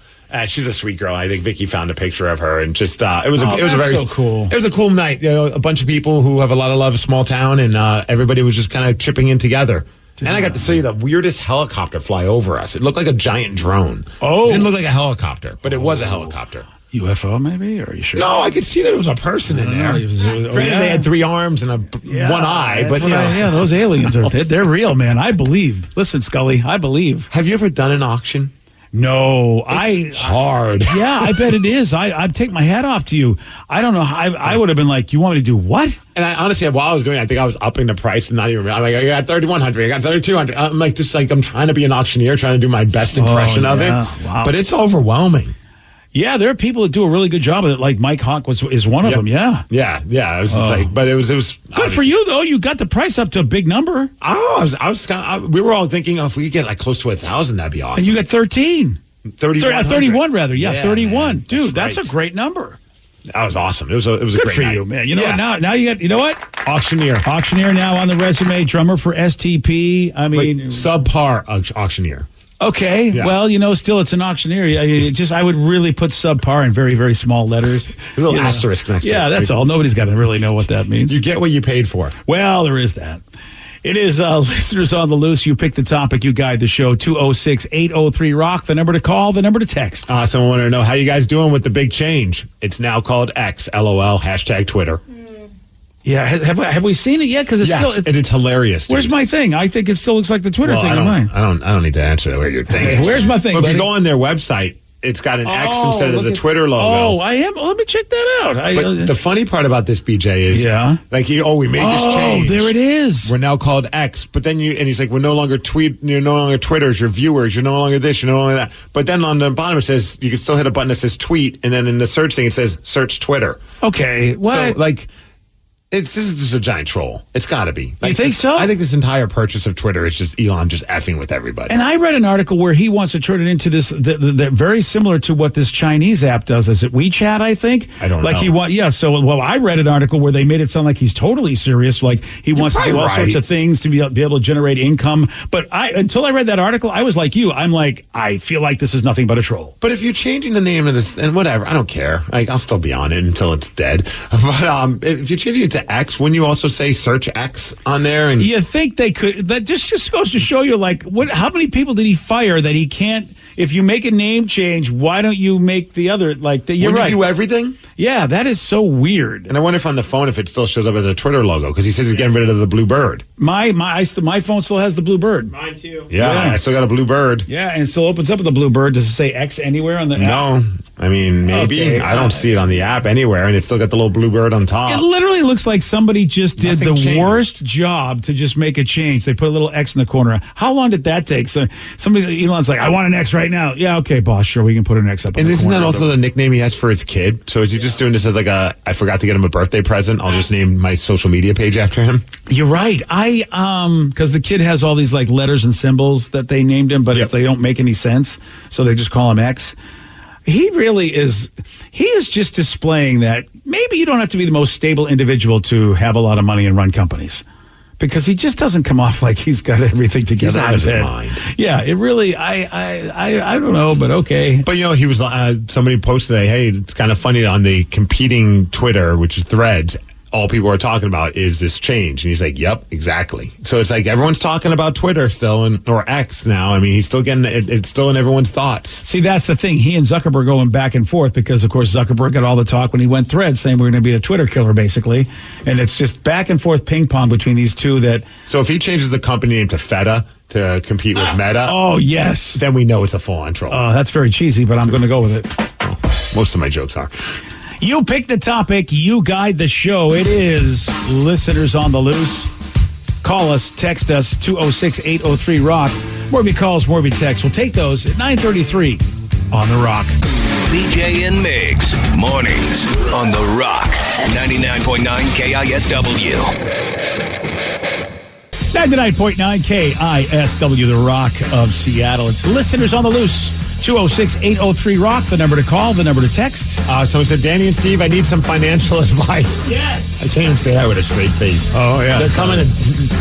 She's a sweet girl. I think Vicky found a picture of her, and just it was a very so cool. It was a cool night. A bunch of people who have a lot of love, a small town, and everybody was just kind of chipping in together. And I got to see the weirdest helicopter fly over us. It looked like a giant drone. Oh, it didn't look like a helicopter, but it was a helicopter. UFO, maybe? Or are you sure? No, I could see that it was a person in there. Granted, they had 3 arms and one eye, but those aliens they're real, man. I believe. Listen, Scully, I believe. Have you ever done an auction? No, it's hard. Yeah, I bet it is. I take my hat off to you. I don't know. I would have been like, you want me to do what? And I honestly, while I was doing it, I think I was upping the price and not even. I'm like, I got 3,100. I got 3,200. I'm like, I'm trying to be an auctioneer, trying to do my best impression of it. Wow. But it's overwhelming. Yeah, there are people that do a really good job of it. Like Mike Hawk is one of them. Yeah. I was just like, but it was good for you though. You got the price up to a big number. Oh, I was kind of. We were all thinking, if we could get like close to 1,000, that'd be awesome. And you got 13. 31 rather. Yeah, 31. Man, dude, that's a great number. That was awesome. It was a good great for night. you, man. You know what? Now you got. You know what? Auctioneer now on the resume. Drummer for STP. I mean, subpar auctioneer. Okay, well, still it's an auctioneer. I would really put subpar in very, very small letters. A little asterisk next to it. Yeah, that's all. Nobody's got to really know what that means. You get what you paid for. Well, there is that. It is listeners on the loose. You pick the topic, you guide the show. 206-803-ROCK, the number to call, the number to text. Someone wanted to know how you guys doing with the big change. It's now called X, LOL, #Twitter. Yeah, have we seen it yet? Because it's hilarious. Dude. Where's my thing? I think it still looks like the Twitter thing on mine. I don't need to answer where your thing is. Where's my thing? Well, if you go on their website, it's got an X instead of the Twitter logo. Oh, I am. Let me check that out. But the funny part about this, BJ, is we made this change. Oh, there it is. We're now called X. But then he's like, we're no longer you're no longer Twitters, your viewers, you're no longer this, you're no longer that. But then on the bottom it says you can still hit a button that says tweet, and then in the search thing it says search Twitter. Okay, what? So this is just a giant troll. It's got to be. You think so? I think this entire purchase of Twitter is just Elon just effing with everybody. And I read an article where he wants to turn it into this, very similar to what this Chinese app does. Is it WeChat, I think? I don't know. I read an article where they made it sound like he's totally serious. Like he wants to do all sorts of things to be able to generate income. But until I read that article, I was like you. I'm like, I feel like this is nothing but a troll. But if you're changing the name of this, and whatever, I don't care. I'll still be on it until it's dead. But if you're changing it to X, wouldn't you also say search X on there? And you think they could? That just goes to show you, how many people did he fire that he can't? If you make a name change, why don't you make the other You're right. You do everything? Yeah, that is so weird. And I wonder if on the phone if it still shows up as a Twitter logo because he says he's getting rid of the blue bird. My phone still has the blue bird. Mine too. Yeah, I still got a blue bird. Yeah, and it still opens up with the blue bird. Does it say X anywhere on the app? No. I mean, maybe. Okay. I don't see it on the app anywhere, and it's still got the little blue bird on top. It literally looks like somebody just did worst job to just make a change. They put a little X in the corner. How long did that take? So Elon's like, I want an X right now. Yeah, okay, boss, sure, we can put an X up. And isn't that also the nickname he has for his kid? So is he just doing this as I forgot to get him a birthday present. I'll just name my social media page after him. You're right. Because the kid has all these letters and symbols that they named him, but if they don't make any sense, so they just call him X. He really is. He is just displaying that maybe you don't have to be the most stable individual to have a lot of money and run companies, because he just doesn't come off like he's got everything together. He's out of his mind. Yeah, it really. I don't know, but okay. But he was. Somebody posted, "Hey, it's kind of funny on the competing Twitter, which is Threads." All people are talking about is this change. And he's like, yep, exactly. So it's like everyone's talking about Twitter still, or X now. I mean, he's still getting it. It's still in everyone's thoughts. See, that's the thing. He and Zuckerberg going back and forth because, of course, Zuckerberg got all the talk when he went Threads, saying we're going to be a Twitter killer, basically. And it's just back and forth ping pong between these two. So if he changes the company name to Feta to compete with Meta. Oh, yes. Then we know it's a full-on troll. Oh, that's very cheesy, but I'm going to go with it. Most of my jokes are. You pick the topic, you guide the show. It is Listeners on the Loose. Call us, text us, 206-803-ROCK. More of your calls, more of your texts. We'll take those at 9:33 on The Rock. BJ and Migs. Mornings on The Rock. 99.9 KISW. 99.9 KISW, The Rock of Seattle. It's listeners on the loose. 206-803-ROCK, the number to call, the number to text. Someone said, Danny and Steve, I need some financial advice. Yes. I can't even say that with a straight face. Oh, yeah. They're coming in.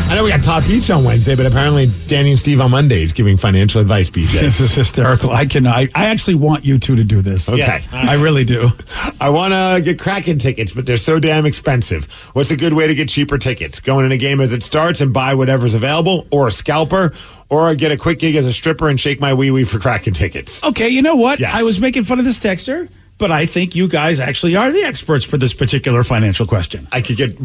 I know we got Top Beach on Wednesday, but apparently Danny and Steve on Mondays giving financial advice, BJ. This is hysterical. I actually want you two to do this. Okay. Yes, I really do. I want to get Kraken tickets, but they're so damn expensive. What's a good way to get cheaper tickets? Going in a game as it starts and buy whatever's available, or a scalper, or I get a quick gig as a stripper and shake my wee-wee for Kraken tickets. Okay, you know what? Yes. I was making fun of this texter, but I think you guys actually are the experts for this particular financial question. I could get.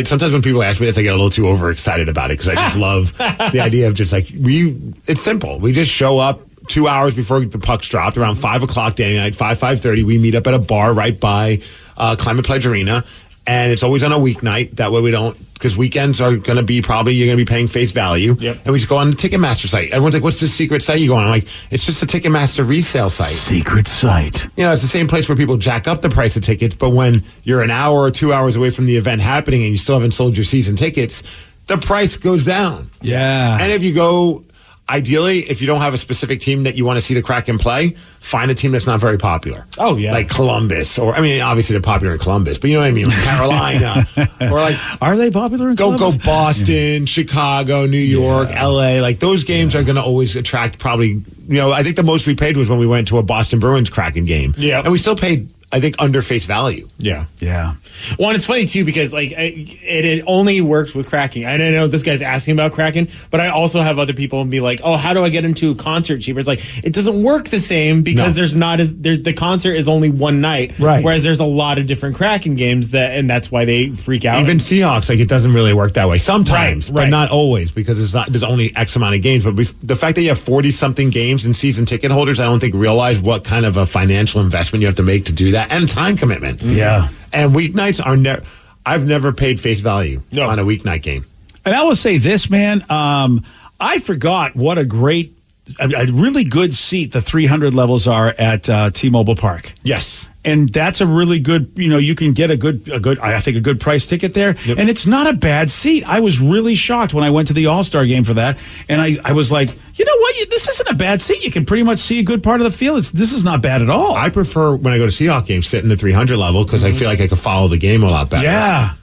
Sometimes when people ask me this, I get a little too overexcited about it because I just love the idea of just like it's simple. We just show up 2 hours before the puck's dropped, around 5 o'clock Danny night, 5:30. We meet up at a bar right by Climate Pledge Arena. And it's always on a weeknight. That way we don't, because weekends are going to be you're going to be paying face value. Yep. And we just go on the Ticketmaster site. Everyone's like, what's the secret site you go on? I'm like, it's just a Ticketmaster resale site. Secret site. You know, it's the same place where people jack up the price of tickets, but when you're an hour or 2 hours away from the event happening and you still haven't sold your season tickets, the price goes down. Yeah. And if you go, ideally, if you don't have a specific team that you want to see the Kraken play, find a team that's not very popular. Oh, yeah. Like Columbus, or, I mean, obviously they're popular in Columbus, but you know what I mean? Like Carolina, or like, are they popular in Columbus? Go Boston, Chicago, New York, LA. Like, those games are going to always attract probably, I think the most we paid was when we went to a Boston Bruins Kraken game. Yeah. And we still paid, I think, under face value. Yeah. Yeah. Well, and it's funny, too, because it only works with Kraken. I don't know if this guy's asking about Kraken, but I also have other people and be like, oh, how do I get into a concert cheaper? It's like, it doesn't work the same because the concert is only one night. Right. Whereas there's a lot of different Kraken games and that's why they freak out. Even Seahawks, like, it doesn't really work that way. Sometimes, but not always, because there's only X amount of games. But the fact that you have 40-something games and season ticket holders, I don't think realize what kind of a financial investment you have to make to do that, and time commitment. Yeah. And weeknights are I've never paid face value on a weeknight game. And I will say this, man. I forgot what a really good seat the 300 levels are at T-Mobile Park. Yes. And that's a really good, you can get a good price ticket there. Yep. And it's not a bad seat. I was really shocked when I went to the All-Star game for that. And I was like, you know what? This isn't a bad seat. You can pretty much see a good part of the field. This is not bad at all. I prefer, when I go to Seahawks games, sit in the 300 level because I feel like I can follow the game a lot better. Yeah.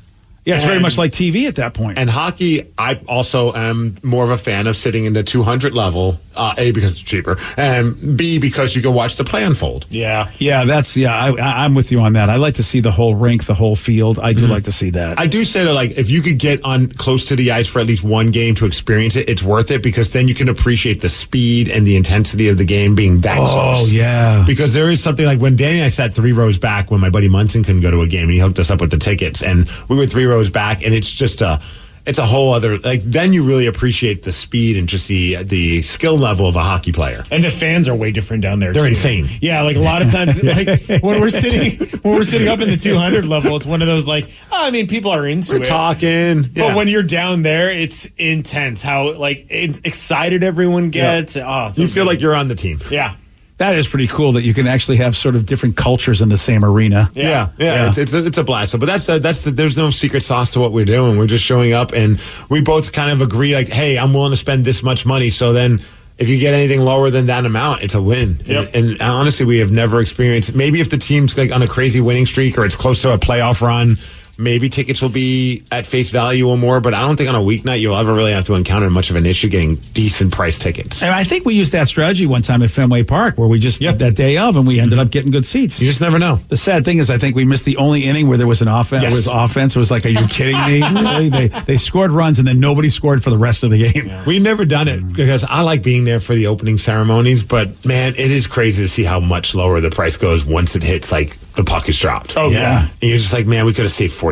Yeah, it's very much like TV at that point. And hockey, I also am more of a fan of sitting in the 200 level, A, because it's cheaper, and B, because you can watch the play unfold. Yeah. Yeah, I'm with you on that. I like to see the whole rink, the whole field. I do like to see that. I do say that, like, if you could get on close to the ice for at least one game to experience it, it's worth it, because then you can appreciate the speed and the intensity of the game being that close. Oh, yeah. Because there is something like when Danny and I sat 3 rows back when my buddy Munson couldn't go to a game, and he hooked us up with the tickets, and we were 3 rows back, and it's just it's a whole other, like, then you really appreciate the speed and just the skill level of a hockey player. And the fans are way different down there. They're too. insane. Yeah, like a lot of times, like when we're sitting up in the 200 level, it's one of those like, people are into We're it. talking. But when you're down there, it's intense how excited everyone gets. Yeah. Oh, so you feel like you're on the team. Yeah. That is pretty cool that you can actually have sort of different cultures in the same arena. Yeah. It's a blast. But there's no secret sauce to what we're doing. We're just showing up, and we both kind of agree, like, hey, I'm willing to spend this much money. So then if you get anything lower than that amount, it's a win. Yep. And honestly, we have never experienced, maybe if the team's like on a crazy winning streak or it's close to a playoff run, maybe tickets will be at face value or more, but I don't think on a weeknight you'll ever really have to encounter much of an issue getting decent price tickets. And I think we used that strategy one time at Fenway Park where we just did that day of, and we ended up getting good seats. You just never know. The sad thing is I think we missed the only inning where there was an offense. Yes. It was like, are you kidding me? Really? They scored runs, and then nobody scored for the rest of the game. Yeah. We've never done it because I like being there for the opening ceremonies, but man, it is crazy to see how much lower the price goes once it hits like the puck is dropped. Oh, yeah. And you're just like, man, we could have saved $40.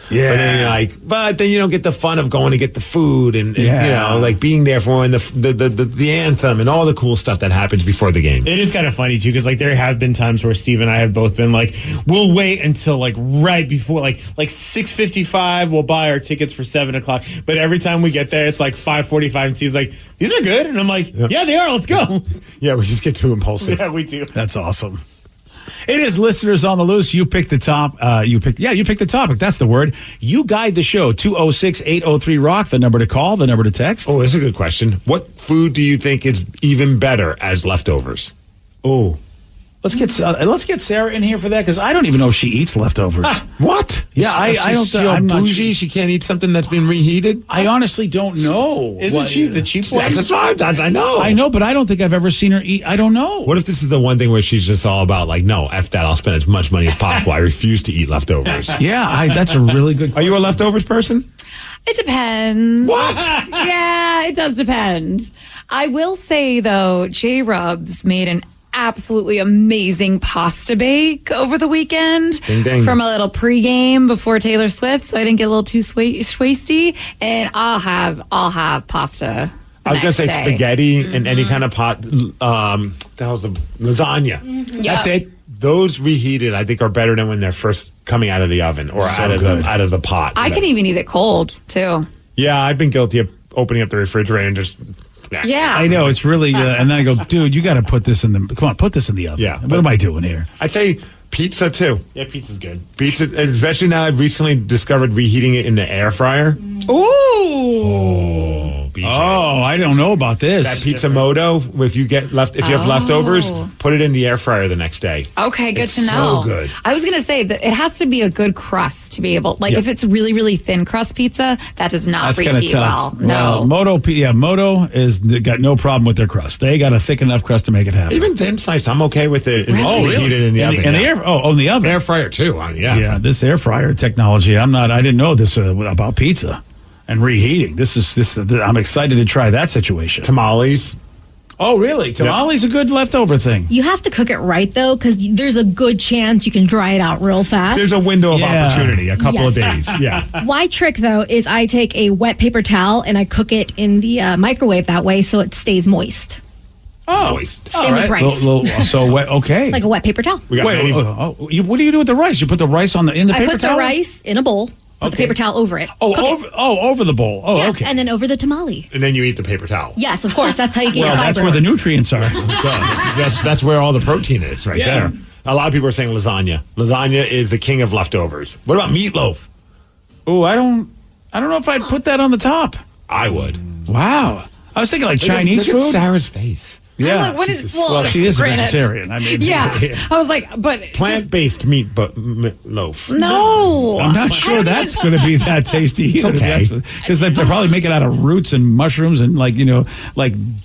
Yeah. But then you're like, but then you don't get the fun of going to get the food and you know, like being there for the anthem and all the cool stuff that happens before the game. It is kind of funny, too, because like there have been times where Steve and I have both been like, we'll wait until like right before, like 6:55, we'll buy our tickets for 7 o'clock. But every time we get there, it's like 5:45, and Steve's like, these are good. And I'm like, yeah they are, let's go. Yeah, we just get too impulsive. Yeah, we do. That's awesome. It is Listeners on the Loose. You pick the top. You pick the topic. That's the word. You guide the show. 206-803-ROCK, the number to call, the number to text. Oh, that's a good question. What food do you think is even better as leftovers? Oh. Let's get Sarah in here for that, because I don't even know if she eats leftovers. What? Yeah, I don't. I'm not bougie. She can't eat something that's been reheated. I honestly don't know. Isn't she the cheap one? That's right. I know. I know, but I don't think I've ever seen her eat. I don't know. What if this is the one thing where she's just all about like, no, F that. I'll spend as much money as possible. I refuse to eat leftovers. Yeah, that's a really good. Are you a leftovers person? It depends. What? Yeah, it does depend. I will say, though, J-Rubs made an absolutely amazing pasta bake over the weekend. Ding, ding. From a little pregame before Taylor Swift, so I didn't get a little too swasty. And I'll have pasta. I was going to say next day. spaghetti and any kind of pot. The hell's lasagna. That's it. Those reheated, I think, are better than when they're first coming out of the oven or So out of the pot. I can even eat it cold too. Yeah, I've been guilty of opening up the refrigerator and just. Yeah. I know, it's really, and then I go, dude, you got to put this in the, come on, put this in the oven. Yeah. What am I doing here? I'd say pizza too. Yeah, pizza's good. Pizza, especially now I've recently discovered reheating it in the air fryer. Ooh. BJ. Oh, I don't know about this. That pizza moto, if you have leftovers, put it in the air fryer the next day. Okay, good It's to know. so good. I was going to say that it has to be a good crust to be able, like if it's really, really thin crust pizza, that does not That's kind of reheat tough. well. No. Moto they got no problem with their crust. They got a thick enough crust to make it happen. Even thin slice, I'm okay with it. Oh, really? Heated in the oven. In the oven. Air fryer too. Yeah, this air fryer technology. I didn't know this about pizza and reheating. I'm excited to try that situation. Tamales. Oh, really? Tamales a good leftover thing. You have to cook it right, though, because there's a good chance you can dry it out real fast. There's a window of opportunity, a couple of days. Yeah. My trick, though, is I take a wet paper towel and I cook it in the microwave that way so it stays moist. Oh, moist. Same with rice. So wet. Okay. Like a wet paper towel. What do you do with the rice? You put the rice in the paper towel? I put the rice in a bowl. Put the paper towel over it. Over the bowl. Oh, yeah, okay. and then over the tamale. And then you eat the paper towel. Yes, of course. That's how you get your fiber. That's where the nutrients are. That's where all the protein is, right there. A lot of people are saying lasagna. Lasagna is the king of leftovers. What about meatloaf? Oh, I don't know if I'd put that on the top. I would. Wow. I was thinking like Chinese look food. At Sarah's face. Yeah. I'm like, what is, well, she is a granted. vegetarian. I mean, Yeah. I was like, but plant-based loaf. No. I'm not sure that's going to be that tasty either. okay. Because they probably make it out of roots and mushrooms and like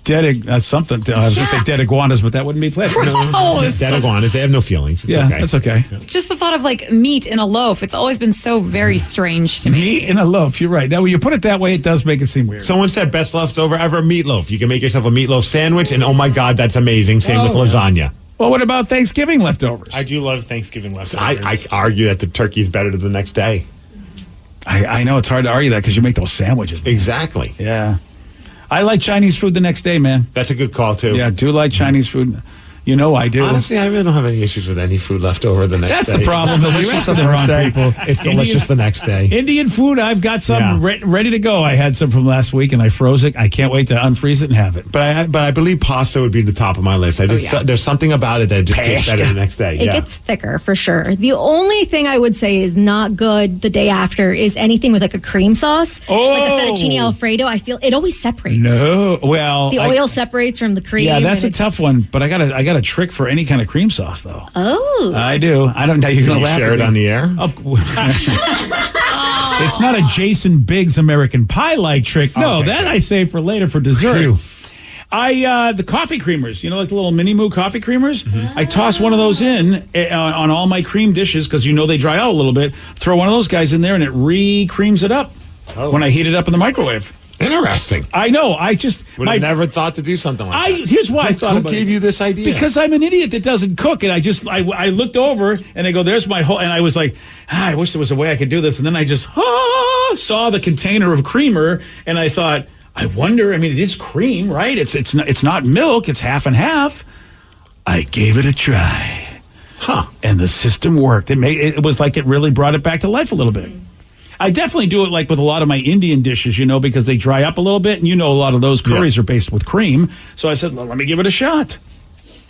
dead something. I was going to say dead iguanas, but that wouldn't be plant. Dead iguanas. They have no feelings. It's okay. That's okay. just the thought of like meat in a loaf, it's always been so very strange to me. Meat in a loaf. You're right. Now, when you put it that way, it does make it seem weird. Someone said best leftover ever, meatloaf. You can make yourself a meatloaf sandwich, and oh my God, that's amazing. Same with lasagna. Well, what about Thanksgiving leftovers? I do love Thanksgiving leftovers. I argue that the turkey's better the next day. I know it's hard to argue that because you make those sandwiches. Man. Exactly. Yeah. I like Chinese food the next day, man. That's a good call, too. Yeah, I do like Chinese food. You know I do. Honestly, I really don't have any issues with any food left over the next day. That's the problem. It's You're delicious asking the the first wrong day. people. It's delicious the next day. Indian food, I've got some ready to go. I had some from last week, and I froze it. I can't wait to unfreeze it and have it. But I believe pasta would be the top of my list. There's something about it that just tastes better the next day. It gets thicker for sure. The only thing I would say is not good the day after is anything with like a cream sauce. Like a fettuccine Alfredo. I feel it always separates. No, well, the oil separates from the cream. Yeah, that's a tough one. But I got a trick for any kind of cream sauce, though. Oh, I do. I don't know. You're going to laugh share at it me. on the air? It's not a Jason Biggs American Pie like trick. No, that I save for later for dessert. The coffee creamers, like the little mini moo coffee creamers. Mm-hmm. I toss one of those in on all my cream dishes because they dry out a little bit. Throw one of those guys in there and it re-creams it up when I heat it up in the microwave. Interesting. I know. I just would have never thought to do something like that. Here's why I thought about it. Who gave you this idea? Because I'm an idiot that doesn't cook, and I looked over and I go, "There's my whole," and I was like, I wish there was a way I could do this, and then I just saw the container of creamer, and I thought, I wonder. I mean, it is cream, right? It's not milk. It's half and half. I gave it a try, and the system worked. It was like it really brought it back to life a little bit. I definitely do it like with a lot of my Indian dishes, because they dry up a little bit, and a lot of those curries are based with cream. So I said, well, let me give it a shot.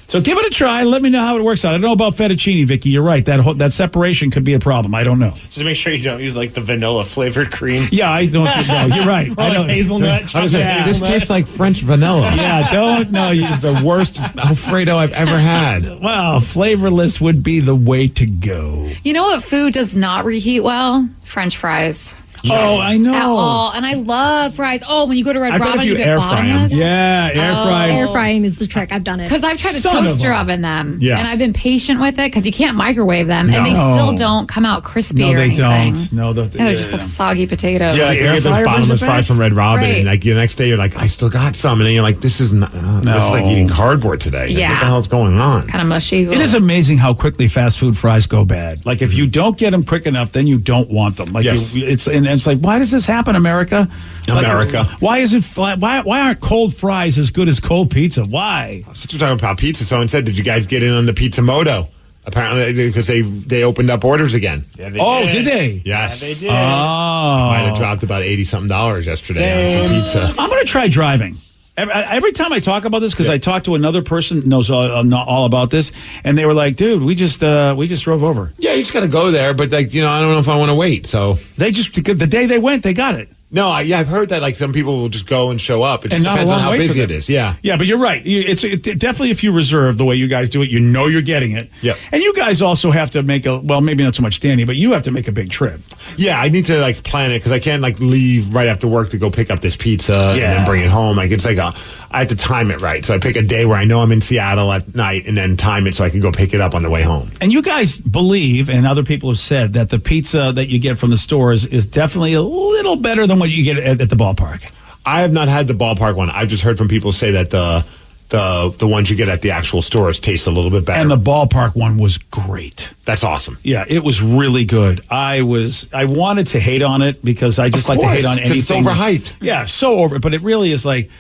So give it a try. Let me know how it works out. I don't know about fettuccine, Vicky. You're right. That separation could be a problem. I don't know. Just make sure you don't use like the vanilla flavored cream. Yeah, I don't. No, you're right. Or like hazelnut. This tastes like French vanilla. Yeah, don't. No, it's the worst Alfredo I've ever had. Well, flavorless would be the way to go. You know what food does not reheat well? French fries. Oh, I know. At all. And I love fries. Oh, when you go to Red I've got a Robin, few you get air fry 'em. bottomless. Yeah, air fry. Air frying is the trick. I've done it. Because I've tried to Son of toaster a- oven them. Yeah. And I've been patient with it because you can't microwave them. And they No. still don't come out crispy No, or they anything. don't. No, They're just a soggy potatoes. Yeah, like you air get those fryer bottomless brings it back? fries from Red Robin, Right. and like the next day you're like, I still got some, and then you're like, this is not, this is like No. eating cardboard today. Like, Yeah. what the hell's going on? Kind of mushy. It is amazing how quickly fast food fries go bad. Like if you don't get them quick enough, then you don't want them. Like Yes. it's like, why does this happen, America? America. Like, why isn't why aren't cold fries as good as cold pizza? Why? Since we're talking about pizza, someone said, did you guys get in on the Pizza Moto? Apparently, because they opened up orders again. Yeah, they Oh, did. did they? Yes. Yeah, they did. Oh, Might have dropped about $80-something yesterday on some pizza. I'm going to try driving. Every time I talk about this, because I talked to another person who knows all about this, and they were like, "Dude, we just drove over." Yeah, you just got to go there, but like I don't know if I want to wait. So They just the day they went, they got it. no, I've heard that like some people will just go and show up. It just And not a depends on long how wait for busy them. it is. Yeah. Yeah, but you're right. It's definitely if you reserve the way you guys do it, you know you're getting it. Yep. And you guys also have to make maybe not so much Danny, but you have to make a big trip. Yeah, I need to like plan it because I can't like leave right after work to go pick up this pizza and Yeah. then bring it home. Like it's like I have to time it right. So I pick a day where I know I'm in Seattle at night and then time it so I can go pick it up on the way home. And you guys believe, and other people have said, that the pizza that you get from the stores is definitely a little better than what you get at the ballpark. I have not had the ballpark one. I've just heard from people say that the ones you get at the actual stores taste a little bit better. And the ballpark one was great. That's awesome. Yeah, it was really good. I wanted to hate on it because I just Of like to hate course, on 'cause it's anything. overhyped. Yeah, so over. But it really is like,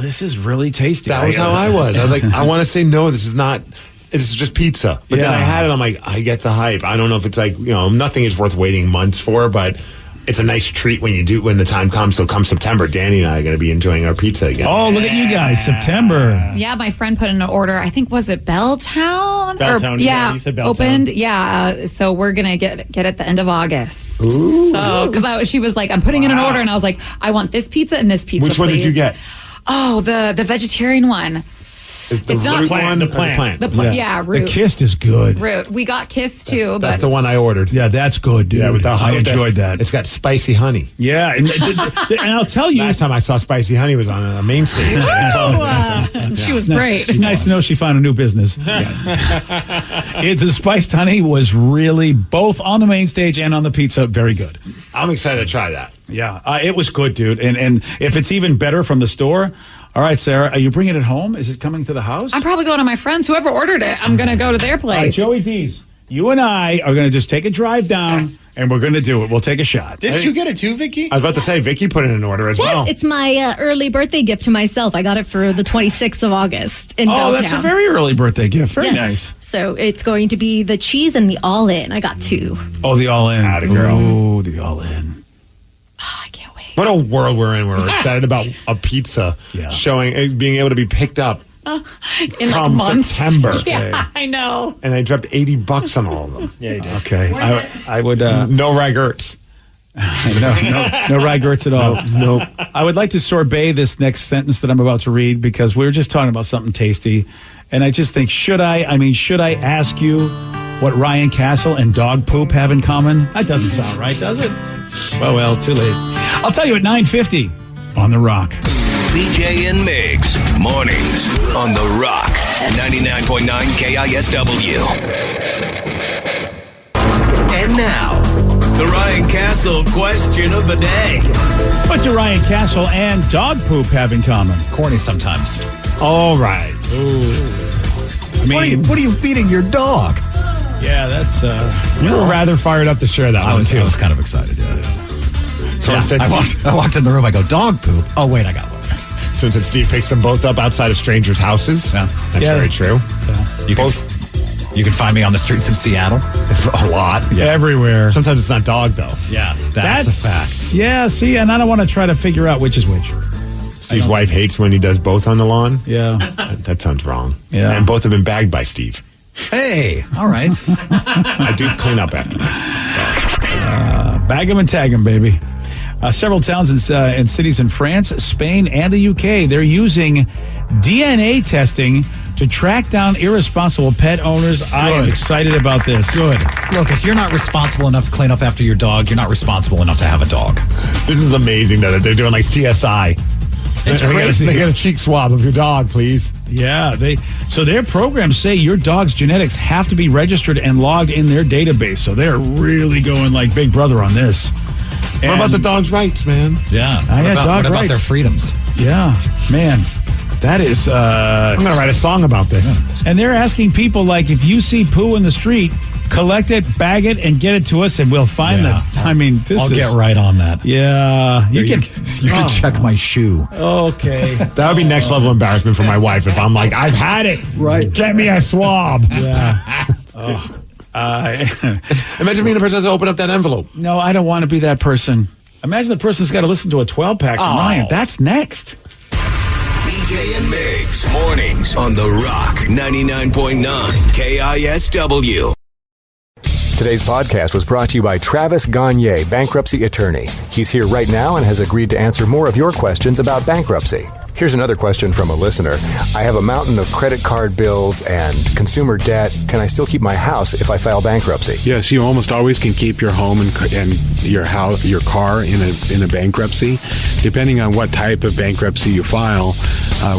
this is really tasty. That was how I was. I was like, I want to say no. This is not. This is just pizza. But then Yeah. I had it. I'm like, I get the hype. I don't know if it's like nothing is worth waiting months for, but it's a nice treat when the time comes. So come September, Danny and I are going to be enjoying our pizza again. Oh, look at you guys, September. Yeah, my friend put in an order. I think was it Belltown? Belltown, yeah, you said Belltown. Opened. Yeah, so we're gonna get at the end of August. So because she was like, I'm putting in an order, and I was like, I want this pizza and this pizza. Which one did you please. get? Oh, the vegetarian one. It's not root plant, one, the or plant. The yeah, The root. Kist is good. Root. We got Kiss too, That's but the one I ordered. Yeah, that's good, dude. Yeah, with the I enjoyed that. It's got spicy honey. Yeah, and I'll tell you. Last time I saw spicy honey was on a main stage. she was It's great. It's nice to know she found a new business. The spiced honey was really both on the main stage and on the pizza very good. I'm excited to try that. Yeah, it was good, dude. And if it's even better from the store, all right, Sarah, are you bringing it home? Is it coming to the house? I'm probably going to my friends. Whoever ordered it, I'm gonna go to their place. All right, Joey D's, you and I are going to just take a drive down, and we're going to do it. We'll take a shot. Didn't you get it too, Vicky? I was about to say, Vicky put in an order as well. It's my early birthday gift to myself. I got it for the 26th of August in Oh, Belltown. that's a very early birthday gift. Very Yes. nice. So it's going to be the cheese and the all-in. I got two. Oh, the all-in. Atta girl. Oh, the all-in. What a world we're in. We're excited about a pizza being able to be picked up In come like months. September. Yeah, I know. And I dropped $80 on all of them. Yeah, you did. Okay. I would... no rye Gertz. no rye Gertz at all. Nope. I would like to sorbet this next sentence that I'm about to read because we were just talking about something tasty. And I just think, should I ask you what Ryan Castle and dog poop have in common? That doesn't sound right, does it? Well, too late. I'll tell you at 9:50 on The Rock. BJ and Migs, mornings on The Rock, 99.9 KISW. And now, the Ryan Castle question of the day. What do Ryan Castle and dog poop have in common? Corny sometimes. All right. I mean, what are you feeding your dog? yeah, that's... You were rather fired up to share that I one, was too. kind of excited. Yeah. So Yeah, since I walked in the room. I go, dog poop. Oh wait, I got one. since Steve picks them both up outside of strangers' houses. Yeah. That's very true. You can find me on the streets of Seattle. A lot. Yeah. Everywhere. Sometimes it's not dog, though. Yeah, that's a fact. Yeah, see, and I don't want to try to figure out which is which. Steve's wife hates when he does both on the lawn. Yeah. That sounds wrong. Yeah. And both have been bagged by Steve. Hey, all right. I do clean up after Bag 'em and tag 'em, baby. Several towns and cities in France, Spain, and the UK, they're using DNA testing to track down irresponsible pet owners. I am excited about this. Good. Look, if you're not responsible enough to clean up after your dog, you're not responsible enough to have a dog. This is amazing, though, that they're doing like CSI. It's crazy. They get a cheek swab of your dog, please. Yeah, so their programs say your dog's genetics have to be registered and logged in their database. So they're really going like Big Brother on this. What about the dog's rights, man? Yeah. What about their freedoms? Yeah, man. That is... I'm going to write a song about this. Yeah. And they're asking people, like, if you see poo in the street, collect it, bag it, and get it to us, and we'll find them. I mean, I'll get right on that. Yeah. You can check my shoe. Okay. That would be next level embarrassment for my wife if I'm like, I've had it. Right. Get me a swab. Yeah. Imagine being the person to open up that envelope. No, I don't want to be that person. Imagine the person's got to listen to a 12-pack from Ryan. That's next. BJ and Migs, mornings on The Rock, 99.9 KISW. Today's podcast was brought to you by Travis Gagne, bankruptcy attorney. He's here right now and has agreed to answer more of your questions about bankruptcy. Here's another question from a listener. I have a mountain of credit card bills and consumer debt. Can I still keep my house if I file bankruptcy? Yes, you almost always can keep your home and your house, your car in a bankruptcy. Depending on what type of bankruptcy you file,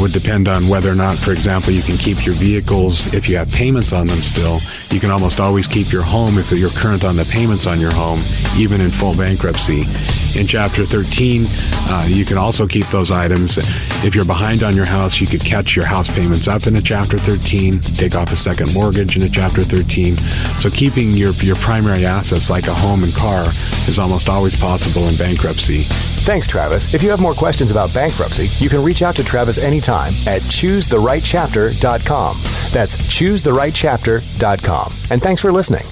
would depend on whether or not, for example, you can keep your vehicles if you have payments on them still. You can almost always keep your home if you're current on the payments on your home, even in full bankruptcy. In Chapter 13, you can also keep those items. If you're behind on your house, you could catch your house payments up in a Chapter 13, take off a second mortgage in a Chapter 13. So keeping your primary assets like a home and car is almost always possible in bankruptcy. Thanks, Travis. If you have more questions about bankruptcy, you can reach out to Travis anytime at choosetherightchapter.com. That's choosetherightchapter.com. And thanks for listening.